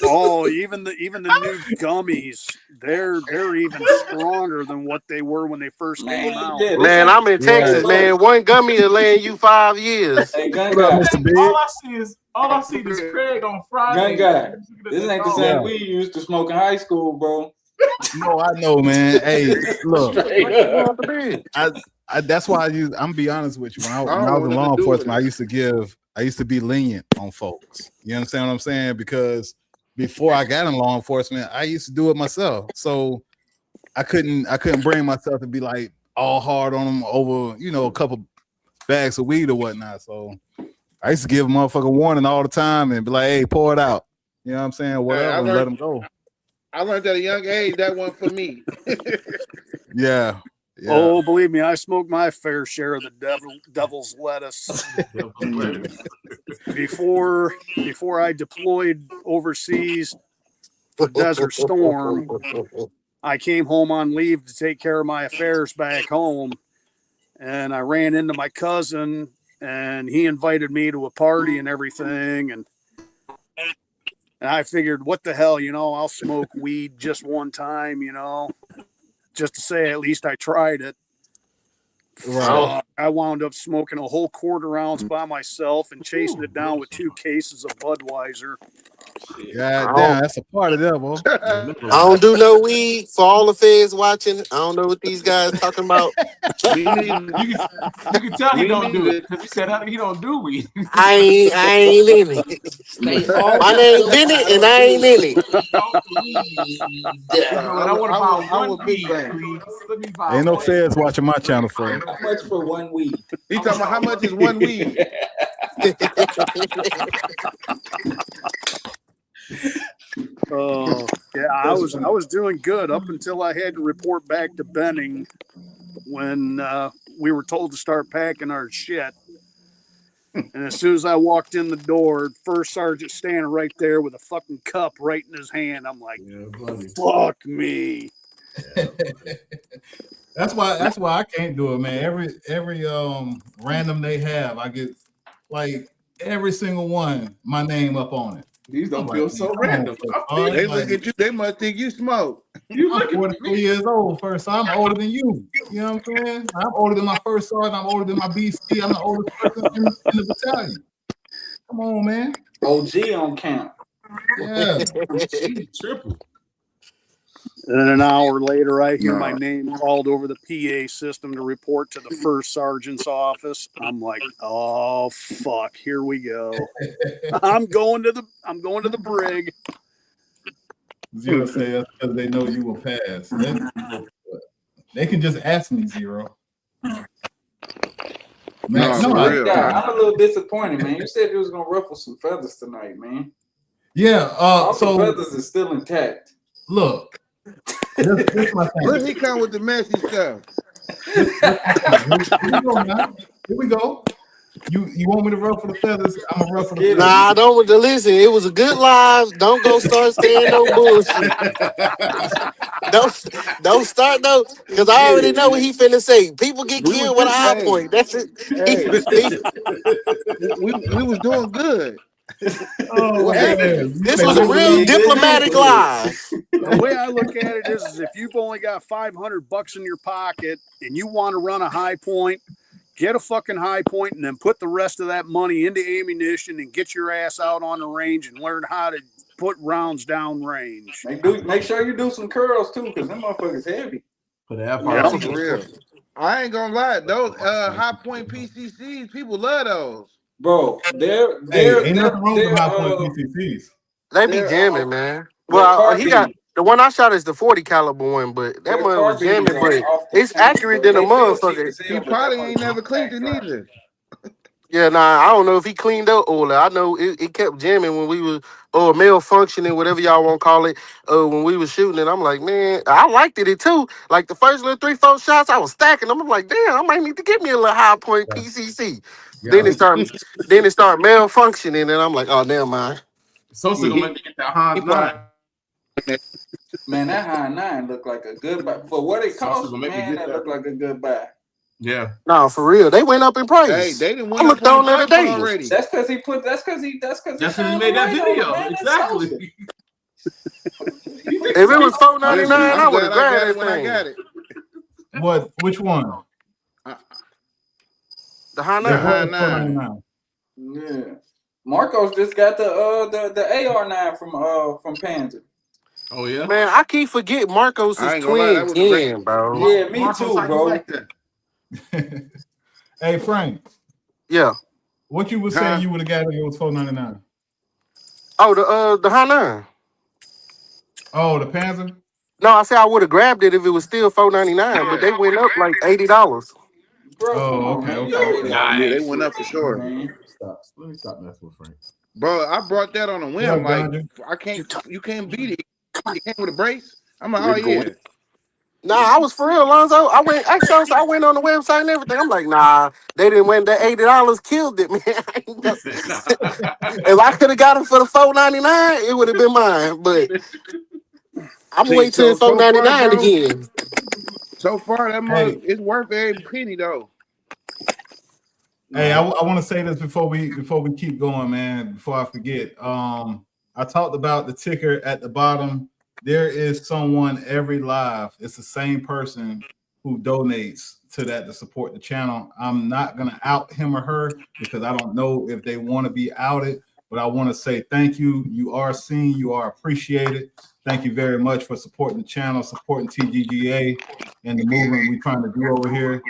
Oh, even the new gummies, they're even stronger than what they were when they first came out.
Yeah,
Man, I'm in Texas, man. One gummy will land you 5 years.
Hey, gun
What
guy.
up, Mr. Big?
All I see is Craig on Friday.
Gun guy. This ain't the same weed you used to smoke in high school, bro.
No, I know, man. Hey, look,
Straight up.
that's why I'm gonna be honest with you. When I was in law enforcement, I used to be lenient on folks. You understand what I'm saying? Because before I got in law enforcement, I used to do it myself. So I couldn't bring myself to be like all hard on them over, a couple bags of weed or whatnot. So I used to give a motherfucker warning all the time and be like, hey, pour it out. You know what I'm saying? Whatever, and let them go.
I learned at a young age that one for me.
Yeah.
Oh, believe me, I smoked my fair share of the devil's lettuce. before I deployed overseas for Desert Storm, I came home on leave to take care of my affairs back home, and I ran into my cousin, and he invited me to a party and everything, and I figured, what the hell, I'll smoke weed just one time, just to say at least I tried it.
Right.
I wound up smoking a whole quarter ounce by myself and chasing it down with 2 cases of Budweiser.
God damn, that's a part of that, boy.
I don't do no weed. For all the feds watching, I don't know what these guys talking about.
You can tell he don't do it because he said he don't do weed.
I ain't in it. My name Bennett, and I ain't in it.
I want to buy one weed, please. Let me buy
Ain't no
one.
feds watching my channel, Fred.
How much for one weed?
He talking about how much is one weed?
Yeah, I was doing good up until I had to report back to Benning when we were told to start packing our shit. And as soon as I walked in the door, first sergeant standing right there with a fucking cup right in his hand. I'm like, fuck me.
That's why I can't do it, man. Every random they have, I get like every single one, my name up on it.
These don't feel so random.
They look at you, they must think you smoke.
I'm 43 years old first, so I'm older than you. You know what I'm saying? I'm older than my first sergeant, I'm older than my BC, I'm the oldest person in the battalion. Come on, man.
OG on count.
Yeah.
Triple.
And then an hour later, I hear my name called over the PA system to report to the first sergeant's office. I'm like, oh fuck, here we go. I'm going to the brig.
Zero say that's because they know you will pass. They can just ask me, Zero. Man,
No, for real.
I'm a little disappointed, man. You said you was gonna ruffle some feathers tonight, man.
Yeah.
All
So
the feathers is still intact.
Look. This my thing.
Look, he come with the messy stuff.
Here we go. You want me to ruffle the feathers? I'm gonna ruffle the feathers.
Nah, don't listen. It was a good live. Don't go start saying no bullshit. Don't start though, because I already know what he finna say. People get killed with a high point. That's it.
We was doing good.
Oh,
this was a real diplomatic live.
The way I look at it is if you've only got $500 in your pocket and you want to run a high point, get a fucking high point and then put the rest of that money into ammunition and get your ass out on the range and learn how to put rounds down range.
Make sure you do some curls too, because them motherfuckers heavy.
For the
Yeah, for real. I ain't gonna lie, those high point PCCs, people love those.
Bro,
ain't nothing wrong with high point PCCs.
They be
They're
jamming, man.
they're
Well, he got
carbine.
the one I shot is the 40 caliber one, but that
Their
one was
carbines
jamming.
are
But
off the
it's
chain,
accurate
bro.
than a
They feel cheap
motherfucker.
as
He
hell, but that
probably ain't never
motherfucker
cleaned
pack
it
dry.
neither.
Yeah, nah, I don't know if he cleaned up all that. I know it kept jamming when we was or malfunctioning, whatever y'all want to call it. When we was shooting it, I'm like, man, I liked it too. Like the first little 3-4 shots, I was stacking them. I'm like, damn, I might need to get me a little high point PCC. Then
Yeah.
it started malfunctioning, and I'm like, oh, never mind.
Sosa
Yeah,
gonna make you get that
he
Hans
probably
9.
Man, that high 9 look like a good buy. For what it
Sosa
costs,
gonna make you
man,
get
that
that.
look like a good buy.
Yeah.
No, for real, they went up in
Hey,
price.
they done
I
went up
looked
on the
on there
price
today.
already.
That's because he
That's because he
shined the
made that
light on it,
video.
man. That's Sosa.
Exactly.
If it was $4.99,
Listen,
I
I'm
would have
glad I
grabbed
got it
that
when I
thing.
got it.
What? Which one?
The high
Yeah,
nine.
what was $4.99?
Yeah. Marcos just got the AR9 from Panzer.
Oh yeah.
Man, I keep forgetting Marcos is
I ain't gonna lie, that
twin
was a great.
10, bro.
Yeah, me
Marcos,
too,
how you
bro.
like that?
Hey Frank,
Yeah.
what you was
Huh?
saying you would have got if it was $4.99?
Oh, the high 9.
Oh, the Panzer.
No, I said I would have grabbed it if it was still $4.99, but
Yeah,
they went up like $80.
Bro, come
Oh,
on,
okay,
man. You
okay.
already know
yeah, they
this
went
shit,
up for sure,
man.
Let me stop messing with Frank.
bro. I brought that on a
What
whim.
up,
Like
Gandhi?
you can't beat it. It came with a brace. I'm like,
We're
oh
going.
yeah.
Nah, I was for real, Alonzo. I went on the website and everything. I'm like, nah, they didn't win that $80 killed it, man.
He said,
If I could have got it for the $4.99, it would have been mine. But I'm
See,
waiting till
so far,
$4.99
bro.
again.
So far, that
Hey,
it's worth every penny though.
hey, I
No.
want to say this before we keep going, man. Before I forget, I talked about the ticker at the bottom. There is someone every live. It's the same person who donates to that to support the channel. I'm not gonna out him or her because I don't know if they want to be outed. But I want to say thank you. You are seen. You are appreciated. Thank you very much for supporting the channel, supporting TGGA and the movement we're trying to do over here.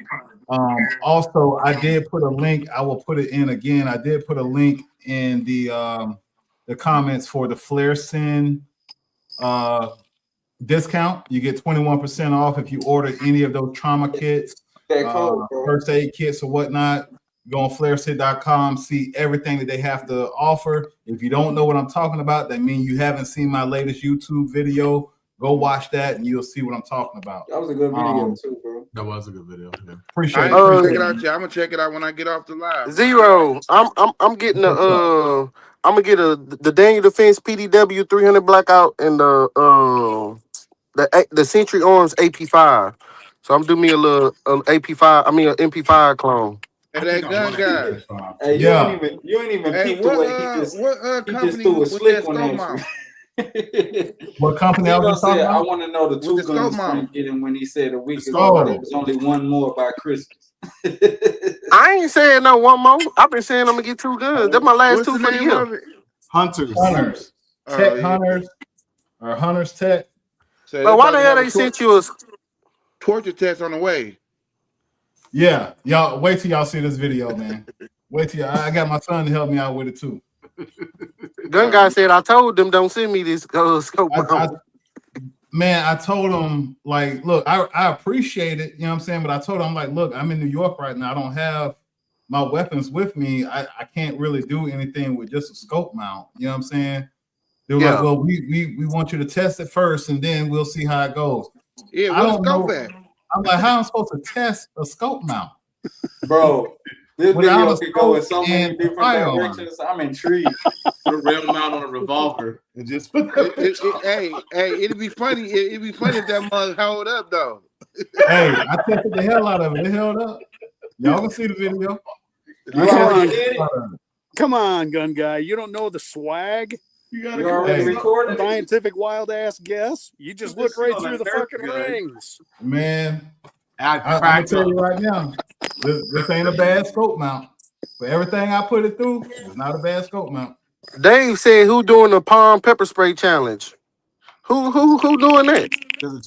Also, I did put a link. I will put it in again. I did put a link in the comments for the Flare Sin discount. You get 21% off if you order any of those trauma kits,
That code, bro.
first aid kits or whatnot. Go on flaresit.com, see everything that they have to offer. If you don't know what I'm talking about, that means you haven't seen my latest YouTube video. Go watch that and you'll see what I'm talking about.
That was a good video too, bro.
that was a good video. Yeah.
Appreciate
I
it.
ain't gonna check
Appreciate
it
it.
out yet. I'm gonna check it out when I get off the live.
Zero. I'm getting I'm gonna get the Daniel Defense PDW 300 blackout and the Century Arms AP5. So I'm doing me a little AP5. I mean an MP5 clone.
Hey,
I think
that
I
gun
want
guy.
to
Hey,
Yeah.
you ain't even
Hey,
peeped the way
what
he just
company
threw a
with
slick
that
one
scope
at
mount?
you.
What company I was
Zero
just talking
said, I
about?
want to know the
With
two
the scope
guns
mount.
Frank getting when he said a week
The
ago
scope
there
mount.
was only one more by Christmas.
I ain't saying no one more. I've been saying I'm gonna get 2 guns. That's my last
What's
2
the
for the
name
year.
of it?
Hunters.
Hunters.
Oh
Tech
yeah.
Hunters or Hunters Tech.
So they
But why
about
the
to
hell
have a
they sent you a
torture test on the way.
Yeah, y'all wait till y'all see this video, man. Wait till I got my son to help me out with it too.
gun guy said I told them don't send me this scope
I
mount.
man, I told him like, look, I appreciate it, you know what I'm saying? But I told him, I'm like, look, I'm in New York right now. I don't have my weapons with me. I can't really do anything with just a scope mount. You know what I'm saying? They were like, well, we want you to test it first and then we'll see how it goes.
Yeah,
I
what a
don't
scope
know.
at?
I'm like, how am I supposed to test a scope mount?
Bro, this
Without
video
a
could go in
scope
so many
and a
different
firearm.
directions. I'm intrigued.
Put a real mount on a revolver and just put
Hey, it'd be funny. It'd be funny if that mug held up though.
Hey, I tested the hell out of it. It held up. Y'all can see the video.
You already did it?
Come on, gun guy. You don't know the swag?
You
already recorded it?
Scientific wild ass guess. You just look right through the fucking rings.
Man, I'm gonna tell you right now, this ain't a bad scope mount. For everything I put it through, it's not a bad scope mount.
Dave said who doing the palm pepper spray challenge? Who doing that?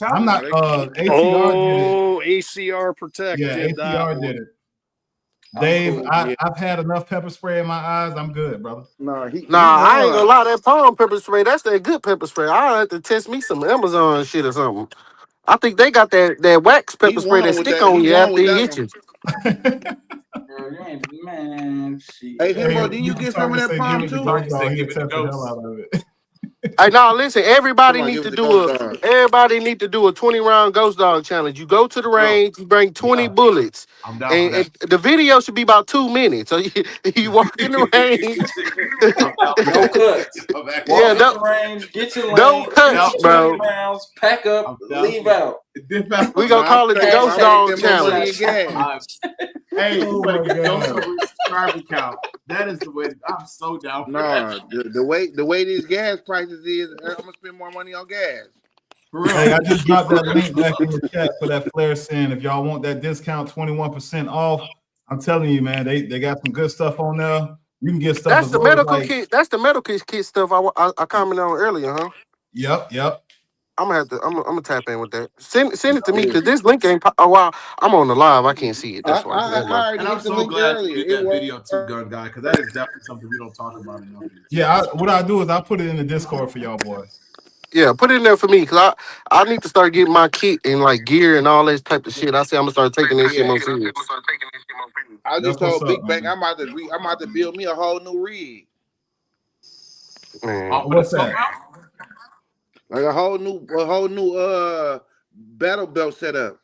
I'm not ACR did it.
Oh, ACR Protect
Yeah,
did that
ACR
one.
did it. Dave,
cool.
I've had enough pepper spray in my eyes. I'm good, brother.
Nah, I ain't gonna lie. That palm pepper spray, that's that good pepper spray. I have to test me some Amazon shit or something. I think they got that wax pepper spray that stick on you after it hits you.
Girl, you ain't man. Shit.
Hey,
Hey,
Himbo, did you get some of that
give
palm
it the
too?
ghost dog.
Give
He'll
it the
test the hell
ghost.
out of it.
Hey, now listen. Everybody
Somebody
need
give
to
it the
do
ghost
a.
dog.
Everybody need to do a 20-round ghost dog challenge. You go to the range, you bring 20 bullets,
I'm down for that.
and the video should be about 2 minutes. So you walk in the range.
I'm down for
No
that.
cuts.
I'm actually
Yeah,
Walk in the range, get your
no
lane,
cuts,
shoot your 20
bro.
rounds, pack up,
I'm down
leave
for
out.
Dip out.
We
No,
gonna call it the ghost
I'm gonna
Hashtag
dog
spend more money
headshot
in
challenge.
gas.
Hey,
Oh
you better
my
get those
God.
subscriber count. That is the way. I'm so down for that.
No, the way these gas prices is, I'm gonna spend more money on gas.
For real.
Hey, I just dropped that link back in the chat for that flare sin. If y'all want that discount, 21% off. I'm telling you, man, they got some good stuff on there. You can get stuff
That's
as
the
low as
medical
like,
kit. That's the medical kit stuff I commented on earlier, huh?
yep.
I'm gonna tap in with that. Send it to me
Yeah.
because this link ain't. Oh wow, I'm on the live. I can't see it. That's why. Never
I
mind.
already
And I'm
hit the
so
link
glad you
earlier.
did that video too, Gun Guy, because that is definitely something we don't talk about enough.
Yeah, what I do is I put it in the Discord for y'all boys.
Yeah, put it in there for me because I need to start getting my kit and like gear and all that type of shit. I say I'm gonna start taking this shit more serious.
I
That's
just
what's
told
up,
Big Bank
man.
I'm about to build me a whole new rig,
Man,
Oh, for the
What's
smoke
that?
out?
like a whole new battle belt setup.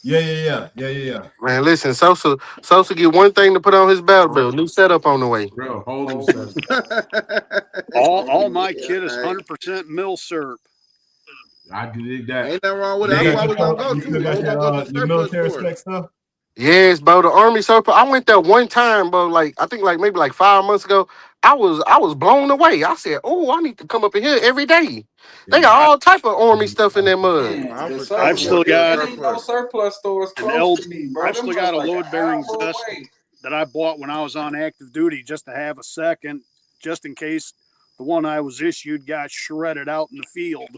Yeah.
man, listen, Sosa get one thing to put on his battle belt. New setup on the way.
Real whole new set.
All my
Yeah,
kit is
right.
100% mill syrup.
I did that.
Ain't nothing wrong with it.
You
That's
got
where I was gonna go
you still
to. I
got
was gonna go to the
your
surplus
military
store.
spec stuff?
Yes, bro. The Army surplus. I went there one time, bro. Like I think like maybe like 5 months ago. I was blown away. I said, "Oh, I need to come up in here every day." They
Yeah.
got all type of Army stuff in that mud.
Man,
I'm
the
for sure
I've
gonna
still
go to the
got
it ain't no
surplus.
surplus stores
an
close to me, bro.
I've
Them
still
was
got a
like an
load bearing
hour
vest
away.
that I bought when I was on active duty just to have a second, just in case the one I was issued got shredded out in the field.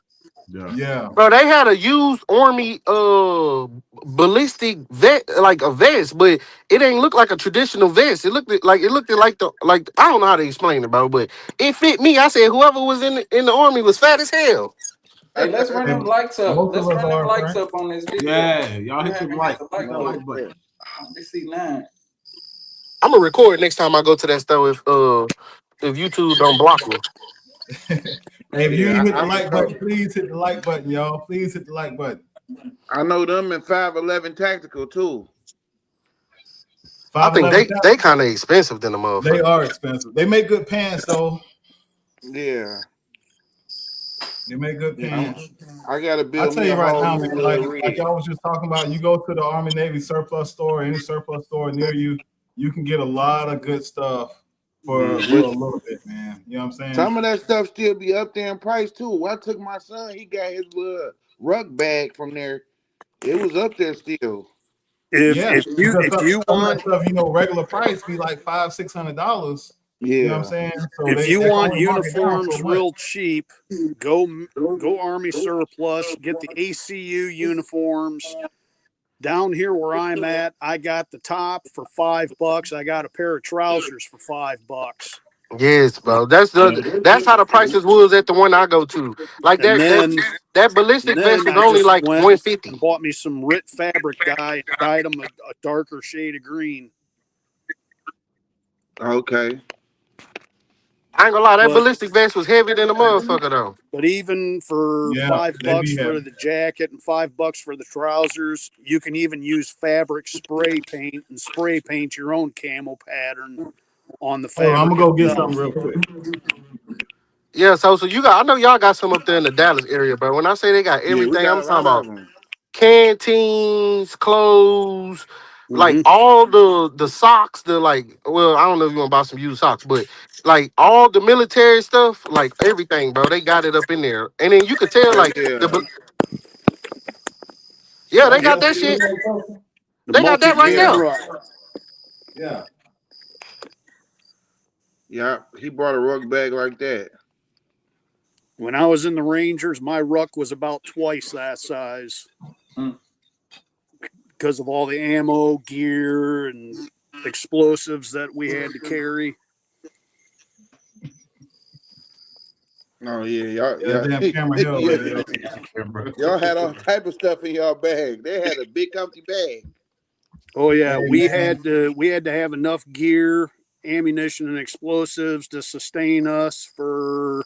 Yeah.
Bro, they had a used Army ballistic vest, like a vest, but it ain't look like a traditional vest. It looked like the like I don't know how to explain it, bro, but it fit me. I said whoever was in the Army was fat as hell.
Hey, let's run them
And
lights up.
most
Let's
of us
run them
are,
lights
Frank.
up on this video.
Yeah, y'all
We
hit them
haven't
like
hit the like
that
button.
like button.
Let's see now.
I'm gonna record next time I go to that store if YouTube don't block me.
Hey, if you
Yeah,
ain't hit the
I for
like
sure.
button, please hit the like button, y'all. Please hit the like button.
I know them in 511 tactical too.
I think
511
they kind of expensive than the
they
motherfucker.
are expensive. They make good pants though.
Yeah,
They make good pants.
I gotta
I
build
tell
me
you
a
right
whole
now,
new
man, like
rig.
y'all was just talking about, you go to the Army Navy surplus store, any surplus store near you, you can get a lot of good stuff for a
But
little bit, man. You know what I'm saying?
some of that stuff still be up there in price too. I took my son; he got his little ruck bag from there. It was up there still.
Yeah,
If
because
you
some of that
want
stuff, regular price be like $500-$600. You know what I'm
Yeah.
saying? So
if you
they
want
only mark it down so
uniforms
much.
real cheap, go Army surplus, get the ACU uniforms. Down here where I'm at, I got the top for $5. I got a pair of trousers for $5.
Yes, bro. That's how the prices was at the one I go to. Like
And
that ballistic vest
then
was
I
only
just
like
went
150.
and bought me some RIT fabric dye and dyed them a darker shade of green.
Okay.
I ain't gonna lie, that
But
ballistic vest was heavier than a motherfucker though.
But even for
Yeah,
$5
they be
for
heavy.
the jacket and $5 for the trousers, you can even use fabric spray paint and spray paint your own camo pattern on the
Hold on, I'm
fabric
gonna go get
itself.
something real quick.
Yeah, so you got I know y'all got some up there in the Dallas area, but when I say they got
Yeah, we
everything,
got
I'm
a
talking
lot of
about
them.
canteens, clothes, like
Mm-hmm.
all the socks, the like well, I don't know if you want to buy some used socks, but like all the military stuff, like everything, bro, they got it up in there. And then you could tell
Heck
like
yeah.
yeah, they
Y'all
got
still
that
see this
shit.
motherfucker?
The
They got that right
multi-jig
there.
Yeah.
ruck.
Yeah.
Yeah. He brought a rug bag like that.
When I was in the Rangers, my ruck was about twice that size
Mm.
because of all the ammo, gear, and explosives that we had to carry.
Oh yeah,
damn camera hell
yeah.
right
Y'all had all type of stuff in y'all bag. They had a big empty bag.
Oh yeah,
Hey,
we
man.
had to have enough gear, ammunition, and explosives to sustain us for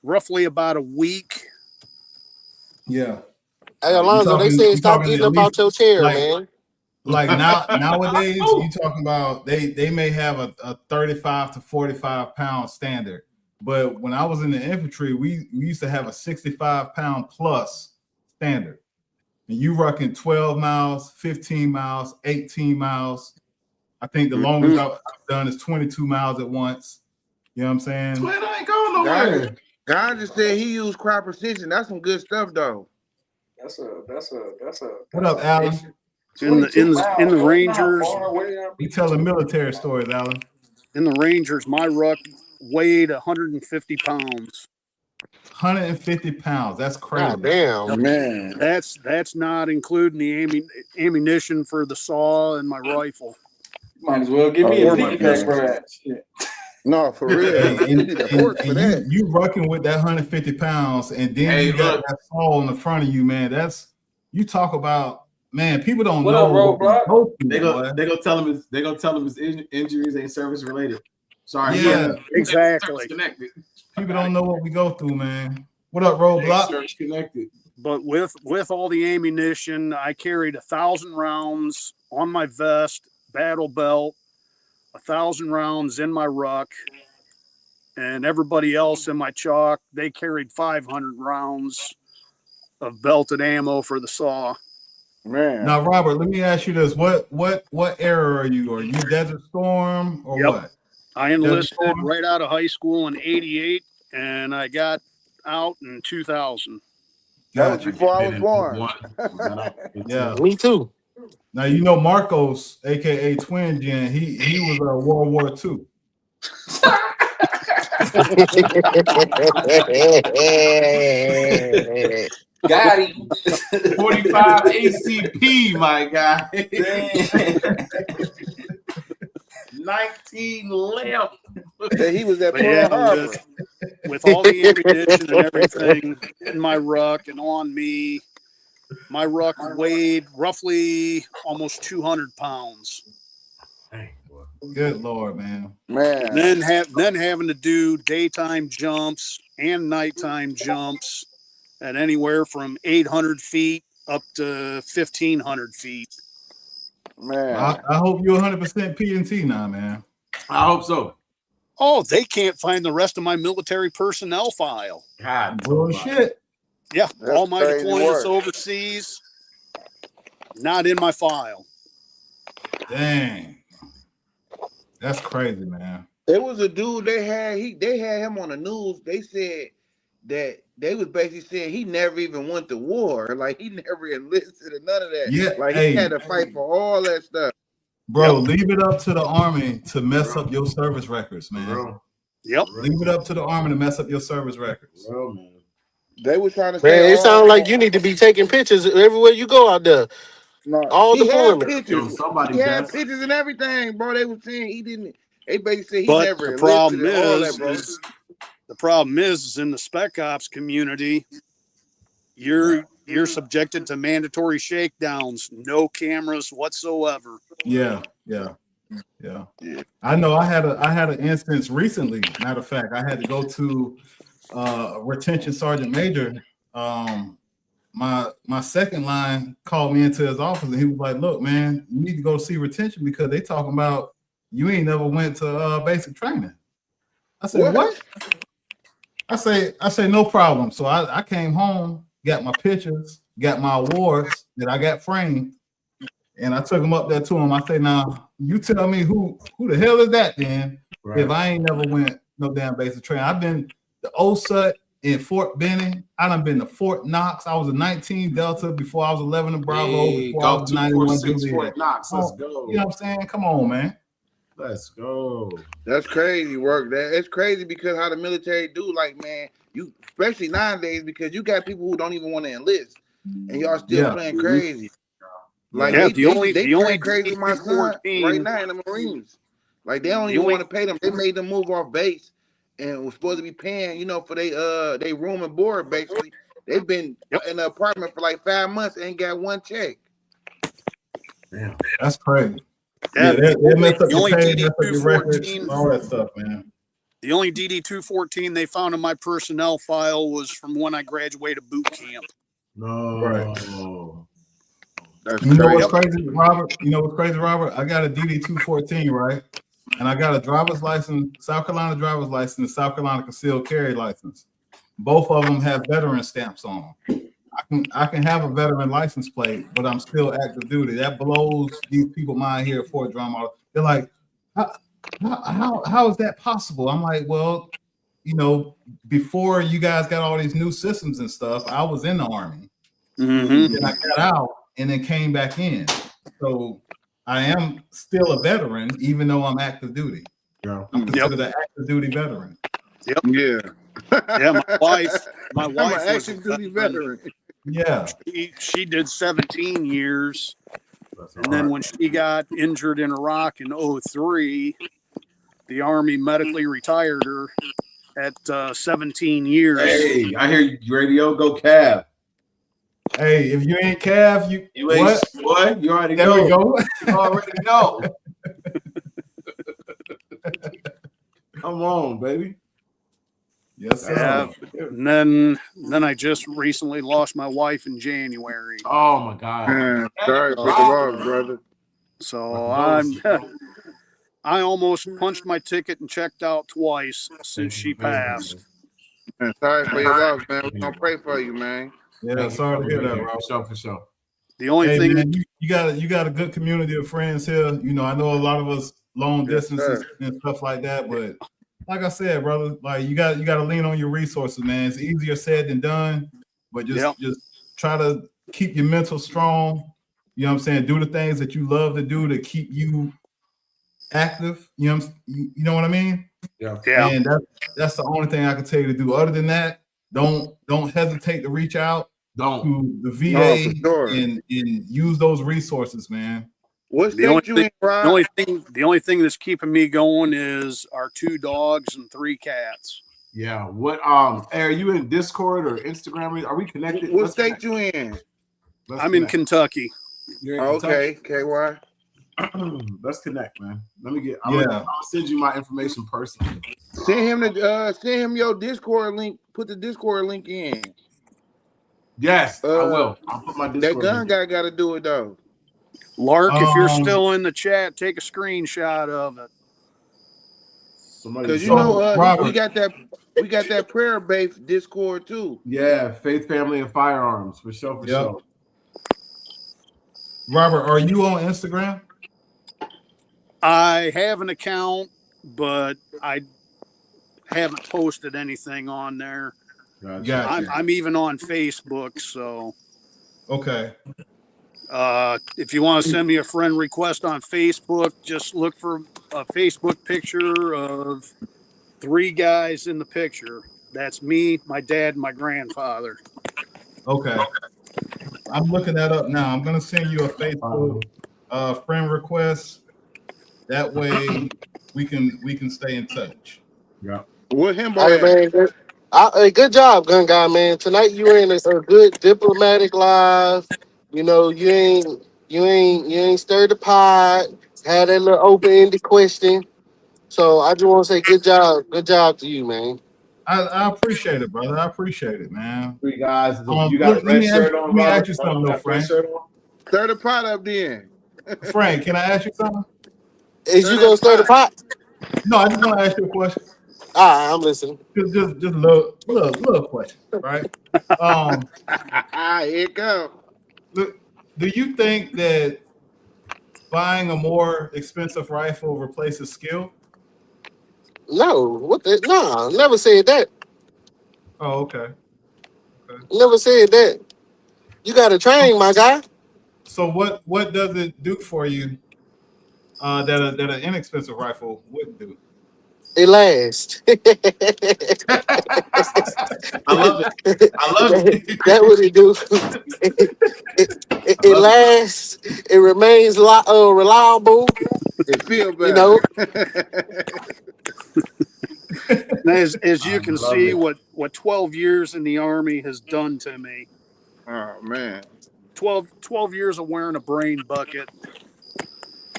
roughly about a week.
Yeah.
Hey, Alonzo, they said
You
stop
talking
getting
at
up out
least
your chair,
like
man.
nowadays you talking about they may have a 35 to 45 pound standard, but when I was in the infantry we used to have a 65 pound plus standard, and you rocking 12 miles, 15 miles, 18 miles. I think the longest I've done is 22 miles at once. You know what I'm saying?
Twin, I ain't going nowhere.
God just said he used crop precision. That's some good stuff though.
That's a
What up, Alan?
In the Rangers,
You telling military stories, Alan.
in the Rangers, my ruck weighed 150 pounds.
150 pounds. That's crazy.
God damn.
Man.
That's not including the ammunition for the saw and my rifle.
Might as well give me a piggyback ride.
No, for real.
Hey,
You need a horse for that.
You rocking with that 150 pounds, and then you got that saw on the front of you, man. That's, you talk about, man. People don't
What
know
up, Roadblock?
They go tell him his injuries ain't service related. Sorry,
Yeah,
exactly.
Connected.
People don't know what we go through, man. What up, Roadblock?
Service connected.
But with all the ammunition, I carried 1,000 rounds on my vest, battle belt, 1,000 rounds in my ruck, and everybody else in my chalk, they carried 500 rounds of belted ammo for the saw.
Man.
Now, Robert, let me ask you this: what era are you? Are you Desert Storm or what?
I enlisted right out of high school in '88, and I got out in 2000.
That was before I was born.
Yeah,
me too.
Now you know Marcos, aka Twin Gen. He was World War II.
Got him.
45 ACP, my guy. 19 lamp.
He was at Pearl Harbor.
With all the ammunition and everything in my ruck and on me, my ruck weighed roughly almost 200 pounds.
Good Lord, man.
And then having to do daytime jumps and nighttime jumps at anywhere from 800 feet up to 1,500 feet.
Man,
I hope you're 100% P&T now, man.
I hope so.
Oh, they can't find the rest of my military personnel file.
God,
bullshit.
Yeah,
that's
all my deployments
work.
overseas, not in my file.
Dang. That's crazy, man.
It was a dude they had him on the news. They said that they was basically saying he never even went to war. Like he never enlisted or none of that.
Yeah,
like he had to fight for all that stuff.
Bro, leave it up to the Army to mess up your service records, man.
Yep.
Leave it up to the Army to mess up your service records.
They were trying to say,
Man, it sounds like you need to be taking pictures everywhere you go out there.
No,
all
he
the
had
deployments.
pictures. He had pictures and everything, bro. They were saying he didn't. They basically said he
But
never
the
enlisted
problem
and all that,
is,
bro.
the problem is in the spec ops community, you're subjected to mandatory shakedowns, no cameras whatsoever.
Yeah. I know I had an instance recently. Matter of fact, I had to go to retention sergeant major. My second line called me into his office and he was like, "Look, man, you need to go see retention because they talking about you ain't never went to basic training." I said, "What?" I say no problem. So I came home, got my pictures, got my awards that I got framed, and I took them up there to him. I say, "Now you tell me who the hell is that then? Right. If I ain't never went no damn basic training. I've been to OSUT in Fort Benning. I done been to Fort Knox. I was a 19 Delta before I was 11 in Bravo. Before I was 91 Juliet.
Fort Knox. Let's go.
You know what I'm saying? Come on, man.
Let's go.
That's crazy work. It's crazy because how the military do, like, man, you especially nowadays because you got people who don't even want to enlist and y'all still playing crazy. Like
Yeah,
they
the only
train crazy with my son
DD214
right now in the Marines. Like they don't even want to pay them. They made them move off base and was supposed to be paying, you know, for they room and board basically. They've been in the apartment for like 5 months, ain't got one check.
Damn, that's crazy.
Yeah,
they mess up
the
your
only
pay, mess up your records,
DD214,
all that stuff, man.
The only DD214 they found in my personnel file was from when I graduated boot camp.
No.
Right.
That's
you know
crazy.
what's crazy, Robert? You know what's crazy, Robert? I got a DD214, right? And I got a driver's license, South Carolina driver's license, South Carolina concealed carry license. Both of them have veteran stamps on them. I can have a veteran license plate, but I'm still active duty. That blows these people mind here at Fort Drum. They're like, how is that possible? I'm like, well, you know, before you guys got all these new systems and stuff, I was in the Army.
Mm-hmm.
Then I got out and then came back in. So I am still a veteran, even though I'm active duty.
Yeah.
I'm considered an active duty veteran.
Yep.
Yeah.
Yeah, my wife
I'm
was
an active duty veteran.
Yeah.
She did 17 years. And then when she got injured in Iraq in 2003, the Army medically retired her at 17 years.
Hey, I hear you, radio. Go Cav.
Hey, if you ain't Cav, you
ain't
what?
Boy, you already
there
know.
We go.
You already know. Come on, baby.
Yes, sir.
And then I just recently lost my wife in January.
Oh my God.
Man, sorry for the loss, brother.
So I almost punched my ticket and checked out twice since she passed.
Man, sorry for your loss, man. We're gonna pray for you, man.
Yeah, sorry to hear that, Rob.
For sure.
The only thing
man, you got a good community of friends here. You know, I know a lot of us long distances and stuff like that, but like I said, brother, like you got to lean on your resources, man. It's easier said than done, but just try to keep your mental strong. You know what I'm saying? Do the things that you love to do to keep you active. You know what I mean?
Yeah.
And that's the only thing I can tell you to do. Other than that, don't hesitate to reach out to the VA and use those resources, man.
What state you in, Rob?
The only thing that's keeping me going is our 2 dogs and 3 cats.
Yeah. What hey, are you in Discord or Instagram? Are we connected?
What state you in?
I'm in Kentucky.
You're in
okay, KY.
Let's connect, man. Let me I'm gonna send you my information personally.
Send him your Discord link. Put the Discord link in.
Yes, I will. I'll put my Discord.
That gun guy got to do it though.
Lark, if you're still in the chat, take a screenshot of it.
Because you know, we got that prayer-based Discord too.
Yeah, faith, family, and firearms for sure. For sure.
Robert, are you on Instagram?
I have an account, but I haven't posted anything on there.
Gotcha.
I'm even on Facebook, so.
Okay.
If you want to send me a friend request on Facebook, just look for a Facebook picture of 3 guys in the picture. That's me, my dad, and my grandfather.
Okay. I'm looking that up now. I'm gonna send you a Facebook friend request. That way we can stay in touch.
Yeah.
With him,
good job, gun guy, man. Tonight you were in a good diplomatic live. You know, you ain't stirred the pot. Had that little open-ended question. So I just want to say good job to you, man.
I appreciate it, brother. I appreciate it, man.
3 guys. You got a red shirt on.
Let me ask you something, though, Frank.
Stir the pot up, then.
Frank, can I ask you something?
Is you gonna stir the pot?
No, I just want to ask you a question.
All right, I'm listening.
Just a little question, right?
Here it comes.
Do you think that buying a more expensive rifle replaces skill?
No, no, never said that.
Oh, okay.
Never said that. You got to train, my guy.
So what does it do for you that an inexpensive rifle wouldn't do?
It lasts.
I love it. I love it.
That what it do.
I
It
love it.
lasts. It remains reliable.
It feel
You know.
better.
Now, as
I
you can
love
see,
it.
what 12 years in the Army has done to me.
Oh man.
12 years of wearing a brain bucket.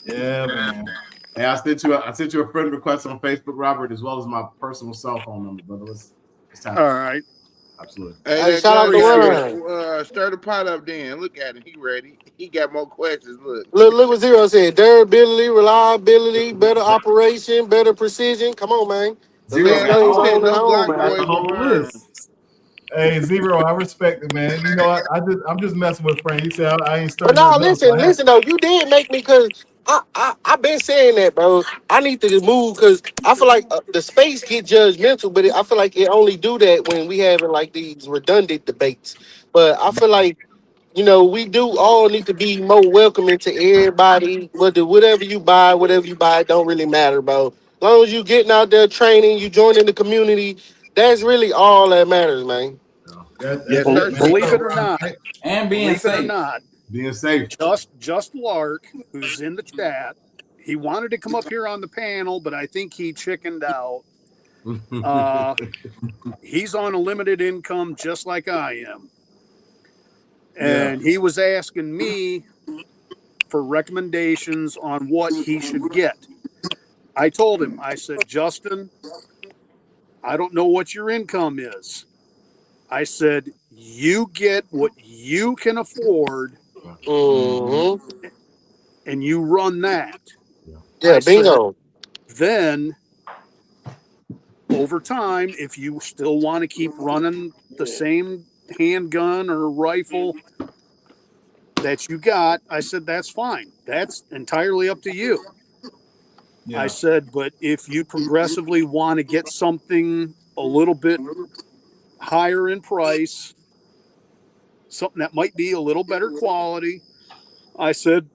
Yeah, man.
Hey, I sent you a friend request on Facebook, Robert, as well as my personal cell phone number, brother. Let's tap
All
it.
right.
Absolutely.
Hey,
Hey,
that
shout out to
Appreciate it.
gladiator, stir the pot up then. Look at him. He ready. He got more questions. Look.
Look what Zero said. Durability, reliability, better operation, better precision. Come on, man. The
Zero
list
Man,
got
he
goes
all
said
on and
no
on,
Glock
got the
boys
man.
will
whole
burn him.
list.
Hey, Zero, I respect it, man. You know, I'm just messing with Frank. He said I ain't
But
stirring
no,
nothing up. So I had,
listen though. You did make me because I've been saying that, bro. I need to just move because I feel like the space get judgmental, but I feel like it only do that when we having like these redundant debates. But I feel like we do all need to be more welcoming to everybody. Whatever you buy, it don't really matter, bro. As long as you getting out there training, you joining the community, that's really all that matters, man.
Yes,
that's
Bel-
sir,
it, man.
chief.
Believe
So,
it or not,
I,
And being
believe it or
safe.
not,
Being safe.
just Lark, who's in the chat, he wanted to come up here on the panel, but I think he chickened out. He's on a limited income just like I am.
yeah,
And he was asking me for recommendations on what he should get. I told him, I said, Justin, I don't know what your income is. I said, you get what you can afford
Hmm.
and you run that.
Yeah,
I said,
bingo.
then over time, if you still want to keep running the same handgun or rifle that you got, I said, that's fine. That's entirely up to you. I
yeah,
said, but if you progressively want to get something a little bit higher in price, something that might be a little better quality, I said,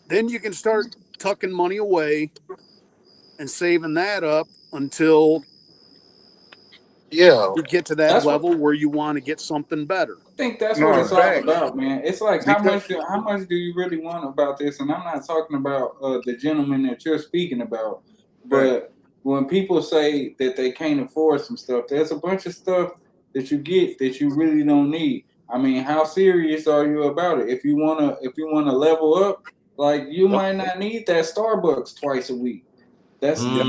then you can start tucking money away and saving that up until
Yeah,
you get to that
That's what
level where you want to get something better.
I think that's what
No,
it's all
facts.
about, man. It's like
Because
how much do you really want about this? And I'm not talking about the gentleman that you're speaking about,
facts.
but when people say that they can't afford some stuff, there's a bunch of stuff that you get that you really don't need. I mean, how serious are you about it? If you wanna level up, like you might not need that Starbucks twice a week. That's
Yep.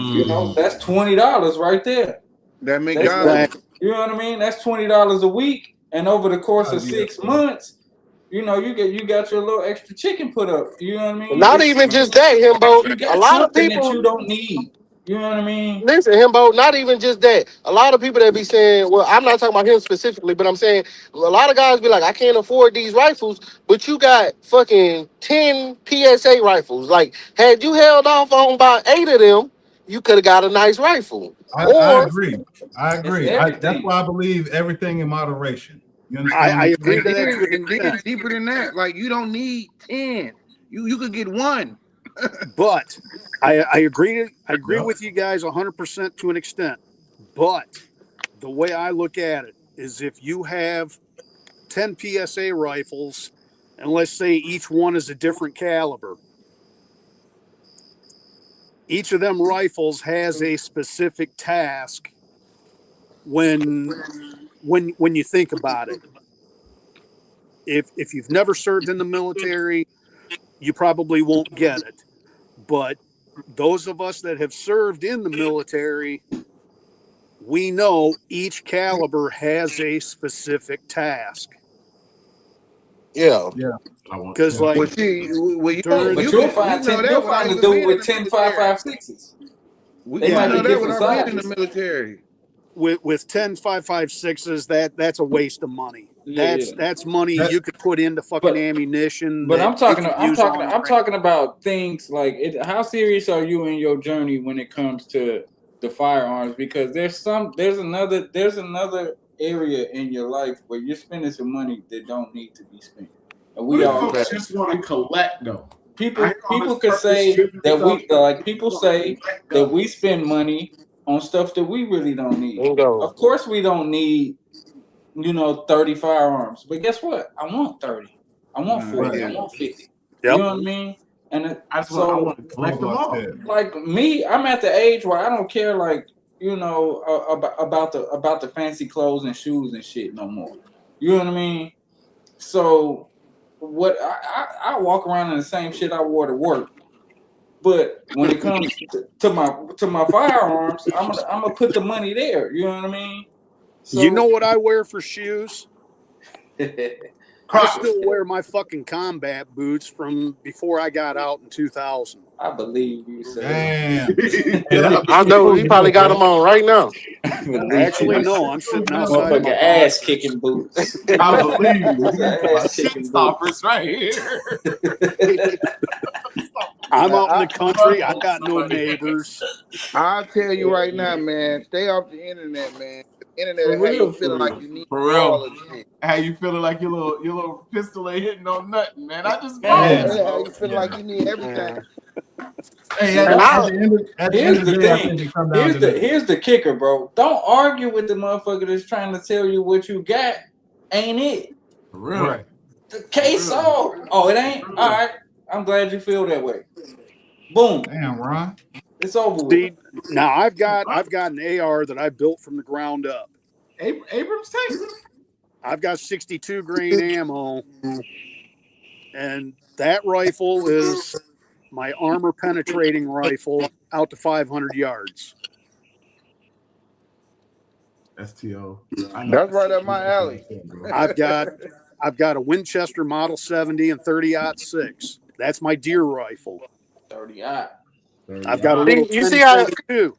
that's $20 right there.
That
That's
McDonald's.
Exactly.
you know what I mean? That's $20 a week, and over the course of
yeah.
6 months, you got your little extra chicken put up. You know what I mean?
not even just that, Himbo.
You
A
got
lot of
something that
people
you don't need. You know what I mean?
listen, Himbo. Not even just that. A lot of people that be saying, well, I'm not talking about him specifically, but I'm saying a lot of guys be like, I can't afford these rifles, but you got fucking 10 PSA rifles. Like, had you held off on about 8 of them, you could have got a nice rifle.
I
Or
agree. I
It's
agree. That's
everything.
why I believe everything in moderation. You understand what
I
I'm
agree
saying?
to that to an
And then
extent.
deeper than that, like you don't need 10. You could get one.
But I agree
Yep.
with you guys 100% to an extent. But the way I look at it is if you have 10 PSA rifles, and let's say each one is a different caliber, each of them rifles has a specific task when you think about it. If you've never served in the military, you probably won't get it. But those of us that have served in the military, we know each caliber has a specific task.
yeah,
Yeah.
Because
Yeah.
Well,
like
see, well,
during
But
you know that
you'll
without
find a
even
dude
being in
with
the
10
military.
5.56s.
We
They
you
might
know
be
that
different
without being in the
sizes.
military.
with 10 5.56s, that's a waste of money.
Yeah, yeah.
That's money
That
you could put into fucking
But
ammunition
But
that
I'm
you
talking.
could use on
I'm
training.
talking about things like it. How serious are you in your journey when it comes to the firearms? Because there's another area in your life where you're spending some money that don't need to be spent. And
What
we
if
all
folks just want to collect though? I
people
hear all this
could
purpose
say
driven
that
stuff.
people say that we spend money on stuff that we really don't need.
Bingo.
Of course, we don't need 30 firearms, but guess what? I want 30. I want 40.
Yeah.
I want 50.
Yep.
You know what I mean? And
I want to collect them all.
Like me, I'm at the age where I don't care, like about the fancy clothes and shoes and shit no more. You know what I mean? So what I walk around in the same shit I wore to work. But when it comes to my firearms, I'm gonna put the money there. You know what I mean? So,
you know what I wear for shoes? I still wear my fucking combat boots from before I got out in 2000.
I believe you said.
Damn.
I know he probably got them on right now.
Actually, no, I'm sitting outside of my
ass kicking boots.
I believe you.
Ass
Shit
kicking
stoppers right here.
I'm out in the country. I got no neighbors.
I'll tell you right now, man. Stay off the internet, man. The internet will have you feeling like you need
For
all
real.
of shit.
How you feeling like your little pistol ain't hitting on nothing, man? I just
Yeah,
bought it.
how you feeling like you need everything.
Hey, at the end of the day, I think it comes down to this.
Here's the kicker, bro. Don't argue with the motherfucker that's trying to tell you what you got. Ain't it?
For real.
Right.
The case solved. Oh, it ain't? All right. I'm glad you feel that way. Boom.
Damn, Ron.
It's over with.
See, now I've got an AR that I built from the ground up.
Abrams tank.
I've got 62 grain ammo, and that rifle is my armor penetrating rifle out to 500 yards.
STO.
That's right up my alley.
I've got a Winchester Model 70 and 30-06. That's my deer rifle.
30-aught.
I've got a little
You see how
10-32.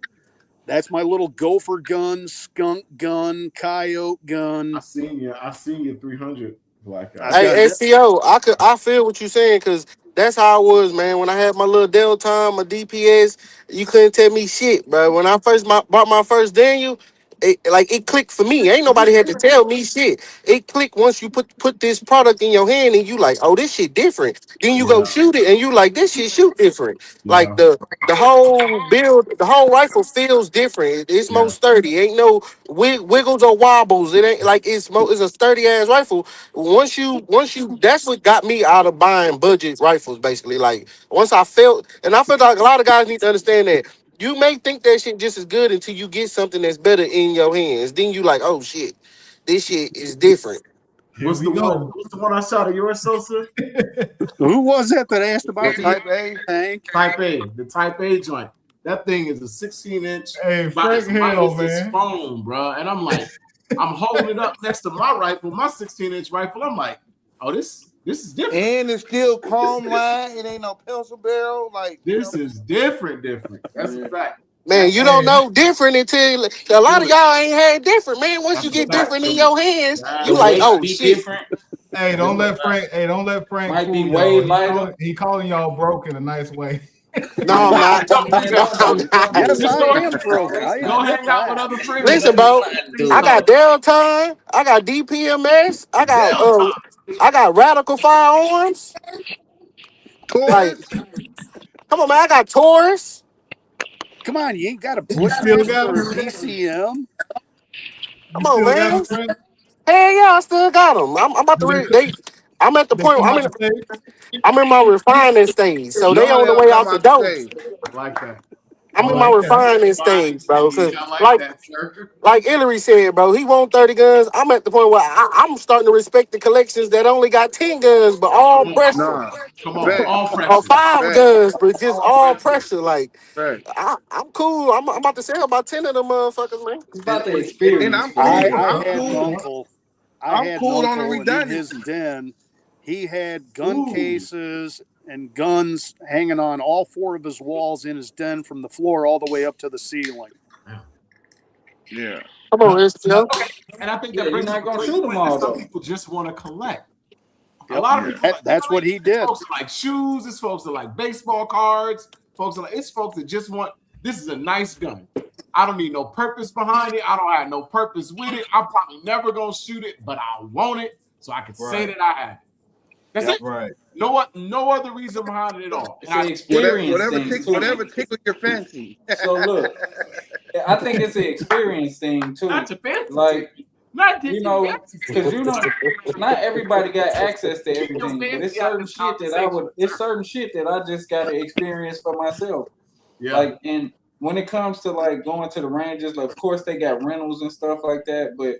That's my little gopher gun, skunk gun, coyote gun.
I seen you 300 black guy.
Hey, STO, I feel what you're saying because that's how I was, man. When I had my little Del time, my DPS, you couldn't tell me shit, bro. When I first bought my first Daniel, it clicked for me. Ain't nobody had to tell me shit. It clicked once you put this product in your hand and you like, oh, this shit different. Then you go shoot it and you like, this shit shoot different. Like the whole build, the whole rifle feels different. It's more sturdy. Ain't no wiggles or wobbles. It ain't like it's a sturdy ass rifle. Once you, that's what got me out of buying budget rifles. Basically, like once I felt like a lot of guys need to understand that. You may think that shit just as good until you get something that's better in your hands. Then you like, oh shit, this shit is different.
What's the one I shot of yours, Sosa?
Who was that asked about the
Type A?
tank?
Type A, the Type A joint. That thing is a 16-inch.
Hey, Frank Hill, man.
Phone, bro. And I'm like, I'm holding it up next to my rifle, my 16-inch rifle. I'm like, oh, this is different.
And it's still chrome line. It ain't no pencil barrel. Like
this is different. That's a fact.
Man, you don't know different until a lot of y'all ain't had different, man. Once you get different in your hands, you like, oh shit.
Different.
Hey, don't let Frank.
Might be
fool
way
y'all.
lighter.
He calling y'all broke in a nice way.
No, I'm not.
Yes, I am broke.
Go hang out with other friends.
Listen, bro, I got Delta, I got DPMS, I got Radical Firearms. Like, come on, man, I got Taurus.
Come on, you ain't got a Bushmaster or a PCM.
Come on, man. Hey, yeah, I still got them. I'm about to I'm at the point. I'm in my refining stage, so they on the way out the door.
I like that.
I'm in my refining stage, bro. Like Hillary said, bro, he want 30 guns. I'm at the point where I'm starting to respect the collections that only got 10 guns, but all pressure.
Nah.
Come on, all pressure.
Or 5 guns, but just all pressure. Like, I'm cool. I'm about to sell about 10 of them motherfuckers, man.
It's about the experience.
And I'm cool.
I had
cool on the
in his
redundancy.
den. He had gun cases and guns hanging on all 4 of his walls in his den from the floor all the way up to the ceiling.
Yeah.
Come on, STO.
And I think that brings
you're not gonna
up
shoot them all,
some
though.
people just want to collect.
Yep.
A lot of people
That's what he did.
Folks that like shoes, it's folks that like baseball cards, it's folks that just want this is a nice gun. I don't need no purpose behind it. I don't have no purpose with it. I'm probably never gonna shoot it, but I want it so I can say that I have it. That's it.
Right.
No other reason behind it at all.
It's an experience
Whatever tickle your fancy.
So look, I think it's an experience thing too.
Not your fancy
Like,
not
you know, because you know, not everybody got access to
Keep your
everything, but
fancy
it's
out
certain
this
shit that I would. It's certain shit that I just got to experience for myself.
Yeah.
Like, and when it comes to like going to the ranges, like, of course they got rentals and stuff like that, but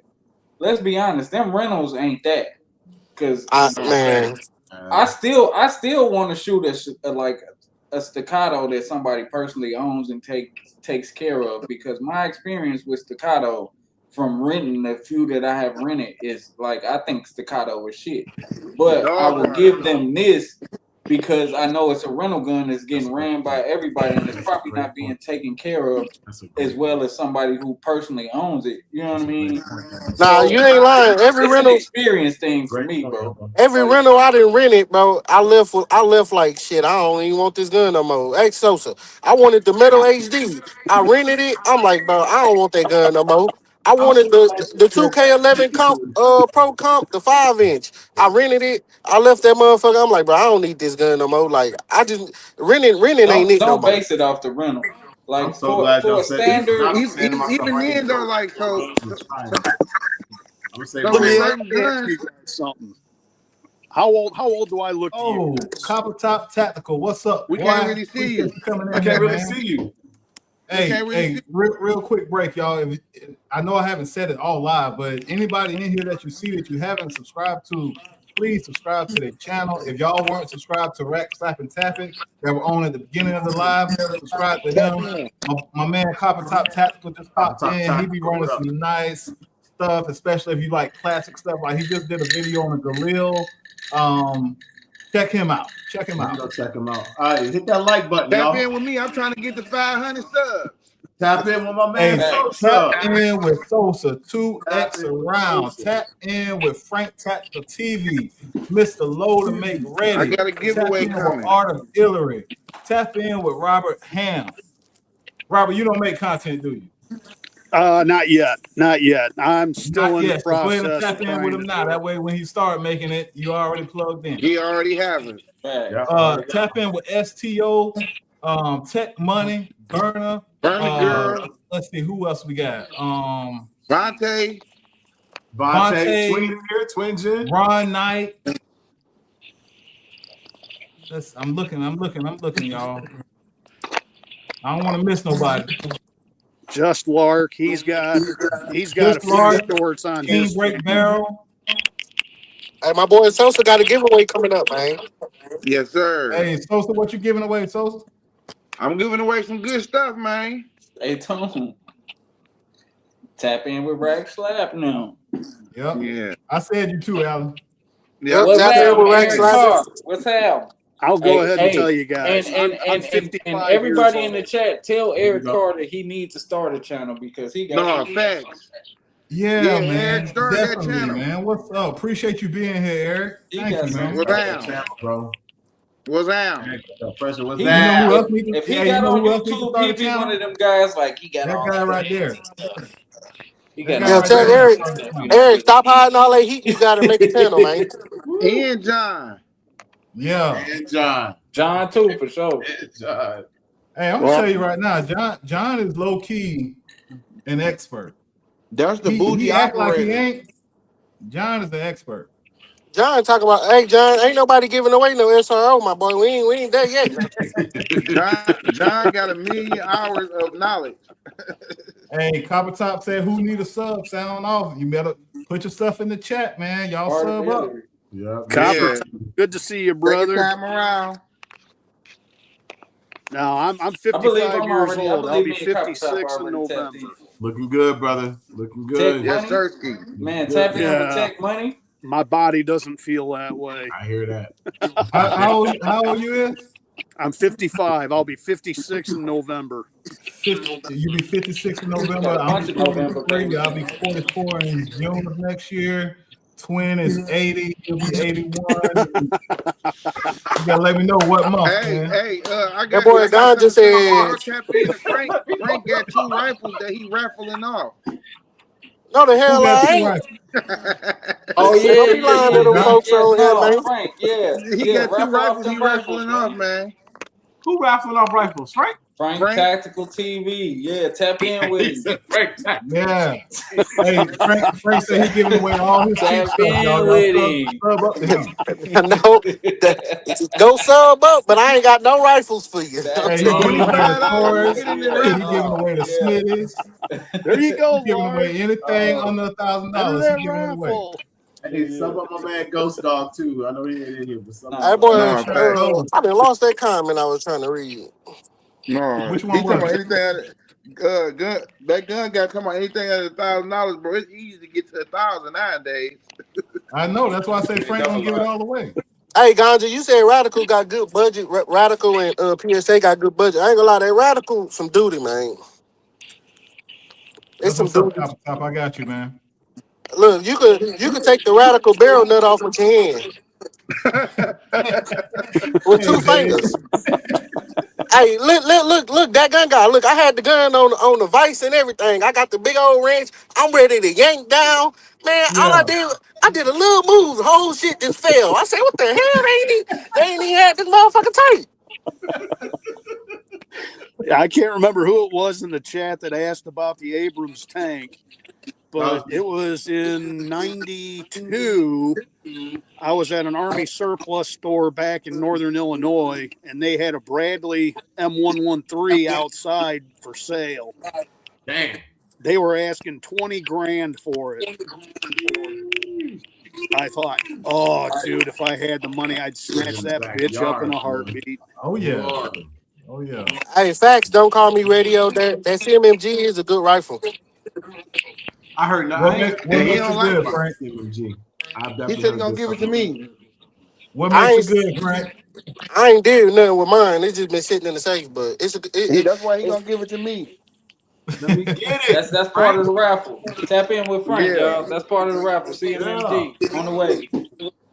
let's be honest, them rentals ain't that. Cause
Man,
I still want to shoot like a staccato that somebody personally owns and takes care of, because my experience with staccato from renting the few that I have rented is like, I think staccato is shit. But I
Dog
will give them this because I know it's a rental gun that's getting ran by everybody and it's probably not being taken care of as well as somebody who personally owns it. You know what I mean?
nah,
So
you ain't lying. Every
it's an
rental,
experience thing for me, bro.
every
Like,
rental I didn't rent it, bro. I left like shit. I don't even want this gun no more. Hey Sosa, I wanted the Metal HD. I rented it. I'm like, bro, I don't want that gun no more. I wanted the 2K11 comp, Pro Comp, the 5-inch. I rented it. I left that motherfucker. I'm like, bro, I don't need this gun no more. Like, I just renting ain't it no
don't
more.
base it off the rental. Like,
I'm so glad
for
y'all
a
said this.
standard,
I'm saying to myself
Even
right
then though,
here,
like so
I'm gonna say
with
Let me
certain
ask you
guns,
guys something. How old do I look to
Oh,
you?
Copper Top Tactical. What's up,
we
boy?
can't really see
Appreciate
you.
you coming
I
in
can't
here,
really
man.
see you.
We
Hey,
can't really see.
real quick break, y'all. I know I haven't said it all live, but anybody in here that you see that you haven't subscribed to, please subscribe to their channel. If y'all weren't subscribed to Rack Slap and Tap It that were on at the beginning of the live, subscribe to
Tap
him.
in.
My man Copper Top Tactical just popped
Top
in. He be
Tactical,
running
what up?
some nice stuff, especially if you like classic stuff. Like he just did a video on a Galil. Check him out. Check him
Let me
out.
go check them out. All right, hit that like button,
Tap
y'all.
in with me. I'm trying to get to 500 subs.
Tap in with my man
Hey,
Sosa.
tap in with Sosa,
Tap
2X
in with
around.
Sosa.
Tap in with Frank Tactical TV, Mr. Low to Make
I
Ready.
got a
Tap
giveaway
in with
coming.
Art of Hillary. Tap in with Robert Ham. Robert, you don't make content, do you?
Not yet. I'm still
Not
in the
yet. So go ahead and
process
tap
of
in with
trying
him
to
now.
do it.
That way, when he start making it, you already plugged in.
He already have it.
right.
Tap in with STO, Tech Money, Burner.
Burner Girl,
Let's see who else we got.
Vontae,
Vontae,
Twin here, Twin Gen.
Ron Knight. I'm looking, y'all. I don't want to miss nobody.
Just Lark, he's got a
Just
few
Lark,
shorts on
King
his
Break
feed.
Barrel.
Hey, my boy Sosa got a giveaway coming up, man.
yes sir.
Hey, Sosa, what you giving away, Sosa?
I'm giving away some good stuff, man.
Hey, Tone, tap in with Rack Slap now.
Yep.
Yeah.
I said you too, Alan.
Yep.
What's
Tap in
happening,
with Rack
Aaron
Slap.
Carr? What's happening?
I'll go ahead and tell you guys.
And
I'm 55
and
years
everybody in the
old.
chat, tell Eric Carr that he needs to start a channel because he got
No, facts.
Yeah,
Yeah,
man.
Eric, start that
Definitely,
channel.
man. What's up? Appreciate you being here, Eric. Thank you, man.
What's down?
Bro.
What's down?
Pressure was
You know who
that.
else need to,
If he
you
got
know
on
who else need to
YouTube,
start a
he'd be one
channel?
of them guys like he got
That
all
guy
the
right there.
stuff. He
That
got
guy
Yeah,
all
right
tell
there.
Eric, stop hiding all that heat you got and make a channel, man.
And John.
Yeah.
And John.
John too, for sure.
And John.
Hey, I'm gonna tell you right now, John is low key an expert.
That's the
He
bougie
act like
operator.
he ain't. John is the expert.
John talking about, hey John, ain't nobody giving away no SRO, my boy. We ain't there yet.
John got 1 million hours of knowledge.
Hey, Copper Top said, "Who need a sub? Sound off. You better put your stuff in the chat, man. Y'all sub up."
Yeah.
Copper, good to see you, brother.
Second time around.
No, I'm 55 years old. I'll be 56 in
already
November.
Looking good, brother. Looking good.
Tech
Yes,
money?
sir.
Man, tap in with Tech Money.
My body doesn't feel that way.
I hear that.
How old you is?
I'm 55. I'll be 56 in November.
You be 56 in November. I'll be 43. I'll be 44 in June of next year. Twin is 80. He'll be 81. You gotta let me know what month, man.
I got
That boy Don just said,
y'all tap in to Frank. Frank got 2 rifles that he raffling off.
no, the hell I ain't.
Oh yeah,
Don't be lying to them folks on here, man.
Frank,
He got 2 rifles he raffling off, man.
Who raffling off rifles? Frank?
Frank Tactical TV. Yeah, tap in with him.
Yeah. Hey, Frank said he giving away all his cheap stuff, y'all. Sub up to him.
I know. Go sub up, but I ain't got no rifles for you.
Hey, he giving away the toys.
Get in the
He
raffle.
giving away the Smitties.
There you go,
He giving away anything under $1,000. He giving it away.
Hey, sub up my man Ghost Dog too. I know he ain't in here, but
Hey, boy,
No,
I done lost that comment I was trying to read.
No,
Which one
he talking
was
about anything. Gun, that gun got talking about anything under $1,000, bro. It's easy to get to 1,000 nowadays.
I know. That's why I say Frank gonna give it all away.
Hey, Ganja, you said Radical got good budget. Radical and PSA got good budget. I ain't gonna lie, that Radical some duty, man. It's some duty.
Top, I got you, man.
Look, you could take the Radical barrel nut off with your hand with two fingers. Hey, look, that gun guy. Look, I had the gun on the vise and everything. I got the big old wrench. I'm ready to yank down. Man, all I did a little move. The whole shit just fell. I said, what the hell? They ain't even had this motherfucker tight.
I can't remember who it was in the chat that asked about the Abrams tank, but it was in 92. I was at an Army surplus store back in Northern Illinois, and they had a Bradley M113 outside for sale.
Damn.
They were asking 20 grand for it. I thought, oh, dude, if I had the money, I'd snatch that bitch up in a heartbeat.
Oh, yeah. Oh, yeah.
Hey, facts, don't call me radio. That CMMG is a good rifle.
I heard no.
What makes it good, Frank?
CMMG.
He said he's gonna give it to me.
What makes it good, Frank?
I ain't did nothing with mine. It's just been sitting in the safe, but
That's why he's gonna give it to me.
Let me get it.
That's part of the raffle. Tap in with Frank,
Yeah.
y'all. That's part of the raffle. CMMG on the way.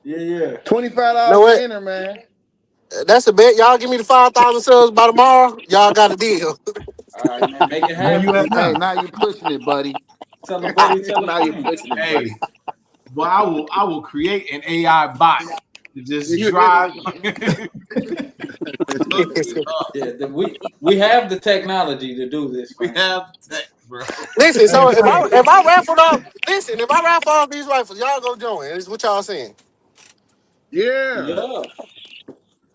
Yeah.
$25
what?
to enter, man.
That's a bet. Y'all give me the 5,000 subs by tomorrow. Y'all got a deal.
All right, man. Make it
Where you
happen.
at
Hey,
now?
now you pushing it, buddy.
Tell the buddy, tell
Now
the
you
friend.
pushing it,
Hey,
buddy.
well, I will create an AI bot to just drive.
Yeah, we have the technology to do this.
We
Frank.
have tech, bro.
Listen, so if I raffle off these rifles, y'all go join. Is what y'all saying?
Yeah.
Yeah.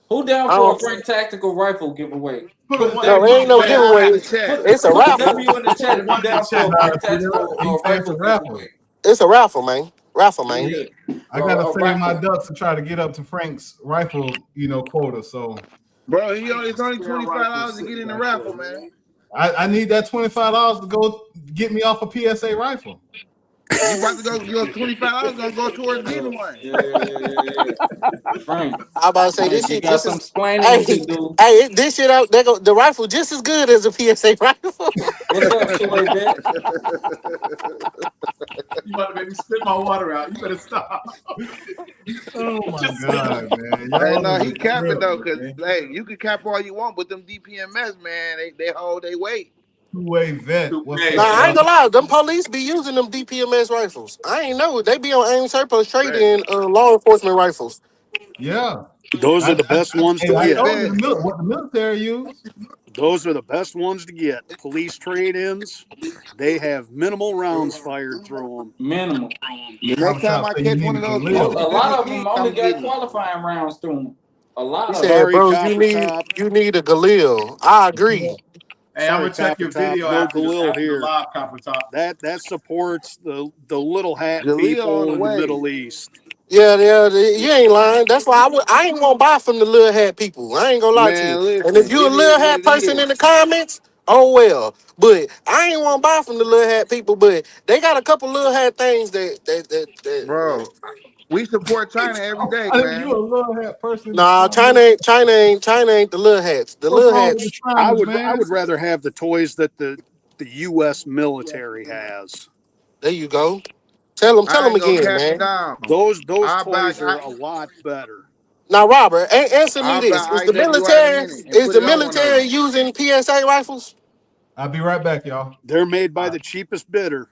Who down for a Frank Tactical rifle giveaway?
Put
Put
a one.
No, it ain't no
Hey,
giveaway.
in the chat.
It's a
Put
raffle.
W in the chat if you down for a Frank Tactical
He said it's a
rifle
raffle.
giveaway.
It's a raffle, man. Raffle, man.
Yeah.
I gotta
A
save my
rifle.
ducks to try to get up to Frank's rifle, quota. So
Bro, it's only $25 to get in the raffle, man.
I need that $25 to go get me off a PSA rifle.
You about to go, your $25 gonna go towards getting one.
Yeah. Frank,
I about to say this
you
shit.
got
This
some
is
explaining to do.
this shit out. The rifle just as good as a PSA rifle.
What's up, Soy Bet?
You about to make me spit my water out. You better stop.
Oh my god, man!
Hey, no, he capping
real,
though, cause
man.
hey, you can cap all you want, but them DPMS, man, they hold their weight.
Two-way vet. What's
Hey,
up,
Nah, I ain't
y'all?
gonna lie. Them police be using them DPMS rifles. I ain't know. They be on AIM surplus trading law enforcement rifles.
Yeah,
Those are the best ones to
I
get.
told you what the military use.
Those are the best ones to get. Police trade-ins, they have minimal rounds fired through them.
Minimal.
The next time I catch one of those,
A lot of them only got qualifying rounds through them. A lot
He
of
said,
them.
Sorry,
bro,
Copper Top.
you need a Galil. I agree.
Hey, I'm gonna check your
Copper Top,
video
no
after the
Galil here.
live, Copper Top.
That supports the little hat
Galil on
people
the
in the
way.
Middle East.
Yeah, you ain't lying. That's why I ain't gonna buy from the little hat people. I ain't gonna lie to you.
Man, listen,
And if you a
it is
little
what
hat
it
person
is.
in the comments, oh well. But I ain't wanna buy from the little hat people. But they got a couple little hat things that
Bro, we support China every day,
You a
man.
little hat person.
Nah, China ain't the little hats. The
What's
little
wrong with
hats.
the China's, man?
I would rather have the toys that the U.S. military has.
There you go. Tell them
I ain't gonna
again,
cap you
man.
down.
Those
I'll buy,
toys are a lot better.
Now, Robert, answer me
I'll
this:
buy IWR in a minute and
is
put
the
it on one of
military
them.
using PSA rifles?
I'll be right back, y'all.
They're made by the cheapest bidder.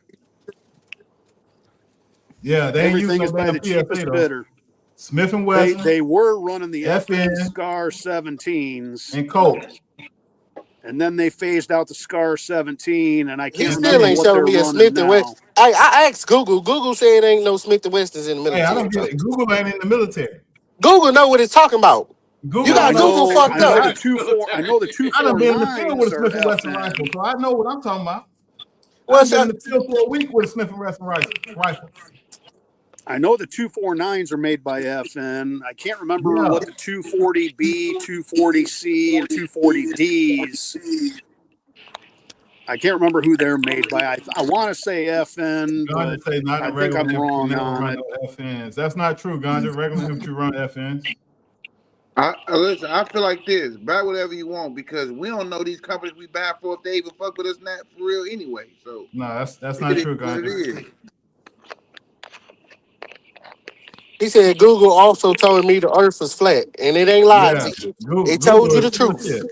Yeah, they ain't
Everything
using
is
no
by
damn
the
PSA
cheapest
though.
bidder.
Smith and Wesson
They were running the
FN
FN Scar 17s.
and Colt.
and then they phased out the Scar 17, and I
Hey,
can't
He still
remember
ain't
what
showing
they're
me a
running
Smith and Wesson.
now.
I asked Google. Google said ain't no Smith and Wessons in the
I
military.
don't get it. Google ain't in the military.
Google know what it's talking about.
Google
You
Well, I
got
don't know.
Google
know,
fucked
I know
up.
the 2.4. I know the
I done been in the field with
249s
a
are
Smith and Wesson rifle,
FN.
so I know what I'm talking about. I
Well,
done been in the field for a week with a Smith and Wesson rifle.
I know the 249s are made by FN. I can't remember
Yeah.
what the 240B, 240C, and 240Ds. I can't remember who they're made by. I want to say FN,
Ganja
but
say not
I
in
think
regular
I'm
infantry
wrong
never
on
run
it.
no FNs. That's not true, Ganja. Regular infantry run FNs.
Listen, I feel like this. Buy whatever you want because we don't know these companies we buy for if they even fuck with us not for real anyway. So
No, that's
it
not
is
true,
what it
Ganja.
is.
he said Google also told me the Earth is flat, and it ain't lied
Yeah,
to you. It told
Google
you
is
the
full of
truth.
shit.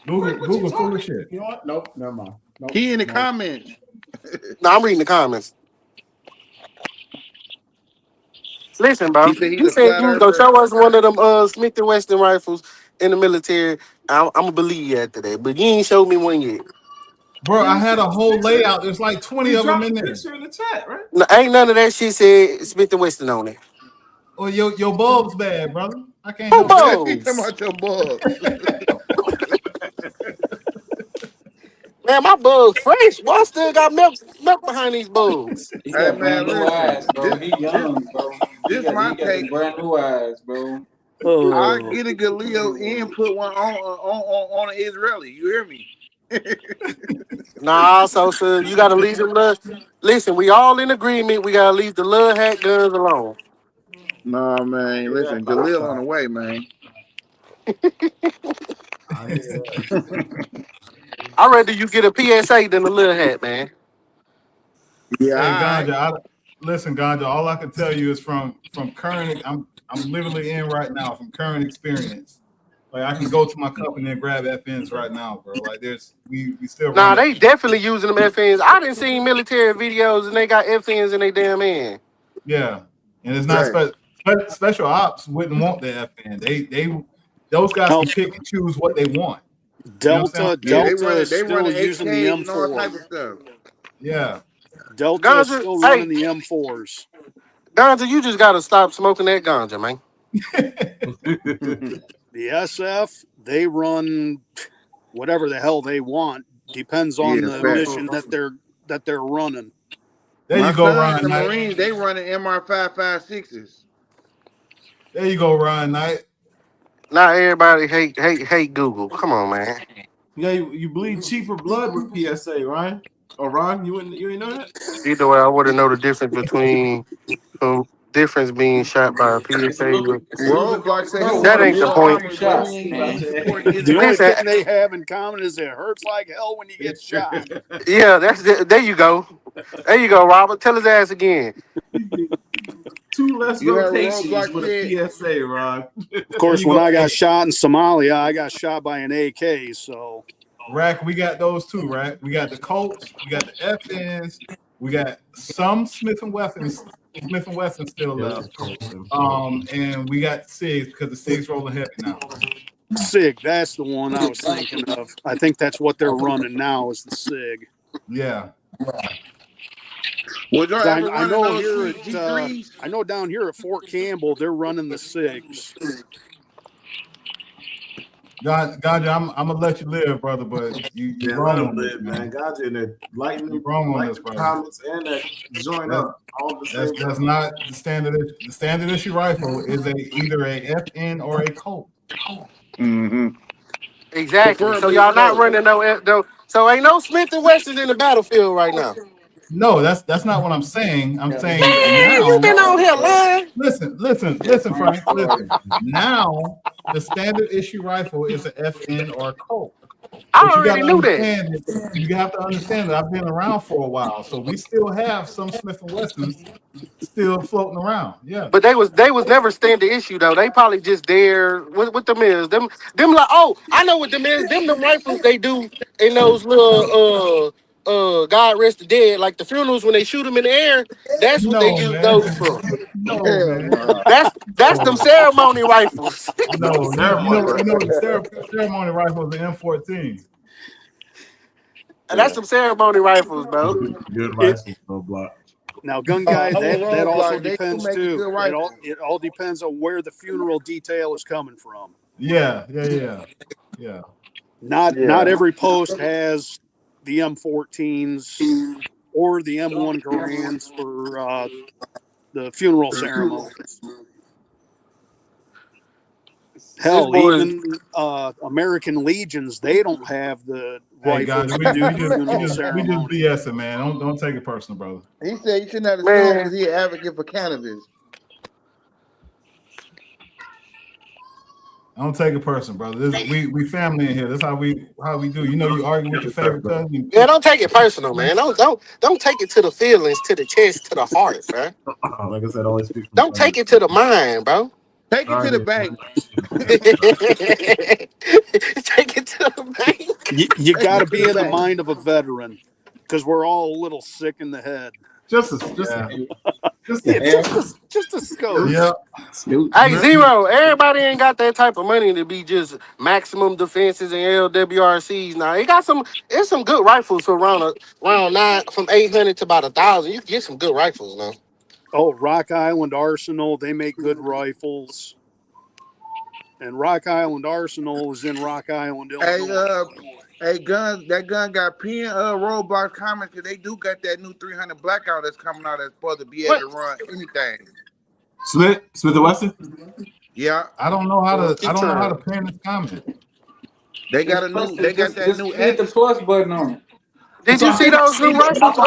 Google full of shit.
You know what? Nope, never mind. Nope,
He in the
nope.
comments.
No, I'm reading the comments. Listen, bro.
He said he's
You
a
said
flat
you was gonna
earther.
show us one of them Smith and Wesson rifles in the military. I'm gonna believe you after that, but you ain't showed me one yet.
Bro, I had a whole layout. There's like 20
He
of them
dropped
in
the
there.
picture in the chat, right?
No, ain't none of that shit said Smith and Wesson on it.
Well, your bulb's bad, brother. I can't
Who
help it.
He talking
bugs?
about your bugs.
Man, my bugs fresh. Boy, I still got milk behind these bugs.
He
Hey
got brand
man,
new
listen.
eyes, bro. He young, bro. He
This
got
my
he got
take.
them brand new eyes, bro.
I
Oh.
get a Galileo and put one on an Israeli. You hear me?
Nah, so you gotta leave them little. Listen, we all in agreement. We gotta leave the little hat guns alone.
Nah, man.
Yeah,
Listen, Jaleel on the way, man.
I hear that.
I'd rather you get a PSA than a little hat, man.
Yeah, all
Hey,
right.
listen, Ganja. All I can tell you is from current. I'm literally in right now from current experience. Like I can go to my company and grab FNs right now, bro. Like we still run
Nah, they
FNs.
definitely using them FNs. I didn't see military videos and they got FNs in their damn hand.
Yeah, and it's not
Right.
special ops wouldn't want the FN. They those guys
Hell,
can pick and choose what they want. You know what I'm saying?
Yeah, they
Delta
run
is
it. They run
still
the
using the
AKs and all
M4.
type of stuff.
Yeah.
Delta is
Ganja,
still
hey,
running the M4s.
Ganja, you just gotta stop smoking that ganja, man.
The SF, they run whatever the hell they want. Depends on
Yeah,
the
fact.
mission that they're running.
There
My
you go,
son in
Ryan
the
Knight.
Marines, they running MR556s.
There you go, Ryan Knight.
Not everybody hate Google. Come on, man.
Yeah, you bleed cheaper blood with PSA, Ryan. Or Ron, you ain't know that?
Either way, I wouldn't know the difference between difference being shot by a
It's a
PSA.
little bit. It's a little bit.
Roadblock said he
Bro,
That
want
one
a
of
ain't
them
the
full
shot,
point.
different
armory, but he
shots,
ain't about to
man.
support
The only
Israel.
thing they have in common is it hurts like hell when you get shot.
Yeah, there you go. There you go, Robert. Tell his ass again.
You get 2 less
You heard what
rotations
Roadblock
with
said?
a PSA, Ron.
Of
There
course,
you
when
go.
I got
Hey,
shot in Somalia, I got shot by an AK. So
Rack, we got those too, right? We got the Colts, we got the FNs, we got some Smith and Wessons still left. And we got SIGs because the SIGs rolling heavy now.
SIG, that's the one I was thinking of. I think that's what they're running now is the SIG.
Yeah.
Would y'all ever
I
run in
know
those
here
G3s?
I know down here at Fort Campbell they're running the SIGs.
God, I'm gonna let you live, brother, but you
Yeah, let
wrong
him
on this,
live,
man.
man. God's in there lighting
You
them,
wrong on
lighting
this,
the
brother.
comments and that joint
That,
up all at the same
that's
time.
not the standard. The standard issue rifle is either a FN or a Colt.
Mm-hmm.
Exactly. So
Preferably a
y'all not
coat.
running no. So ain't no Smith and Wessons in the battlefield right now.
No, that's not what I'm saying. I'm
Yeah, they
saying
got
Man, you
now.
been on here
bro.
lying.
Listen,
I'm
Frank.
sorry.
Listen. Now the standard issue rifle is an FN or a Colt.
I
But you got
already
to
knew that.
understand that you have to understand that I've been around for a while, so we still have some Smith and Wessons still floating around. Yeah.
But they was never standard issue though. They probably just there with them is them like I know what them is. Them rifles they do in those little God rest the dead, like the funerals when they shoot them in the air, that's what they
No,
use
man.
those for.
No,
Hell
man.
no.
That's them ceremony rifles.
No,
Ceremony
you know the ceremony rifle is the M14.
That's some ceremony rifles, bro.
Good
It
rifle, no block.
now, gun guy,
I was
that also
roadblock. They do
depends
make a
too.
good rifle.
It all depends on where the funeral detail is coming from.
Yeah.
Not every post has the M14s or the M1 Garands for the funeral ceremonies. Hell, even American Legions, they don't have the
Hey guys,
rifles
we
to do the
just
funeral ceremony.
BSing, man. Don't take it personal, brother.
He said you shouldn't have assumed
Man,
because he an advocate for cannabis.
Don't take it personal, brother. We family in here. That's how we do. You know, you argue with your favorite cousin.
yeah, don't take it personal, man. Don't take it to the feelings, to the chest, to the heart, man.
Like I said, always speak.
Don't take it to the mind, bro.
Take it to the bank.
Take it to the bank.
You got to
Take it
be
to the
in the
bank.
mind of a veteran because we're all a little sick in the head.
Just a
scope.
Yeah.
Hey, Zero, everybody ain't got that type of money to be just maximum defenses and LWRCs. Now, it's some good rifles for around 9 from 800 to about 1,000. You can get some good rifles now.
Oh, Rock Island Arsenal, they make good rifles. And Rock Island Arsenal is in Rock Island, Illinois.
Hey, that gun got pin roadblock comments because they do got that new 300 blackout that's coming out that's supposed to be able to run anything.
Smith and Wesson.
Yeah,
I don't know how to pin this comment.
they got a new. They got that new.
Hit the plus button on it.
Did you see those new rifles?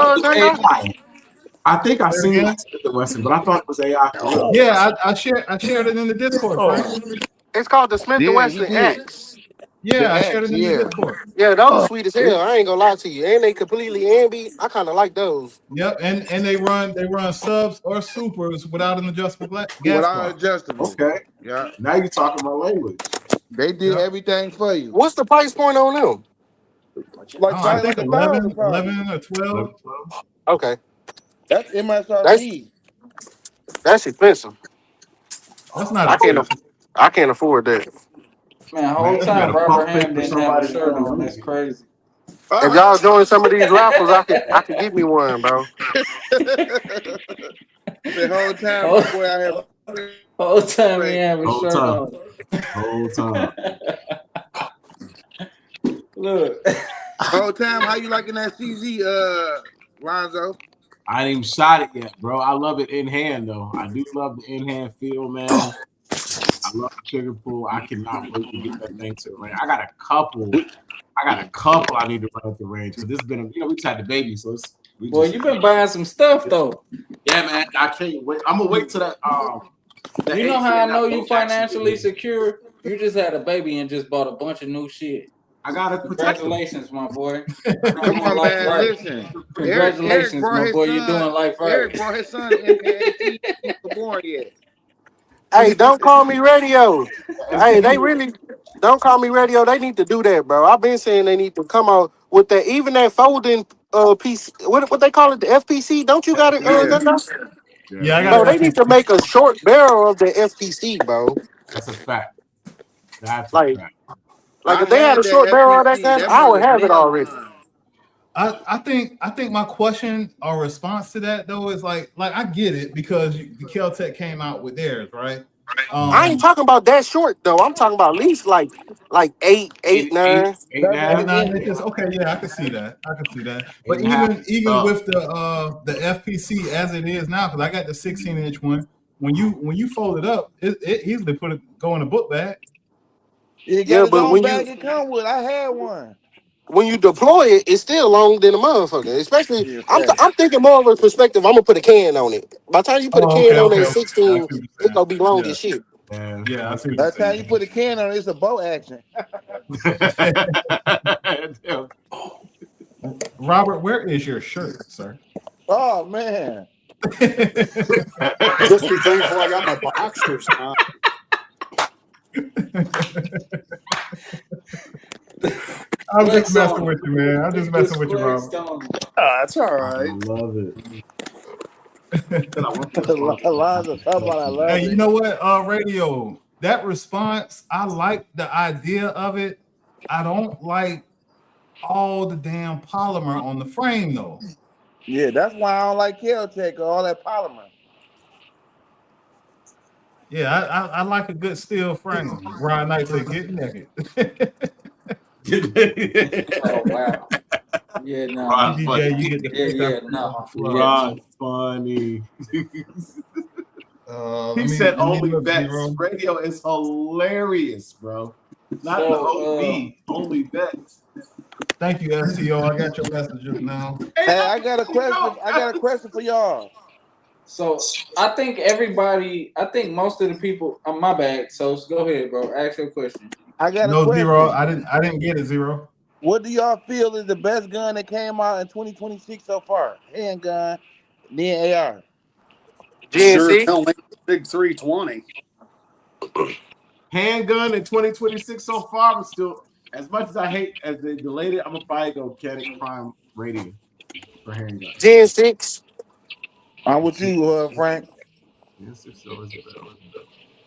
I think I seen Smith and Wesson, but I thought it was AI.
Yeah, I shared it in the Discord, Frank.
It's called the Smith & Wesson X.
Yeah, I shared it in the Discord.
Yeah, those sweet as hell. I ain't gonna lie to you. And they completely ambi. I kind of like those.
Yep, and they run subs or supers without an adjustable gas.
Without adjustable.
Okay.
Yeah.
Now you're talking my language.
They did everything for you.
What's the price point on them?
Like
I think 11 or 12.
12.
Okay.
That's MSRP.
That's expensive.
That's not.
I can't afford that.
Man, the whole time Robert Ham didn't have a shirt on. That's crazy.
If y'all join some of these raffles, I could give me one, bro.
The whole time, boy, I have.
Whole time he have a shirt on.
Whole time.
Look.
Whole time, how you liking that CZ, Lonzo?
I ain't even shot it yet, bro. I love it in hand, though. I do love the in hand feel, man. I love the trigger pull. I cannot wait to get that thing to the range. I got a couple I need to run at the range. Because this has been, we just had the baby, so it's.
Boy, you've been buying some stuff, though.
Yeah, man. I can't wait. I'm going to wait till that.
You know how I know you financially secure? You just had a baby and just bought a bunch of new shit.
I got to protect.
Congratulations, my boy.
Come on, man.
Right.
Listen.
Congratulations, my boy. You're doing life right.
Eric brought his son in born yet.
Hey, don't call me radio. Hey, they really don't call me radio. They need to do that, bro. I've been saying they need to come out with that, even that folding piece. What they call it, the FPC? Don't you got it?
Yeah, I got
bro, they need to make a short barrel of the FPC, bro.
That's a fact. That's
like,
a fact.
Like if they had a short barrel of that gun, I would have it already.
I think my question or response to that though is like I get it because the Kel-Tec came out with theirs, right?
I ain't talking about that short though. I'm talking about at least like 8, 9.
9 inches. Okay, yeah, I can see that. But even with the FPC as it is now, because I got the 16-inch one. When you fold it up, it easily go in a book bag.
Yeah, but when bag it come with, I had one.
When you deploy it, it's still longer than a motherfucker. Especially, I'm thinking more of a perspective. I'm gonna put a can on it. By the time you put a can on that 16, it's gonna be long as shit.
Yeah, I see.
By the time you put a can on it, it's a boat action.
Robert, where is your shirt, sir?
Oh man.
Just be thankful I got my boxers now.
I'm just
Flex
messing
on
with
him.
you, man. I'm
He
just messing
just
with you,
flexed
Robert.
on him.
That's all
I
right.
love it.
Alonzo, talk about I love
Hey, you
it.
know what? Radio. That response, I like the idea of it. I don't like all the damn polymer on the frame though.
Yeah, that's why I don't like Kel-Tec or all that polymer.
Yeah, I like a good steel frame. Brian Knight said, "Get naked."
Oh wow. Yeah, no.
Rod
DJ,
funny.
you get the
Yeah,
freestyle
no.
flow.
Rod funny. He said
Let me
only
look,
vets.
Zero.
Radio is hilarious, bro. Not the
So
OB, only vets.
Thank you, SEO. I got your messages now.
Hey, I got a question. I got a question for y'all.
So I think most of the people my bad. So go ahead, bro. Ask your question.
I got a
No, Zero.
question.
I didn't get it, Zero.
What do y'all feel is the best gun that came out in 2026 so far? Handgun, then AR.
Sure,
GNC.
hell, big 320.
Handgun in 2026 so far, but still, as much as I hate as they delayed it, I'm gonna probably go Kinetic Prime Radio for handgun.
Gen 6.
I'm with you, Frank.
Yes, it's always better.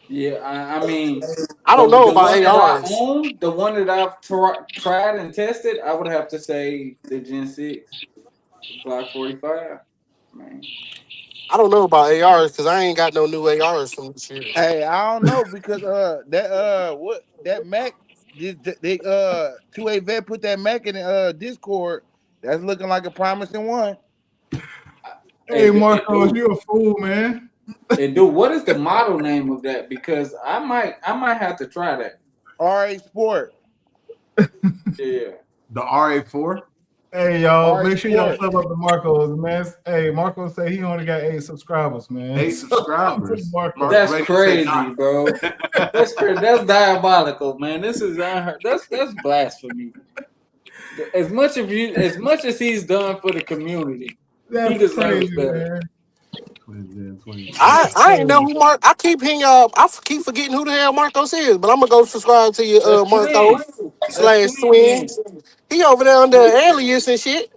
Yeah, I mean
I don't know
the
about
one that I
ARs.
own, the one that I've tried and tested, I would have to say the Gen 6 Glock 45. Man.
I don't know about ARs because I ain't got no new ARs from this year.
Hey, I don't know because that Mac they 2A vet put that Mac in Discord. That's looking like a promising one.
Hey,
And
Marcos, you a fool, man.
dude, what is the model name of that? Because I might have to try that.
RA Sport.
Yeah.
The RA4.
Hey, y'all,
RA
make sure y'all
Sport.
sub up to Marcos, man. Hey, Marcos say he only got 8 subscribers, man.
8 subscribers.
That's crazy, bro. That's crazy. That's diabolical, man. This is unheard. That's blasphemy. As much as he's done for the community, he
That's
deserves
crazy,
better.
man.
I ain't know who Mark. I keep forgetting who the hell Marcos is, but I'm gonna go subscribe to you,
That's
Marcos
twin. That's
/
twin.
Swin. He over there under alias and shit.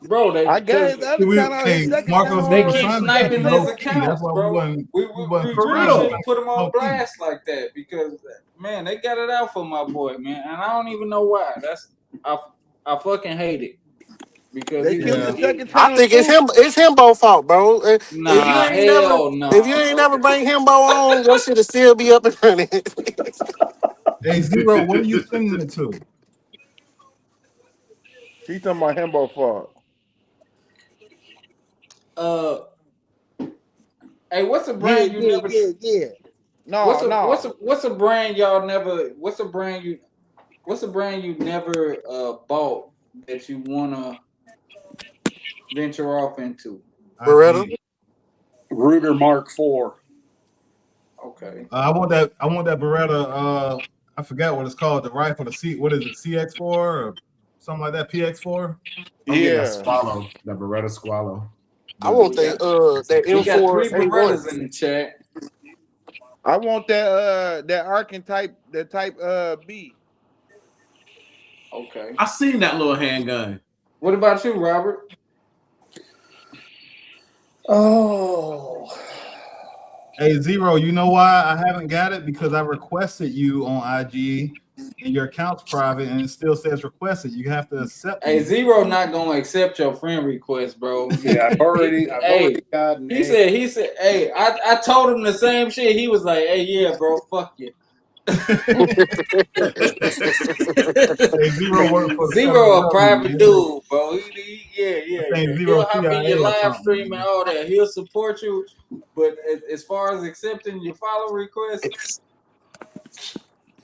Bro,
I got his other channel, his second channel
Marcos, we
they
were
already.
keep
trying to keep
sniping
him
his
low key. That's
accounts,
why
bro. We
For
really
real.
shouldn't put him on
low key.
blast like that because man, they got it out for my boy, man, and I don't even know why. I fucking hate it because
They killed his second
I
channel
think
too.
it's Himbo fault, bro. If you
nah,
ain't never
hell no.
bring Himbo on, your shit'll still be up and running.
Hey, Zero, what are you sending it to?
He's talking about Himbo fault.
Hey, what's a brand you never?
Yeah.
What's a brand y'all never? What's a brand you never bought that you wanna venture off into?
Beretta.
Ruger Mark IV.
Okay.
I want that Beretta. I forgot what it's called. The rifle, what is it? CX4 or something like that? PX4.
I'm getting that
Yeah.
Squallow, that Beretta Squallow.
I want that
We got 3
M4
Berettas
A1.
in the chat.
I want that Arkin type, the type B.
Okay.
I seen that little handgun.
What about you, Robert?
Oh.
Hey, Zero, you know why I haven't got it? Because I requested you on IG and your account's private and it still says requested. You have to accept
Hey,
me.
Zero not gonna accept your friend request, bro.
Yeah, I've already gotten.
He said, hey, I told him the same shit. He was like, hey, yeah, bro, fuck you.
Hey, Zero work for
Zero a
7-Eleven,
private
man.
dude, bro. Yeah.
Saying
He'll
Zero
hop in
CIA
your
or
live
something,
stream
man.
and all that. He'll support you, but as far as accepting your follow requests,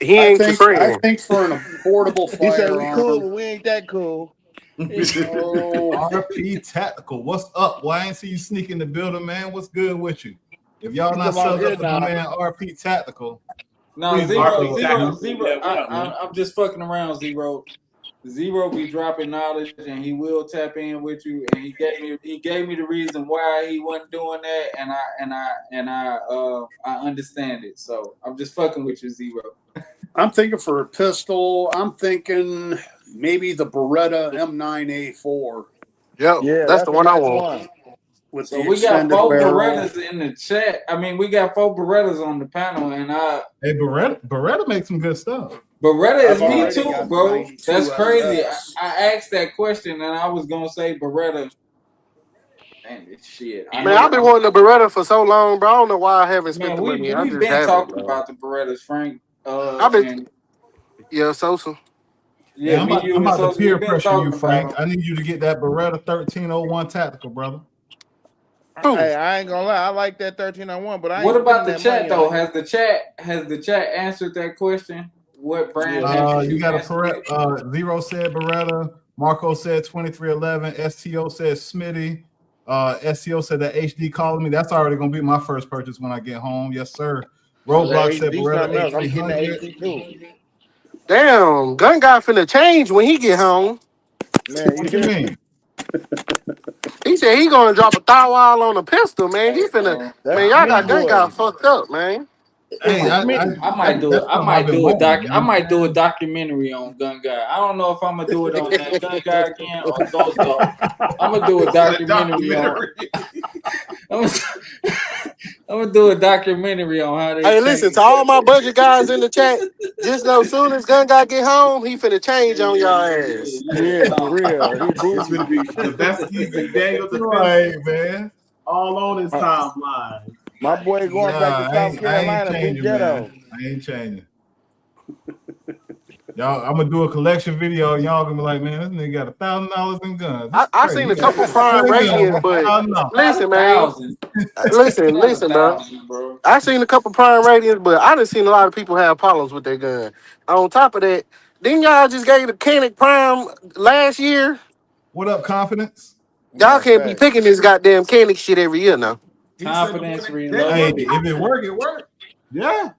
He ain't your
I
friend.
think for an affordable
He said we cool,
firearm.
but we ain't that cool.
RP Tactical, what's up? Why I ain't see you sneak in the building, man? What's good with you? If y'all not subbed up to my man RP Tactical,
no,
please
Zero. I'm just fucking around, Zero. Zero be dropping knowledge, and he will tap in with you. And he gave me the reason why he wasn't doing that, and I understand it. So I'm just fucking with you, Zero.
I'm thinking for a pistol. I'm thinking maybe the Beretta M9A4.
Yep,
Yeah,
that's the one I
nice
want.
one.
With
So
the
we got
extended
4
barrel.
Berettas in the chat. I mean, we got 4 Berettas on the panel, and
Hey, Beretta makes some good stuff.
Beretta is
I've
me
already
too,
got
bro.
92
That's crazy.
SS.
I asked that question, and I was gonna say Beretta. And shit, I
Man,
know.
I've been wanting a Beretta for so long, bro. I don't know why I haven't spent
Man,
the money. I
we've
just
been
haven't,
talking
bro.
about the Berettas, Frank.
I've been,
And
yeah, Sosa.
Hey,
yeah,
I'm
me, you,
about
and
to
Sosa,
peer
we've been
pressure you,
talking about
Frank.
them.
I need you to get that Beretta 1301 tactical, brother.
Who?
Hey, I ain't gonna lie, I like that 1301, but I
What
ain't
about
spending
the
that money
chat though?
on it.
Has the chat answered that question? What brand
Yeah.
haven't
You
you
got a
messed with?
Zero said Beretta. Marco said 2311. STO said Smitty. STO said that HD calling me. That's already gonna be my first purchase when I get home. Yes, sir.
Oh, that
Roadblock said
HD
Beretta
something else. I'm getting that
8300.
HD too.
Damn, gun guy finna change when he get home.
Man,
What you mean?
He said he gonna drop a thigh wall on a pistol, man. He
Hey,
finna,
that's
man, y'all got
Smitty
gun guy
boy.
fucked up, man.
It's
Hey,
the Smitty.
I might do it.
that's
I
something I've
might
been
do a
wanting.
I might do a documentary on Gun Guy. I don't know if I'm gonna do it on that Gun Guy again or Ghost Dog. I'm gonna do a documentary on. I'm gonna, I'm gonna do a documentary on how they
Hey,
changed.
listen to all my budget guys in the chat. Just know, soon as gun guy get home, he finna change on y'all ass.
Yeah, for real. He
It's
bougie.
gonna be the Besties and Daniel
Right,
defense
man.
all on his timeline.
My boy going back to
Nah,
South
I ain't
Carolina, boot
changing,
ghetto.
man. I ain't changing. Y'all, I'm gonna do a collection video. Y'all gonna be like, man, this nigga got $1,000 in guns. This is
I
crazy.
seen
He
a
got
couple prime
20 guns
radiants,
for
but
$1,000.
Not
listen, man.
1,000.
Listen, bro.
1,000, bro.
I seen a couple prime radiants, but I done seen a lot of people have problems with their gun. On top of that, didn't y'all just gave the Canic Prime last year?
What up, confidence?
Y'all
Yeah,
can't be
fact.
picking this goddamn Canic shit every year now.
He said
Confidence,
Hey,
reloaded.
if it work, it work.
yeah.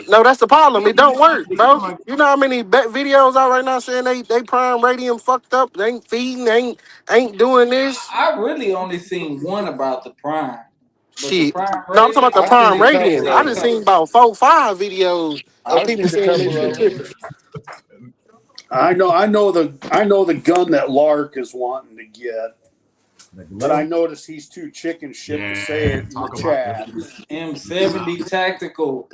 No, that's the problem. It don't work, bro. You know how many videos out right now saying they prime radium fucked up, they ain't feeding, ain't doing this.
I really only seen one about the Prime, but the
Shit.
Prime
No, I'm talking about
rating.
the
I seen
prime
a couple
radiant. I
of
done
them.
seen about 4-5 videos of
I
people
seen a
saying this
couple
shit
of them.
tripping.
I know the gun that Lark is wanting to get, but I noticed he's too chicken shit to say it in the
Talk about
chat.
that.
M70 tactical.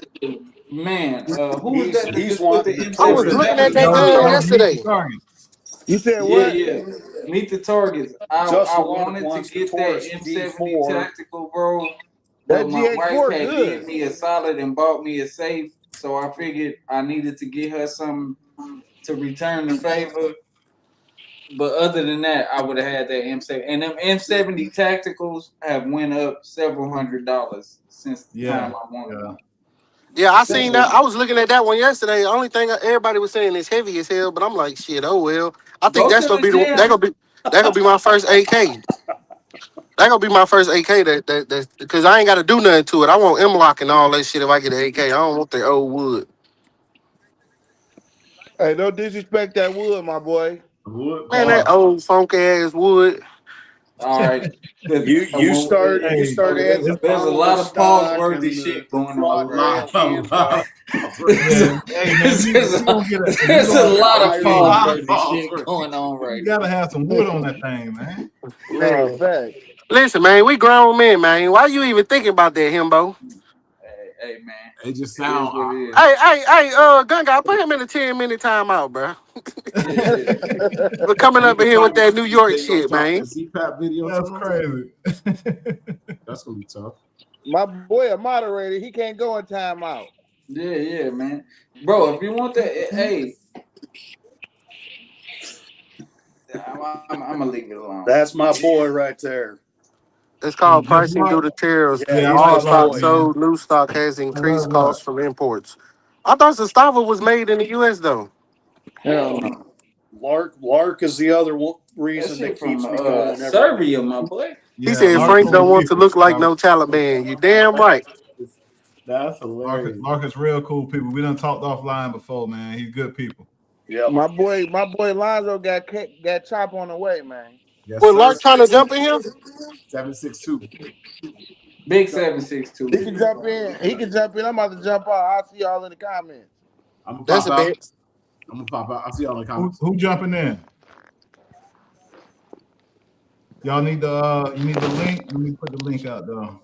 Man, who was that
He's
just put the
wanting to
I was
order
looking
M70
at that
Y'all,
gun
y'all
tactical?
meet the
yesterday.
targets.
You said
Yeah,
what?
yeah. Meet the targets. I
Just Lark
wanted to
wants the
get that
Taurus
M70
D4.
tactical, bro,
That
but my wife
GX4
had
good.
did me a solid and bought me a safe, so I figured I needed to get her something to return the favor. But other than that, I would have had that M70. And them M70 tacticals have went up several $100s since the time I wanted them.
Yeah, I seen that. I
Several.
was looking at that one yesterday. The only thing everybody was saying is heavy as hell, but I'm like, shit, oh well. I think
Go
that's
to
gonna
the
be
gym.
that gonna be my first AK. That gonna be my first AK. That because I ain't got to do nothing to it. I want M-lock and all that shit. If I get an AK, I don't want that old wood.
Hey, don't disrespect that wood, my boy.
Wood
Man,
bar.
that old funky ass wood.
All right.
You start
Hey,
adding the
There's a lot
polymer
of pause
stock
worthy
and
shit
the
going on
A
quad
right
lot,
rail
a
now.
lot.
handguard.
man, hey man, if
There's
you gonna get a, if you
there's a
gonna,
lot of
Iron
hey,
pause
Lot of
worthy
balls
shit
worth.
going on right
you
now.
gotta have some wood on that thing, man.
No,
Man,
fact.
listen, man, we grown men, man. Why you even thinking about that, himbo?
Hey man,
It just
it is
sound
what it is.
Hey, gun guy, put him in a 10-minute timeout, bro.
Yeah.
We're coming
Meet
up
the
in here with that
target.
New York
They gonna
shit,
drop
man.
that ZPAP video
That's
tomorrow.
crazy.
That's gonna be tough.
My boy, a moderator, he can't go in timeout.
Yeah, man. Bro, if you want that, hey, I'm gonna leave it alone.
That's my boy right there.
It's
Who,
called
just
pricing due
Mark?
to tariffs.
Yeah,
Yeah, I
he's
All
my
like Mark,
stock
boy.
man.
sold, new stock has
I love
increased
Mark.
costs from imports. I thought Zastava was made in the U.S. though.
Hell no.
Lark is the other
That
reason that
shit from
keeps me going every
Serbia,
day.
my boy.
He
Yeah,
said
Lark
Frank
cool
don't want to
people.
look like no Taliban. You damn right.
That's hilarious.
Mark is real cool people. We done talked offline before, man. He's good people.
Yep.
My boy Lonzo got chop on the way, man.
Yes,
Was
sir.
Lark trying to jump in here?
762.
Big 762.
He can jump in. He can jump in. I'm about to jump out. I'll see y'all in the comments.
I'm gonna
That's
pop
a
out.
bet.
I'm gonna pop out. I'll see y'all in the comments.
Who jumping in? Y'all need the you need the link. Let me put the link out though.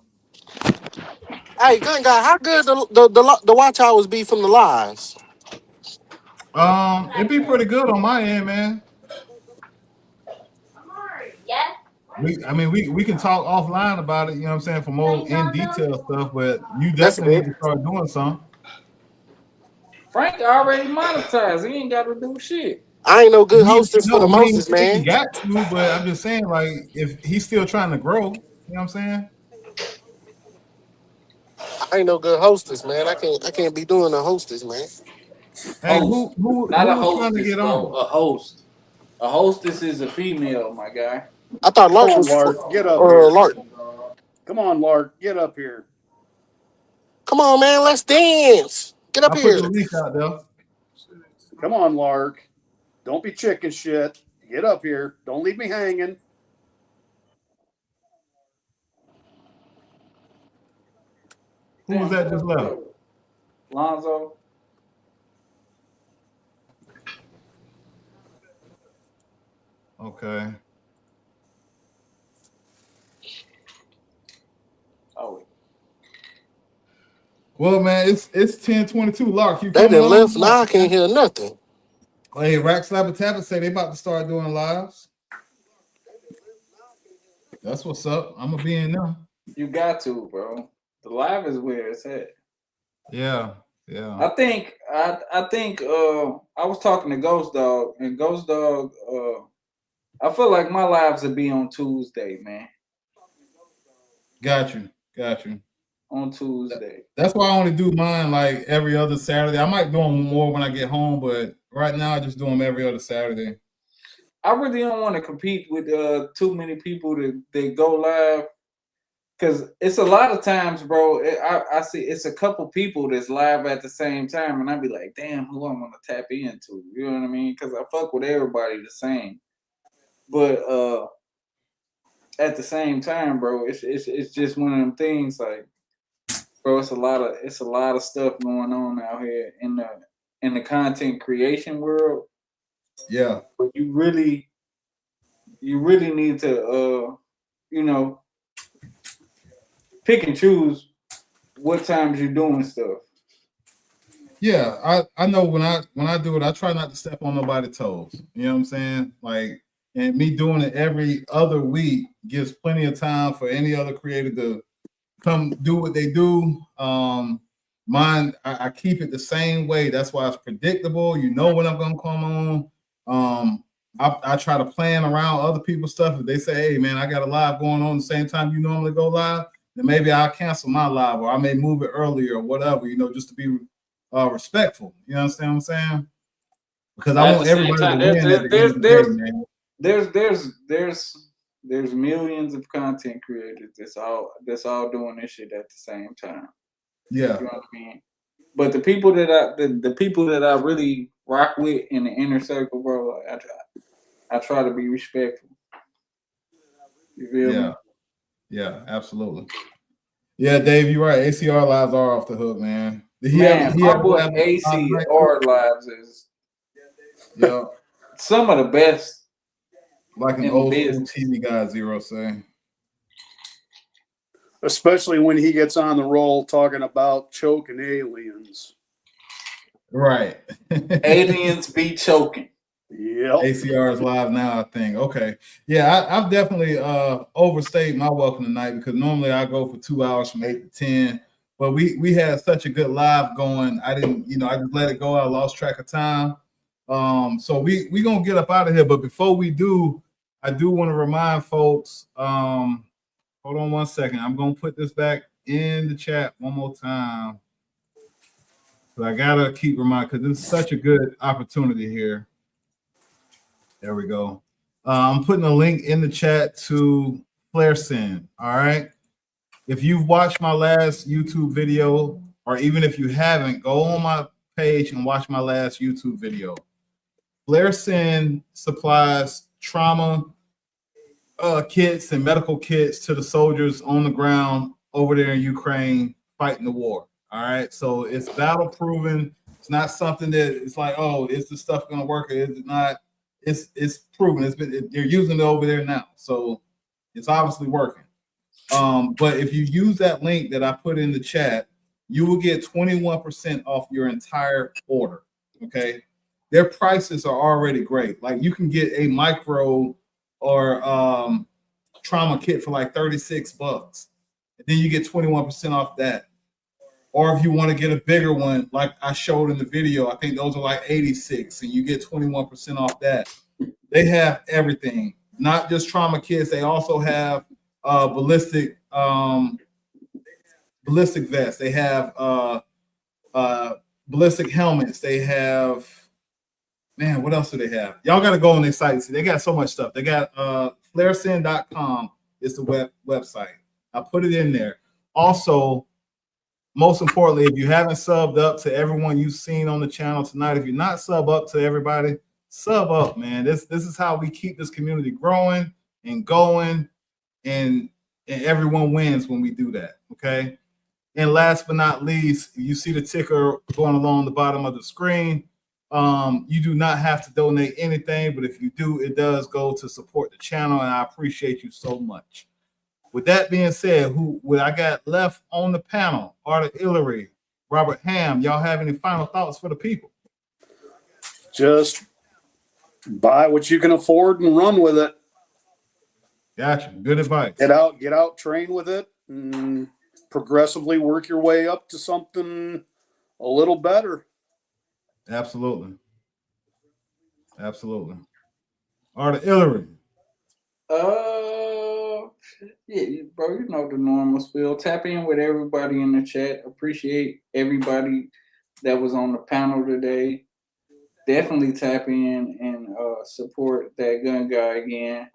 Hey, good guy, how good the watch hours be from the lives?
It'd be pretty good on my end, man. I mean, we can talk offline about it. You know what I'm saying, for more in detail stuff. But you
That's
definitely
it.
need to start doing something.
Frank already monetized. He ain't got to do shit.
I ain't no good
You
hostess for
know,
the
I mean,
mostest,
he
man.
got to, but I'm just saying, like, if he's still trying to grow, you know what I'm saying?
I ain't no good hostess, man. I can't be doing a hostess, man.
Hey,
Host,
who
not a
was trying to
hostess,
get
bro.
on?
A host. A hostess is a female, my guy.
I thought
Come
Lark
on,
was
Lark, get up here.
Lark.
Come on, Lark, get up here.
Come on, man, let's dance. Get up
I put
here.
the link out there.
Come on, Lark. Don't be chicken shit. Get up here. Don't leave me hanging.
Who was
Damn,
that just left?
Lonzo.
Okay.
Oh,
Well, man, it's 10:22. Lark, you
They
coming
done
on?
left. Now I can't hear nothing.
Hey, Rack Slapper Tapper say they about to start doing lives. That's what's up. I'm gonna be in there.
you got to, bro. The live is where it's at.
Yeah, yeah.
I think I was talking to Ghost Dog, and Ghost Dog I feel like my lives would be on Tuesday, man.
Got you.
On Tuesday.
That's why I only do mine like every other Saturday. I might do them more when I get home, but right now I just do them every other Saturday.
I really don't want to compete with too many people that go live, because it's a lot of times, bro. I see it's a couple people that's live at the same time, and I be like, damn, who I want to tap into? You know what I mean? Because I fuck with everybody the same, but at the same time, bro, it's just one of them things. Like, bro, it's a lot of stuff going on out here in the content creation world.
Yeah.
But you really need to pick and choose what times you're doing stuff.
Yeah, I know when I do it, I try not to step on nobody's toes. You know what I'm saying? Like, and me doing it every other week gives plenty of time for any other creator to come do what they do. Mine, I keep it the same way. That's why it's predictable. You know when I'm gonna come on. I try to plan around other people's stuff. If they say, hey man, I got a live going on the same time you normally go live, then maybe I'll cancel my live or I may move it earlier or whatever, just to be respectful. You understand what I'm saying? Because I want everybody to win at the end of the day, man.
There's millions of content creators that's all doing this shit at the same time.
Yeah.
You know what I mean? But the people that I really rock with in the inner circle, bro, I try to be respectful. You feel me?
Yeah, absolutely. Yeah, Dave, you're right. ACR lives are off the hook, man.
My boy ACR lives is some of the best.
Like an old school TV guy, Zero say.
Especially when he gets on the roll talking about choking aliens.
Right.
Aliens be choking.
Yep.
ACR is live now, I think. Okay. Yeah, I've definitely overstayed my welcome tonight because normally I go for 2 hours from 8 to 10. But we had such a good live going. I didn't, I just let it go. I lost track of time. So we gonna get up out of here. But before we do, I do want to remind folks. Hold on 1 second. I'm gonna put this back in the chat one more time. But I gotta keep reminding because this is such a good opportunity here. There we go. I'm putting a link in the chat to Flare Sin. All right. If you've watched my last YouTube video, or even if you haven't, go on my page and watch my last YouTube video. Flare Sin supplies trauma kits and medical kits to the soldiers on the ground over there in Ukraine fighting the war. All right. So it's battle proven It's not something that it's like, oh, is the stuff going to work or is it not? It's proven. They're using it over there now, so it's obviously working. But if you use that link that I put in the chat, you will get 21% off your entire order. Okay, their prices are already great. Like you can get a micro or trauma kit for like $36, and then you get 21% off that. Or if you want to get a bigger one, like I showed in the video, I think those are like 86, and you get 21% off that. They have everything, not just trauma kits. They also have ballistic vests. They have ballistic helmets. They have, man, what else do they have? Y'all got to go on their site and see. They got so much stuff. They got flaresend.com is the website. I put it in there. Also, most importantly, if you haven't subbed up to everyone you've seen on the channel tonight, if you're not sub up to everybody, sub up, man. This is how we keep this community growing and going, and everyone wins when we do that. Okay. And last but not least, you see the ticker going along the bottom of the screen. You do not have to donate anything, but if you do, it does go to support the channel, and I appreciate you so much. With that being said, what I got left on the panel, Arthur Hillary, Robert Ham, y'all have any final thoughts for the people?
Just buy what you can afford and run with it.
Gotcha. Good advice.
Get out, train with it, and progressively work your way up to something a little better.
Absolutely. Absolutely. Arthur Hillary.
Yeah, bro, you know the normal spiel. Tap in with everybody in the chat. Appreciate everybody that was on the panel today. Definitely tap in and support that gun guy again.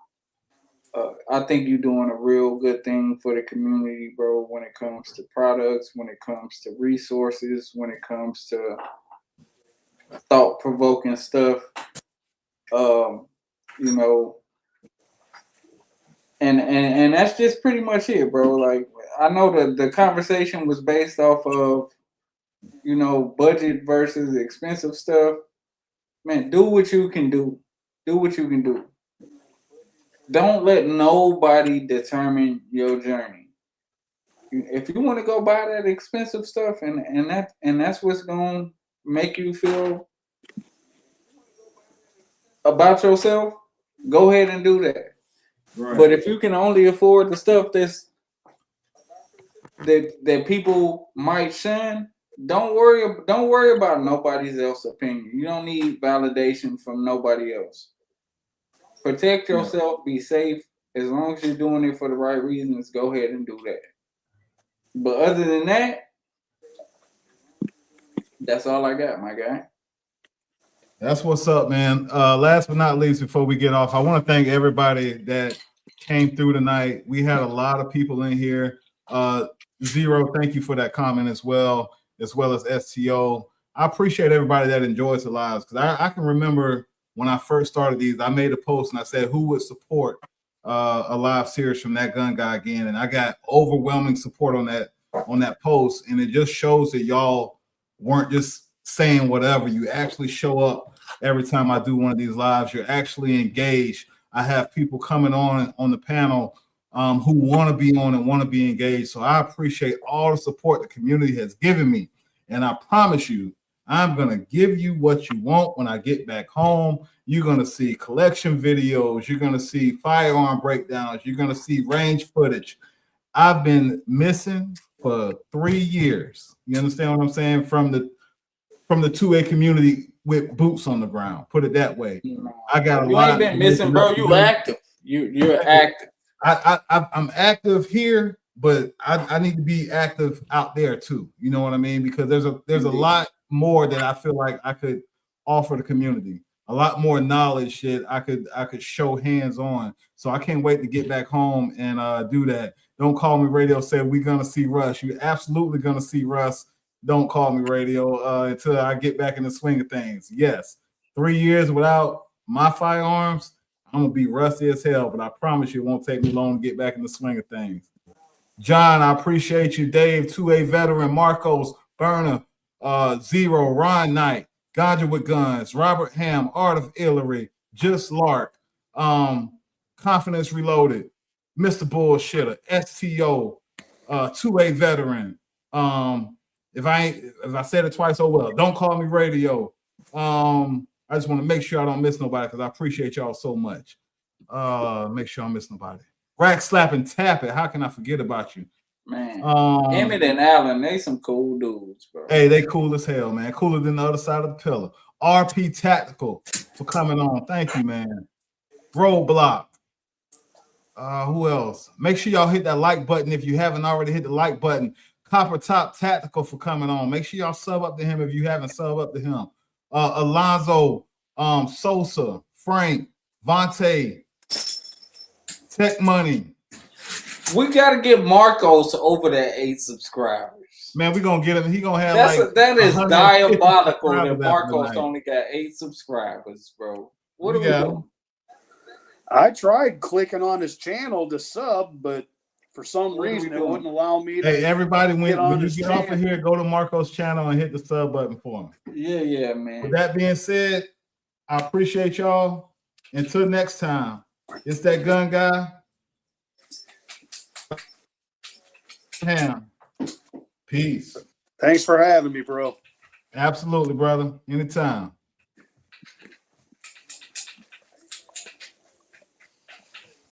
I think you're doing a real good thing for the community, bro, when it comes to products, when it comes to resources, when it comes to thought-provoking stuff. You know, and that's just pretty much it, bro. Like, I know the conversation was based off of, you know, budget versus expensive stuff. Man, do what you can do. Do what you can do. Don't let nobody determine your journey. If you want to go buy that expensive stuff and that's what's gonna make you feel about yourself, go ahead and do that. Right. But if you can only afford the stuff that people might shun, don't worry about nobody's else opinion. You don't need validation from nobody else. Protect yourself, be safe. As long as you're doing it for the right reasons, go ahead and do that. But other than that, that's all I got, my guy.
That's what's up, man. Last but not least, before we get off, I want to thank everybody that came through tonight. We had a lot of people in here. Zero, thank you for that comment as well as STO. I appreciate everybody that enjoys the lives, because I can remember when I first started these, I made a post and I said who would support a live series from that gun guy again, and I got overwhelming support on that post, and it just shows that y'all weren't just saying whatever. You actually show up every time I do one of these lives. You're actually engaged. I have people coming on the panel who want to be on and want to be engaged. So I appreciate all the support the community has given me, and I promise you, I'm going to give you what you want when I get back home. You're going to see collection videos. You're going to see firearm breakdowns. You're going to see range footage. I've been missing for 3 years. You understand what I'm saying? From the 2A community with boots on the ground. Put it that way. I got a lot.
You ain't been missing, bro. You active. You're active.
I'm active here, but I need to be active out there too. You know what I mean? Because there's a lot more that I feel like I could offer the community. A lot more knowledge that I could show hands on. So I can't wait to get back home and do that. Don't Call Me Radio said we're gonna see Russ. You're absolutely gonna see Russ. Don't Call Me Radio until I get back in the swing of things. Yes, 3 years without my firearms, I'm gonna be rusty as hell, but I promise you it won't take me long to get back in the swing of things. John, I appreciate you. Dave, 2A veteran, Marcos, Berner, Zero, Ron Knight, Ganja with Guns, Robert Ham, Art of Illery, Just Lark, Confidence Reloaded, Mr. Bullshitter, STO, 2A Veteran. If I said it twice, oh well. Don't Call Me Radio. I just want to make sure I don't miss nobody because I appreciate y'all so much. Make sure I don't miss nobody. Rack Slap and Tap It. How can I forget about you?
Man, Emmett and Allen, they some cool dudes, bro.
Hey, they cool as hell, man. Cooler than the other side of the pillar. RP Tactical for coming on. Thank you, man. Roadblock. Who else? Make sure y'all hit that like button if you haven't already hit the like button. Copper Top Tactical for coming on. Make sure y'all sub up to him if you haven't sub up to him. Alonzo, Sosa, Frank, Vontae, Tech Money.
We gotta get Marcos over that 8 subscribers.
Man, we gonna get him. He gonna have
that is diabolical that Marcos
only
only got 8 subscribers, bro. What
we
are we doing?
I tried clicking on his channel to sub, but for some reason it wouldn't allow me to.
Hey, everybody, when you get off of
channel.
here, go to Marco's channel and hit the sub button for him.
Yeah, man.
With that being said, I appreciate y'all. Until next time, it's that gun guy. Peace.
Thanks for having me, bro.
Absolutely, brother. Anytime.